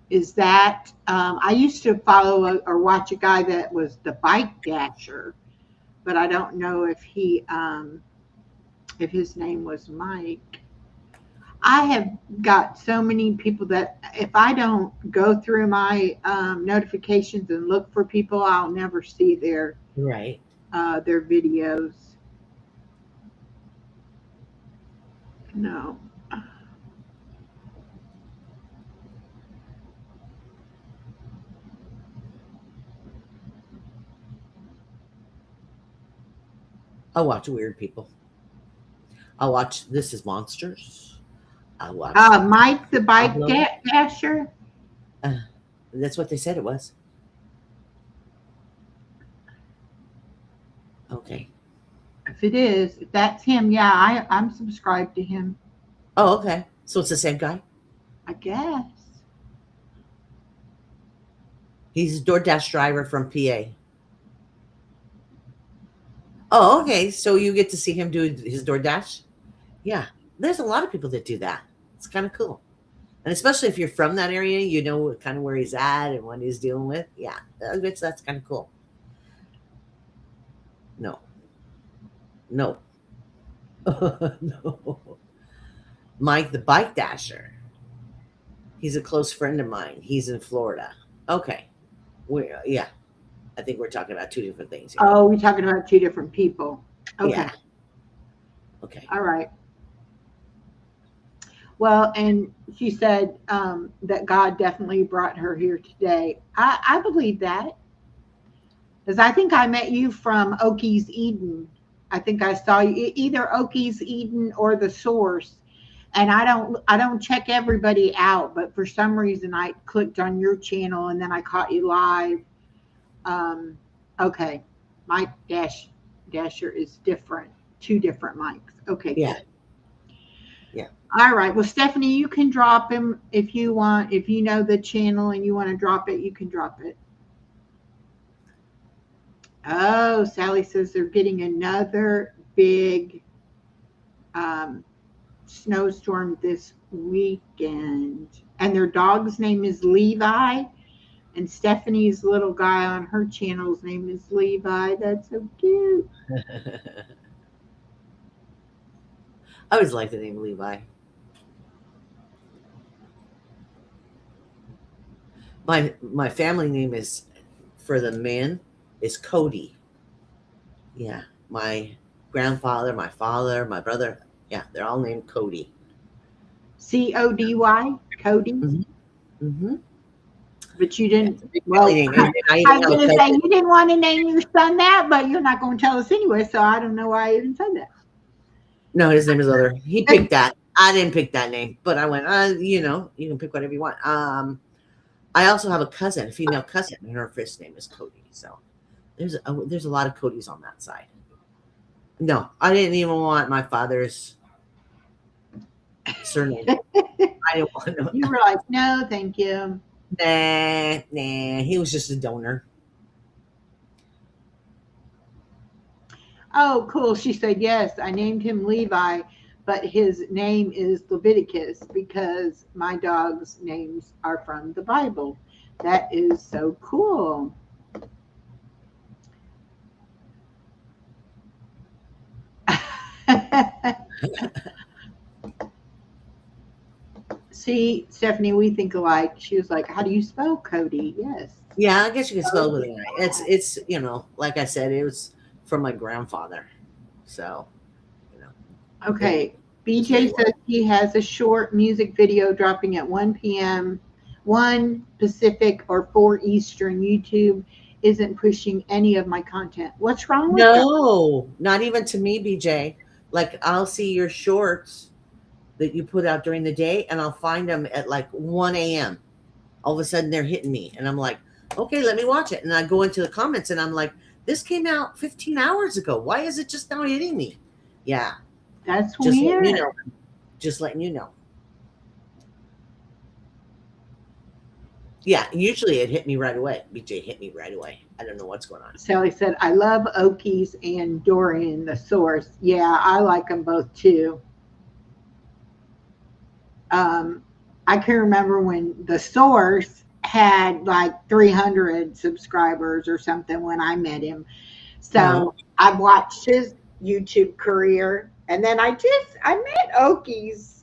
Is that, I used to follow or watch a guy that was the Bike Dasher, but I don't know if if his name was Mike. I have got so many people that if I don't go through my notifications and look for people, I'll never see their Right. videos. No. I watch Weird People. I watch This Is Monsters. I watch Mike the Bike Pablo. Dasher. Uh, that's what they said it was. Okay. If it is, if that's him, yeah, I'm subscribed to him. Oh, okay. So it's the same guy. I guess. He's a DoorDash driver from PA. Oh, okay. So you get to see him do his DoorDash? Yeah. There's a lot of people that do that. It's kind of cool. And especially if you're from that area, you know kind of where he's at and what he's dealing with. Yeah. That's kind of cool. No. No. No. Mike the Bike Dasher. He's a close friend of mine. He's in Florida. Okay. Yeah. I think we're talking about two different things here. Oh, we're talking about two different people. Okay. Yeah. Okay. All right. Well, and she said that God definitely brought her here today. I believe that. Because I think I met you from Okies Eden. I think I saw you either Okies Eden or The Source. And I don't check everybody out, but for some reason I clicked on your channel and then I caught you live. Okay. Mike Dasher is different. Two different mics. Okay. Yeah. Good. Yeah. All right. Well, Stephanie, you can drop him if you want. If you know the channel and you want to drop it, you can drop it. Oh, Sally says they're getting another big snowstorm this weekend. And their dog's name is Levi. And Stephanie's little guy on her channel's name is Levi. That's so cute. I always like the name Levi. My family name is for the men is Cody. Yeah. My grandfather, my father, my brother, yeah, they're all named Cody. Cody, Cody. Mm-hmm. But you didn't. Yeah, Well, I was going to say you didn't want to name your son that, but you're not going to tell us anyway. So I don't know why I even said that. No, his name is other. He picked that. I didn't pick that name, but I went. You can pick whatever you want. I also have a cousin, a female cousin, and her first name is Cody. So there's a lot of Codys on that side. No, I didn't even want my father's surname. I didn't want to know. You were like, no, thank you. Nah. He was just a donor. Oh, cool. She said, yes, I named him Levi, but his name is Leviticus because my dog's names are from the Bible. That is so cool. See, Stephanie, we think alike. She was like, how do you spell Cody? Yes. Yeah, I guess you can spell it with an I. It's like I said, it was from my grandfather. So, Okay. BJ says he has a short music video dropping at 1 p.m., 1 Pacific or 4 Eastern. YouTube isn't pushing any of my content. What's wrong with that? No, not even to me, BJ. Like, I'll see your shorts that you put out during the day, and I'll find them at like 1 a.m. All of a sudden, they're hitting me, and I'm like, okay, let me watch it. And I go into the comments, and I'm like, this came out 15 hours ago. Why is it just now hitting me? Yeah. That's Just weird. letting you know. Just letting you know. Yeah, usually it hit me right away. BJ hit me right away. I don't know what's going on. Sally said, I love Okies and Dorian, the Source. Yeah, I like them both too. I can remember when the Source had like 300 subscribers or something when I met him. So I watched his YouTube career, and then I met Okies,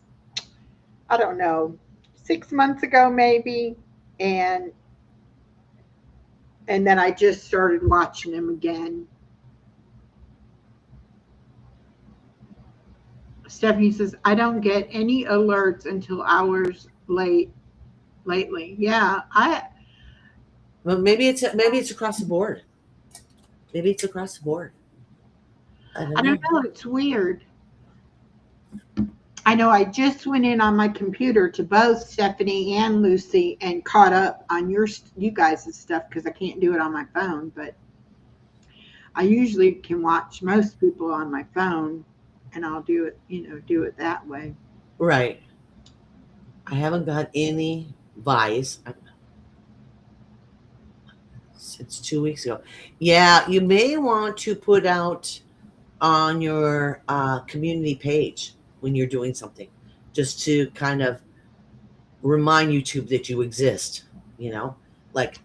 I don't know, 6 months ago maybe, and then I just started watching him again. Stephanie says, I don't get any alerts until hours lately. Yeah, Well, maybe it's across the board. Maybe it's across the board. I don't I don't know. know. It's weird. I know I just went in on my computer to both Stephanie and Lucy and caught up on you guys' stuff because I can't do it on my phone, but I usually can watch most people on my phone and I'll do it, do it that way. Right. I haven't got any Vice since 2 weeks ago. Yeah, you may want to put out on your community page when you're doing something, just to kind of remind YouTube that you exist. You know, like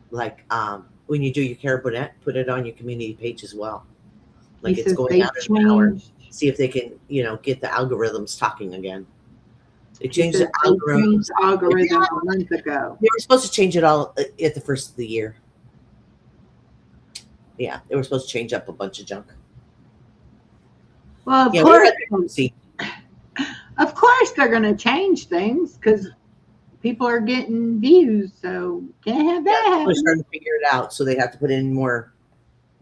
when you do your care put it on your community page as well. Like He it's says going they out in an hour. changed. See if they can, get the algorithms talking again. They He changed says the they algorithm. changed the algorithm a month ago. They were supposed to change it all at the first of the year. Yeah, they were supposed to change up a bunch of junk. Well, of Yeah, course, see, of course they're going to change things because people are getting views, so can't have that they're happen. starting to figure it out, so they have to put in more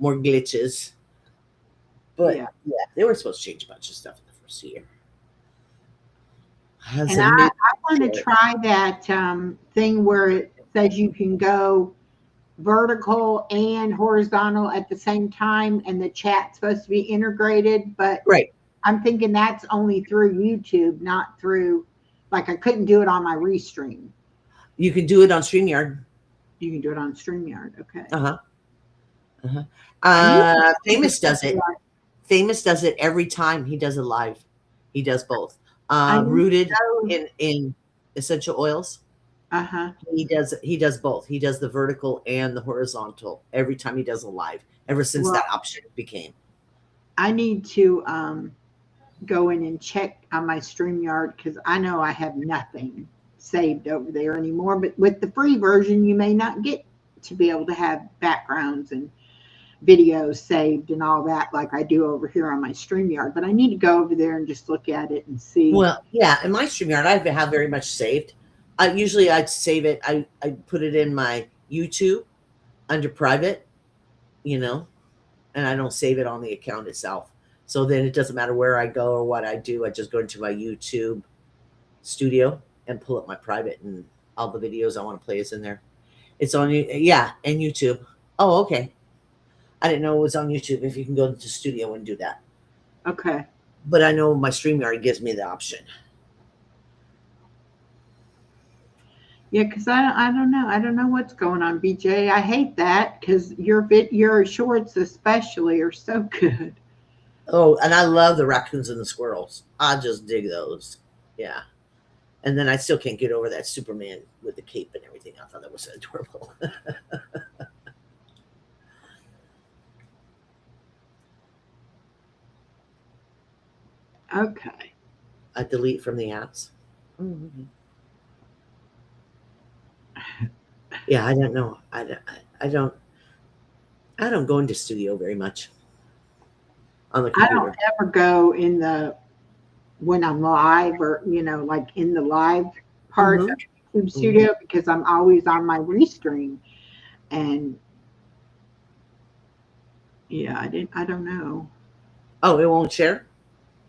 glitches. But Yeah. they were supposed to change a bunch of stuff in the first year. And I want to try that thing where it says you can go vertical and horizontal at the same time, and the chat's supposed to be integrated. But right. I'm thinking that's only through YouTube, not through, like I couldn't do it on my Restream. You can do it on StreamYard. You can do it on StreamYard. Okay. Famous does it. Famous does it every time he does it live. He does both. Rooted in essential oils. He does both. He does the vertical and the horizontal every time he does a live. Ever since that option became. I need to go in and check on my StreamYard because I know I have nothing saved over there anymore. But with the free version, you may not get to be able to have backgrounds and videos saved and all that like I do over here on my StreamYard. But I need to go over there and just look at it and see. Well, yeah, in my StreamYard, I have very much saved. I'd save it. I put it in my YouTube under private, and I don't save it on the account itself. So then it doesn't matter where I go or what I do. I just go into my YouTube studio and pull up my private, and all the videos I want to play is in there. It's on, and YouTube. Oh, okay. I didn't know it was on YouTube. If you can go into studio and do that. Okay. But I know my StreamYard gives me the option. Yeah, because I don't know. I don't know what's going on, BJ. I hate that because your shorts especially are so good. Oh, and I love the raccoons and the squirrels. I just dig those. Yeah. And then I still can't get over that Superman with the cape and everything. I thought that was so adorable. Okay. I delete from the apps. Mm-hmm. Yeah, I don't know. I don't go into studio very much on the computer. I don't ever go when I'm live or like in the live part of YouTube studio because I'm always on my Restream, and I don't know. Oh, it won't share?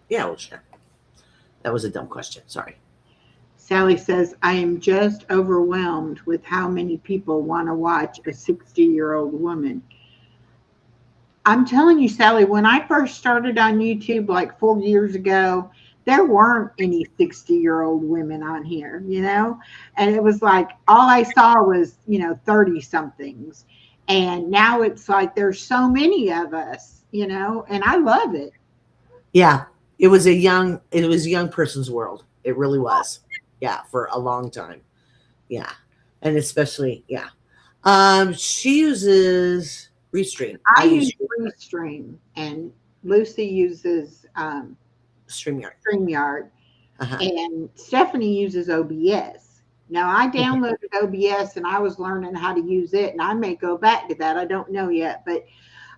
Yeah, it will share. That was a dumb question. Sorry. Sally says, I am just overwhelmed with how many people want to watch a 60-year-old woman. I'm telling you, Sally, when I first started on YouTube like 4 years ago, there weren't any 60-year-old women on here, and it was like all I saw was, 30-somethings. And now it's like there's so many of us, and I love it. Yeah, it was a young person's world. It really was. Yeah, for a long time. Yeah. And especially, yeah. She uses Restream. I use Restream, and Lucy uses StreamYard. And Stephanie uses OBS. Now, I downloaded OBS, and I was learning how to use it, and I may go back to that. I don't know yet, but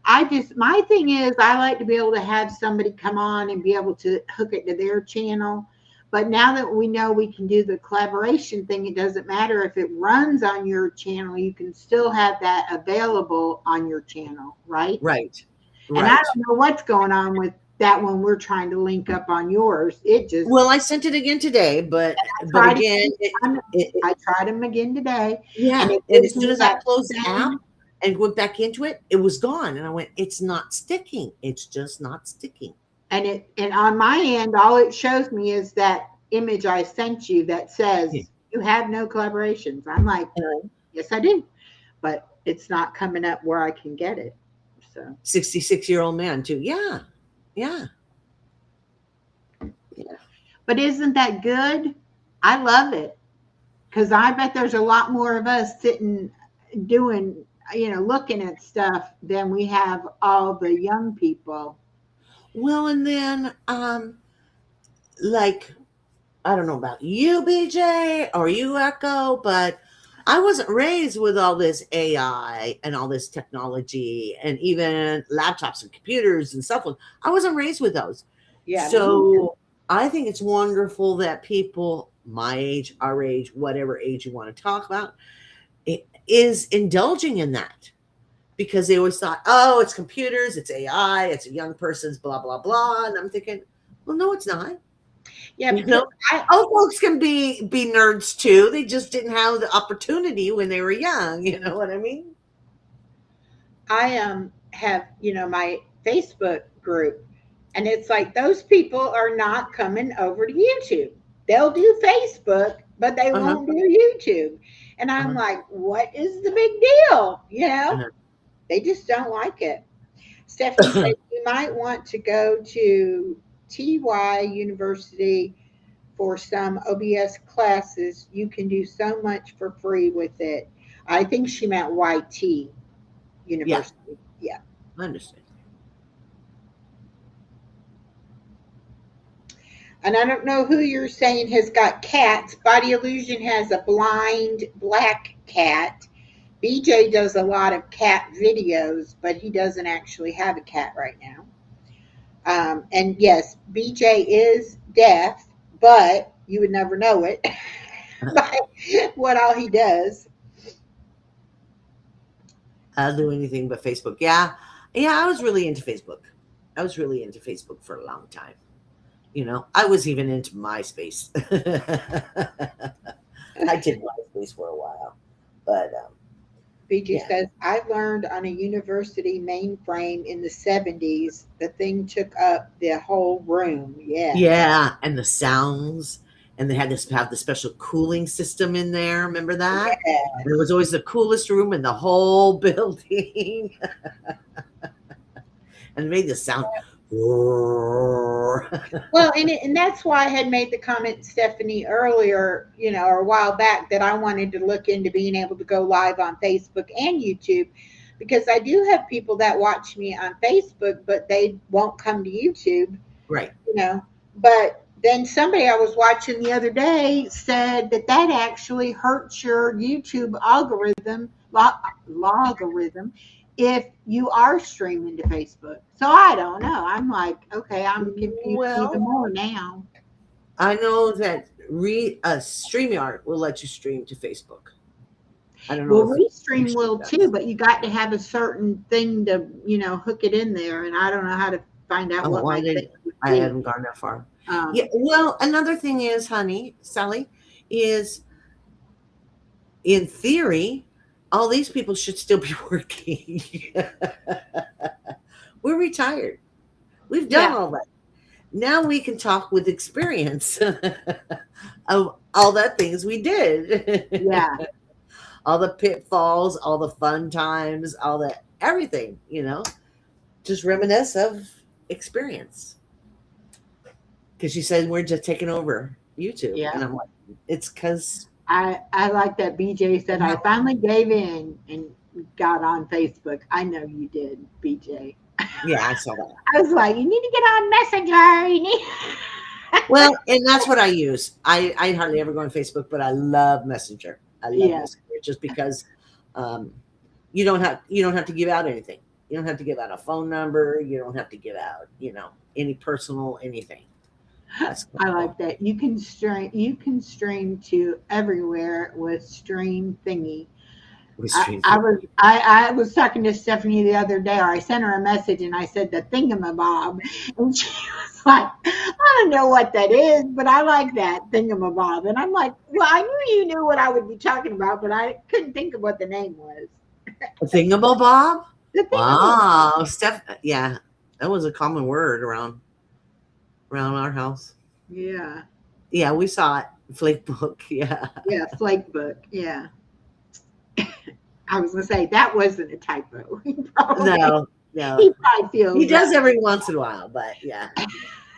my thing is, I like to be able to have somebody come on and be able to hook it to their channel. But now that we know we can do the collaboration thing, it doesn't matter if it runs on your channel, you can still have that available on your channel, right? Right. And I don't know what's going on with that when we're trying to link up on yours. It just, Well, I sent it again today, but tried again, I tried them again today. yeah. And And as soon as I closed the same- app and went back into it, it was gone. And I went, it's not sticking. It's just not sticking. And on my end, all it shows me is that image I sent you that says you have no collaborations. I'm like, yes, I do, but it's not coming up where I can get it. So 66-year-old man too. Yeah. Yeah. but isn't that good? I love it, because I bet there's a lot more of us sitting doing, looking at stuff than we have all the young people. Well, and then like, I don't know about you, BJ, or you, Echo, but I wasn't raised with all this AI and all this technology and even laptops and computers and cell phones. I wasn't raised with those. Yeah. So I think it's wonderful that people my age, our age, whatever age you want to talk about, it is indulging in that, because they always thought, oh, it's computers, it's AI, it's a young person's blah, blah, blah. And I'm thinking, well, no, it's not. Yeah, You know, old folks can be nerds too. They just didn't have the opportunity when they were young. You know what I mean? I have, my Facebook group, and it's like those people are not coming over to YouTube. They'll do Facebook, but they won't do YouTube. And I'm like, what is the big deal? They just don't like it. Stephanie said you might want to go to TY University for some OBS classes. You can do so much for free with it. I think she meant YT University. Yeah. I understand. And I don't know who you're saying has got cats. Body Illusion has a blind black cat. BJ does a lot of cat videos, but he doesn't actually have a cat right now. And yes, BJ is deaf, but you would never know it by what all he does. I'll do anything but Facebook. Yeah, I was really into Facebook. I was really into Facebook for a long time. I was even into MySpace. I did MySpace for a while, but BJ says, I learned on a university mainframe in the 70s. The thing took up the whole room. Yeah. Yeah, and the sounds, and they had to have the special cooling system in there. Remember that? Yeah. And it was always the coolest room in the whole building. And it made the sound. Well, and that's why I had made the comment, Stephanie, earlier, or a while back, that I wanted to look into being able to go live on Facebook and YouTube, because I do have people that watch me on Facebook, but they won't come to YouTube. Right. But then somebody I was watching the other day said that actually hurts your YouTube algorithm, logarithm, if you are streaming to Facebook. So I don't know. I'm like, okay, I'm confused even more now. I know that StreamYard will let you stream to Facebook. I don't know. Well, Restream will too, but you got to have a certain thing to, hook it in there. And I don't know how to find out what my thing would I be. haven't gone that far. Yeah. Well, another thing is, honey, Sally, is in theory, all these people should still be working. We're retired. We've done all that. Now we can talk with experience of all the things we did. Yeah. All the pitfalls, all the fun times, all the everything, just reminisce of experience. Because she said we're just taking over YouTube. Yeah. And I'm like, it's because I like that BJ said, I finally gave in and got on Facebook. I know you did, BJ. Yeah, I saw that. I was like, you need to get on Messenger. You need. Well, and that's what I use. I hardly ever go on Facebook, but I love Messenger. I love Messenger just because you don't have to give out anything. You don't have to give out a phone number. You don't have to give out, any personal anything. That's I like that. You can stream to everywhere with Stream Thingy. with I, Stream I Thingy. was I was talking to Stephanie the other day, or I sent her a message and I said the thingamabob, and she was like, "I don't know what that is, but I like that thingamabob." And I'm like, "Well, I knew you knew what I would be talking about, but I couldn't think of what the name was." A thingamabob? The thingamabob. Wow, Steph. Yeah, that was a common word around our house. Yeah, Yeah, we saw it. Flake book. Yeah. yeah, flake book. Yeah. I was gonna say that wasn't a typo. He probably, No. he probably feels He does that. every once in a while, but yeah.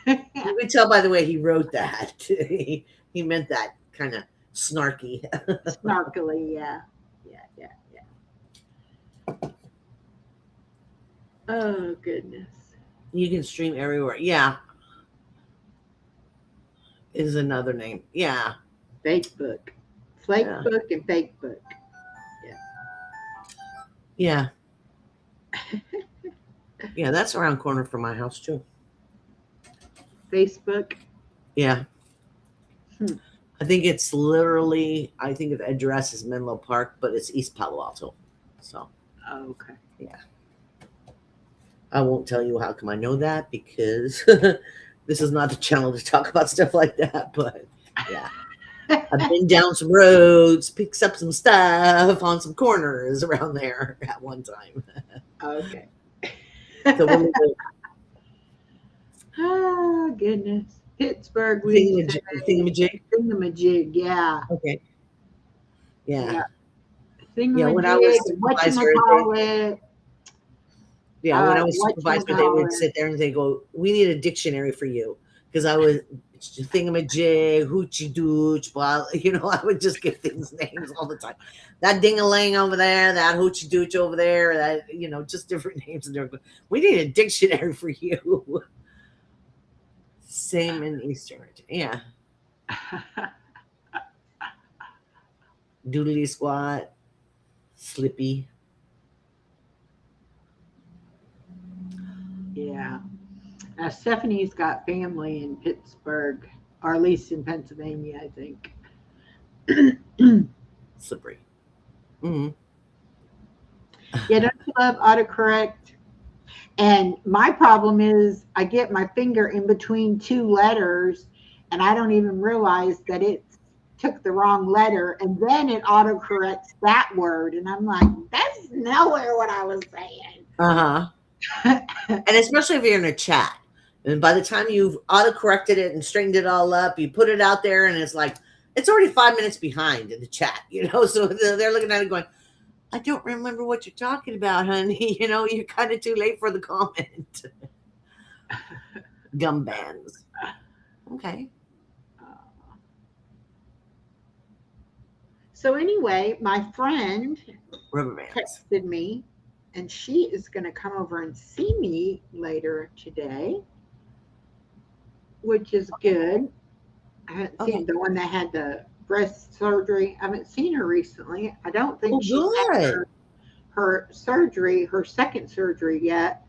You can tell by the way he wrote that. he meant that kind of snarky. Snarkily, yeah. Yeah. Oh goodness. You can stream everywhere. Yeah. Is another name. Yeah. Fake book. Flake Yeah. book and fake book. Yeah. Yeah, that's around corner from my house too. Facebook. Yeah. Hmm. I think it's literally, I think the address is Menlo Park, but it's East Palo Alto. So Oh, okay. I won't tell you how come I know that, because this is not the channel to talk about stuff like that. But yeah, I've been down some roads, picked up some stuff on some corners around there at one time. Okay. So when Oh goodness. Pittsburgh. thingamajig. Thingamajig. Yeah. Okay. Yeah. Thingamajig. when I was What you supervisor, call it? Yeah, when I was Whatchamacallit. supervisor, they would sit there and they go, "We need a dictionary for you," because I was thingamajig, hoochie dooch, blah. I would just give things names all the time. That ding-a-ling over there, that hoochie dooch over there, that just different names. And they're going, "We need a dictionary for you." Same in Eastern, yeah. Doodly squat, slippy. Yeah. Stephanie's got family in Pittsburgh, or at least in Pennsylvania, I think. Slippery. Mm-hmm. Yeah, don't you love autocorrect? And my problem is I get my finger in between two letters and I don't even realize that it took the wrong letter, and then it autocorrects that word. And I'm like, that's nowhere what I was saying. Uh-huh. And especially if you're in a chat. And by the time you've autocorrected it and straightened it all up, you put it out there and it's like, it's already 5 minutes behind in the chat, So they're looking at it going, I don't remember what you're talking about, honey. You're kind of too late for the comment. Gum bands. Okay. So anyway, my friend Rubber bands. texted me, and she is going to come over and see me later today, which is good. I haven't seen the one that had the breast surgery. I haven't seen her recently. I don't think she's had her surgery, her second surgery yet.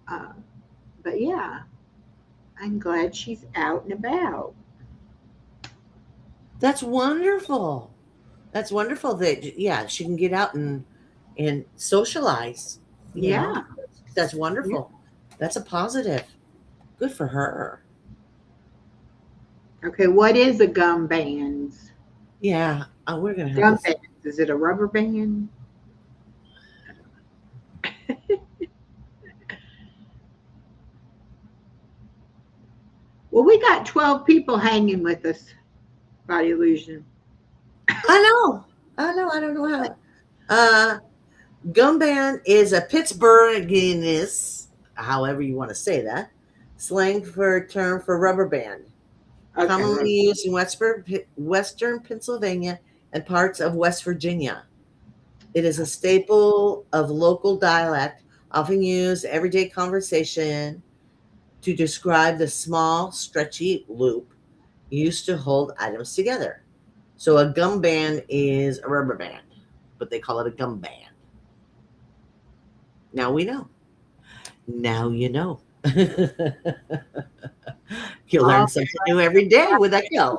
But yeah, I'm glad she's out and about. That's wonderful. That's wonderful that, she can get out and socialize. Yeah. That's wonderful. Yeah. That's a positive. Good for her. Okay, what is a gum band? Yeah, we're gonna have gum band. Is it a rubber band? Well, we got 12 people hanging with us. Body Illusion. I know. I don't know how. Gum band is a Pittsburghianist, however you want to say that, slang for a term for rubber band. Okay. Commonly used in Western Pennsylvania and parts of West Virginia. It is a staple of local dialect, often used in everyday conversation to describe the small, stretchy loop used to hold items together. So a gum band is a rubber band, but they call it a gum band. Now we know. Now you know. You learn Oh, something new every day with Echo.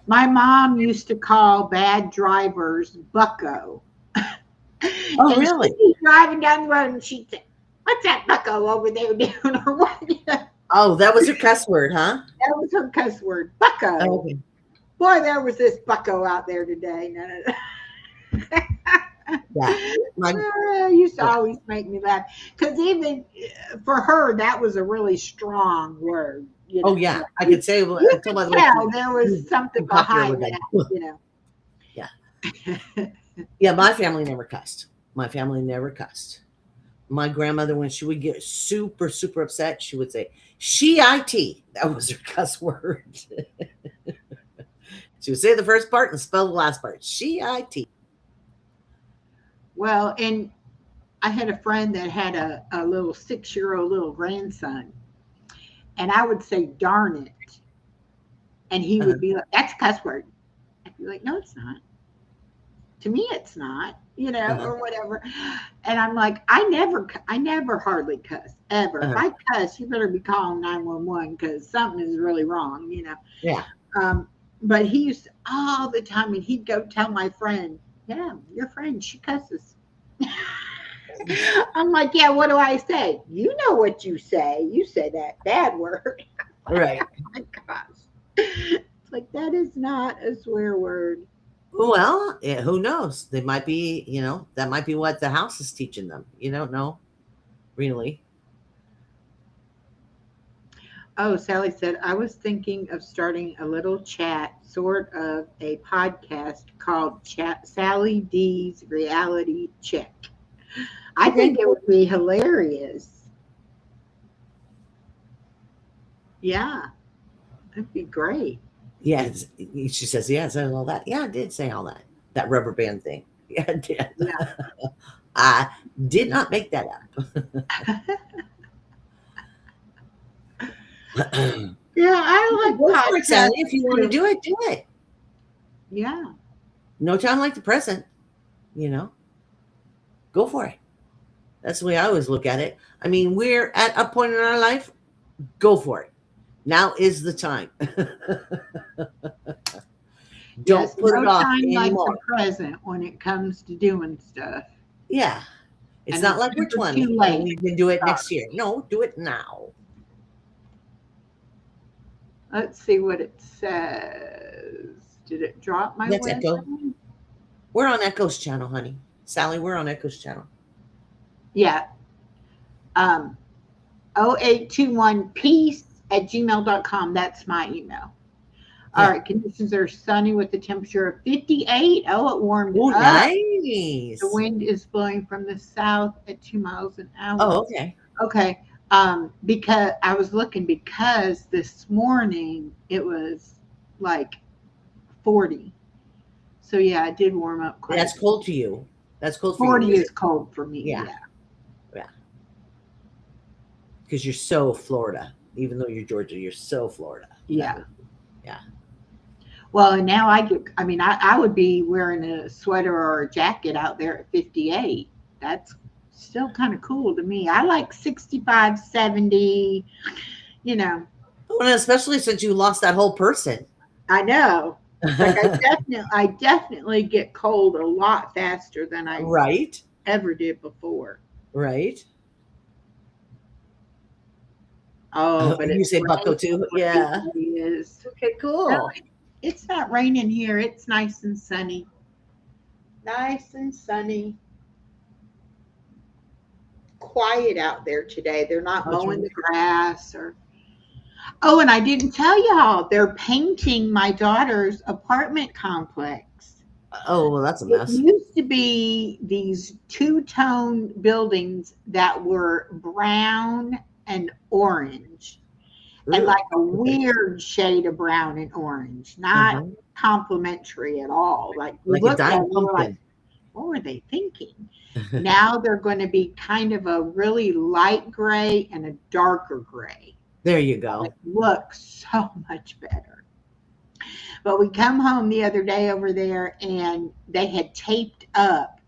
my mom used to call bad drivers bucko. Oh, And really? she'd be driving down the road and she'd say, "What's that bucko over there doing?" Or what? That Oh, that was her cuss word, huh? was her cuss word, bucko. Oh, okay. Boy, there was this bucko out there today. No, no, no. Yeah. My, Used to always make me laugh because even for her, that was a really strong word. You know? oh, yeah. I could say, well, You tell by could the way tell there was something popular behind with that. that. You know. Yeah. Yeah, my family never cussed. My family never cussed. My grandmother, when she would get super, super upset, she would say, "She-it." That was her cuss word. She would say the first part and spell the last part. She-it. Well, and I had a friend that had a little 6-year-old little grandson, and I would say "darn it," and he Uh-huh. would be like, "That's a cuss word." I'd be like, "No, it's not. To me, it's not." You know, Uh-huh. or whatever. And I'm like, I never hardly cuss ever. If Uh-huh. I cuss, you better be calling 911 because something is really wrong. You know. Yeah. But he used to, all the time, and he'd go tell my friend, "Yeah, your friend, she cusses." I'm like, "Yeah, what do I say?" "You know what you say. You say that bad word." Right. Oh my gosh. It's like, that is not a swear word. Well, yeah, who knows? They might be, that might be what the house is teaching them. You don't know, really. Oh, Sally said, I was thinking of starting a little chat, sort of a podcast called Sally D's Reality Check. I Okay. think it would be hilarious. Yeah, that'd be great. Yes. She says, yes, and all that. Yeah, I did say all that. That rubber band thing. Yeah, I did. Yeah. I did not make that up. Yeah, I Go like for it, Sally. podcasts If you want to too. do it, do it. Yeah. No time like the present, you know. Go for it. That's the way I always look at it. I mean, we're at a point in our life, go for it. Now is the time. Don't Yes, put no it off time like the anymore. present when it comes to doing stuff. Yeah. It's And not it's like we're never 20 too and late. we can do it next year. No, do it now. Let's see what it says. Did it drop my That's Echo. website? We're on Echo's channel, honey. Sally, we're on Echo's channel. Yeah. 0821peace@gmail.com. That's my email. All Yeah. right. Conditions are sunny with a temperature of 58. Oh, it warmed Oh, up. nice. The wind is blowing from the south at 2 miles an hour. Oh, okay. Okay. Because I was looking because this morning it was like 40. So yeah, it did warm up quite. That's cold to you. That's cold for 40 you. is cold for me. Yeah. Yeah. Yeah. Because you're so Florida. Even though you're Georgia, you're so Florida. Yeah. Yeah. Well, and now I would be wearing a sweater or a jacket out there at 58. That's still kind of cool to me. I like 65, 70, you know. Well, and especially since you lost that whole person. I know. Like I definitely get cold a lot faster than I Right. ever did before. Right. Oh, but You it's say Bucko raining too? where Yeah. he is. Okay, No, cool. it's not raining here. It's nice and sunny. Nice and sunny. Quiet out there today. They're not Oh, mowing the grass or. Oh, and I didn't tell y'all, they're painting my daughter's apartment complex. Oh, well, that's a It mess. used to be these two-tone buildings that were brown and orange, and Ooh, like a okay. weird shade of brown and orange, not Uh-huh. complementary at all. Like we Like a looked at it dying and we were like, pumpkin. what were they thinking? Now they're going to be kind of a really light gray and a darker gray. There you go. Looks so much better. But we come home the other day over there and they had taped up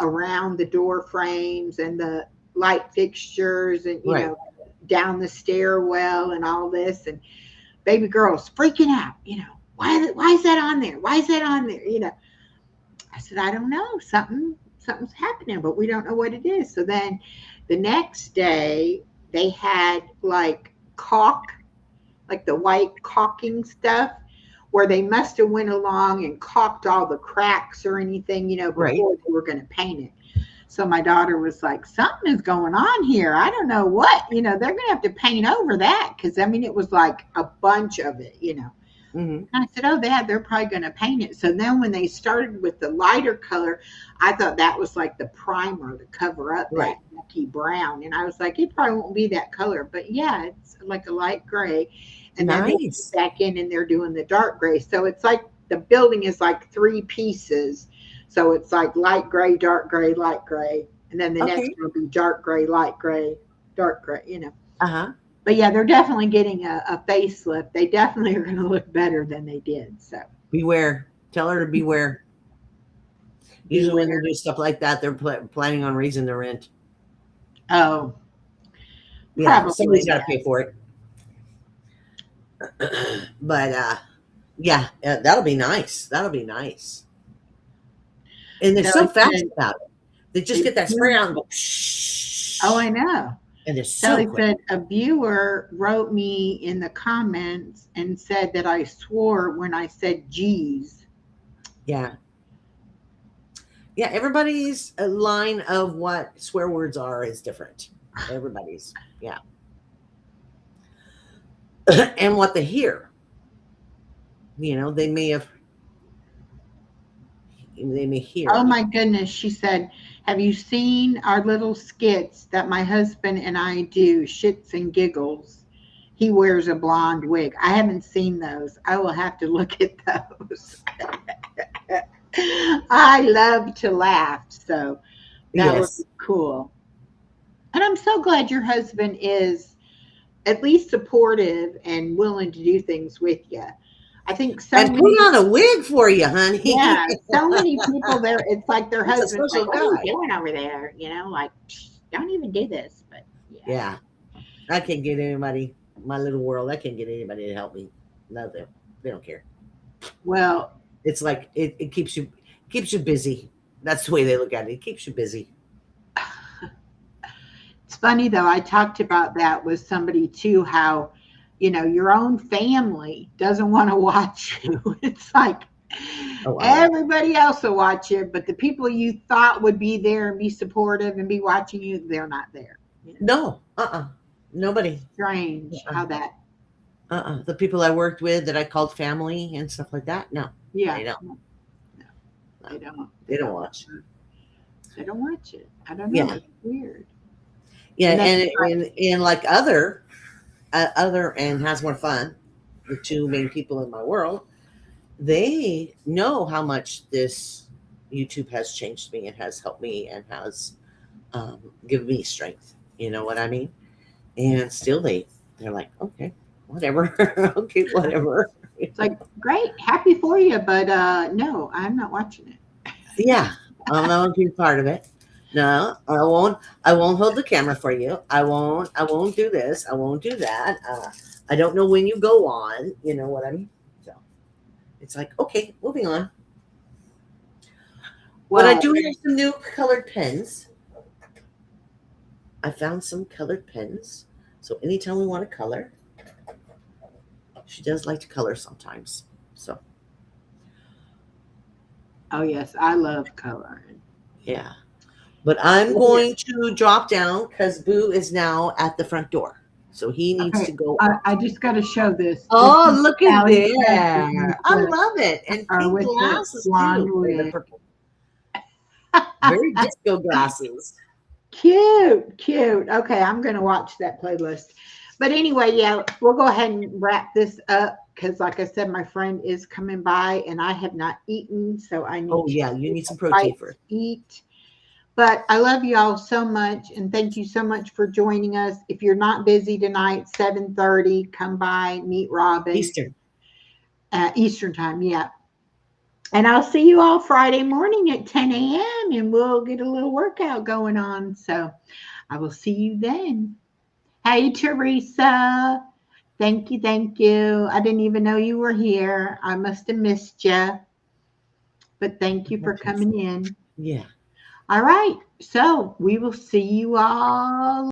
around the door frames and the light fixtures and, Right. down the stairwell and all this. And baby girl's freaking out, why is that on there? Why is that on there? I said, I don't know. Something's happening, but we don't know what it is. So then the next day they had like caulk, like the white caulking stuff, where they must have went along and caulked all the cracks or anything, before Right. they were going to paint it. So my daughter was like, something is going on here. I don't know what, they're going to have to paint over that. Cause it was like a bunch of it, Hmm. And I said, oh, they're probably going to paint it. So then when they started with the lighter color, I thought that was like the primer to cover up Right. that yucky brown. And I was like, it probably won't be that color. But yeah, it's like a light gray. And then they Nice. go back in and they're doing the dark gray. So it's like the building is like 3 pieces. So it's like light gray, light gray. And then the Okay. next one will be dark gray, light gray, dark gray, Uh-huh. But yeah, they're definitely getting a facelift. They definitely are going to look better than they did. So Beware. Tell her to beware. Usually when they do stuff like that, they're planning on raising the rent. oh, Yeah, Probably, somebody's got to yeah. pay for it. But yeah, that'll be nice. That'll be nice. And they're No, so it's fast good. about it. They just It's get that spray good. out and go, shh. oh, I know. And they're so Sally quick. said a viewer wrote me in the comments and said that I swore when I said geez. Yeah. Yeah, everybody's line of what swear words are is different. Everybody's, yeah. And what they hear. They may hear. Oh my goodness. She said, have you seen our little skits that my husband and I do, shits and giggles? He wears a blonde wig. I haven't seen those. I will have to look at those. I love to laugh. So that was Yes. cool. And I'm so glad your husband is at least supportive and willing to do things with you. I think so And many, put on a wig for you, honey. yeah, so many people there. It's like their He's a husband's like, special "What are guy." you doing over there?" Like, don't even do this. But Yeah. I can't get anybody, my little world, I can't get anybody to help me. No, they don't care. Well, It's like it keeps you busy. That's the way they look at it. It keeps you busy. it's funny though. I talked about that with somebody too. How your own family doesn't want to watch you. It's like Oh, wow. everybody else will watch you, but the people you thought would be there and be supportive and be watching you, they're not there. No, nobody. Strange how that. The people I worked with that I called family and stuff like that. No, Yeah, they don't. no, they don't. They don't watch. They don't watch it. I don't know. Yeah. It's weird. Yeah, And and like other and Has More Fun, the 2 main people in my world, they know how much this YouTube has changed me and has helped me and has given me strength. You know what I mean? And still they're like, okay, whatever. Okay, whatever. It's like, great, happy for you, but no, I'm not watching it. Yeah, I'm not going to be part of it. No, I won't hold the camera for you. I won't do this. I won't do that. I don't know when you go on. You know what I mean? So it's like, okay, moving on. But I do have some new colored pens. I found some colored pens. So anytime we want to color, she does like to color sometimes. So Oh yes, I love coloring. yeah. But I'm going to drop down because Boo is now at the front door. So he needs Okay, to go. I just got to show this. Oh, This is look at Sally's there. husband I with love it. And pink with the glasses blonde too. And the wig. purple. Very disco glasses. Cute. Okay, I'm going to watch that playlist. But anyway, yeah, we'll go ahead and wrap this up because, like I said, my friend is coming by and I have not eaten, so I need. Oh yeah, you need some protein first. Eat. But I love you all so much, and thank you so much for joining us. If you're not busy tonight, 7:30, come by, meet Robin. Eastern. Eastern time, yeah. And I'll see you all Friday morning at 10 a.m. and we'll get a little workout going on. So I will see you then. Hey, Teresa. Thank you. Thank you. I didn't even know you were here. I must have missed you. But thank you for coming in. Yeah. All right. So we will see you all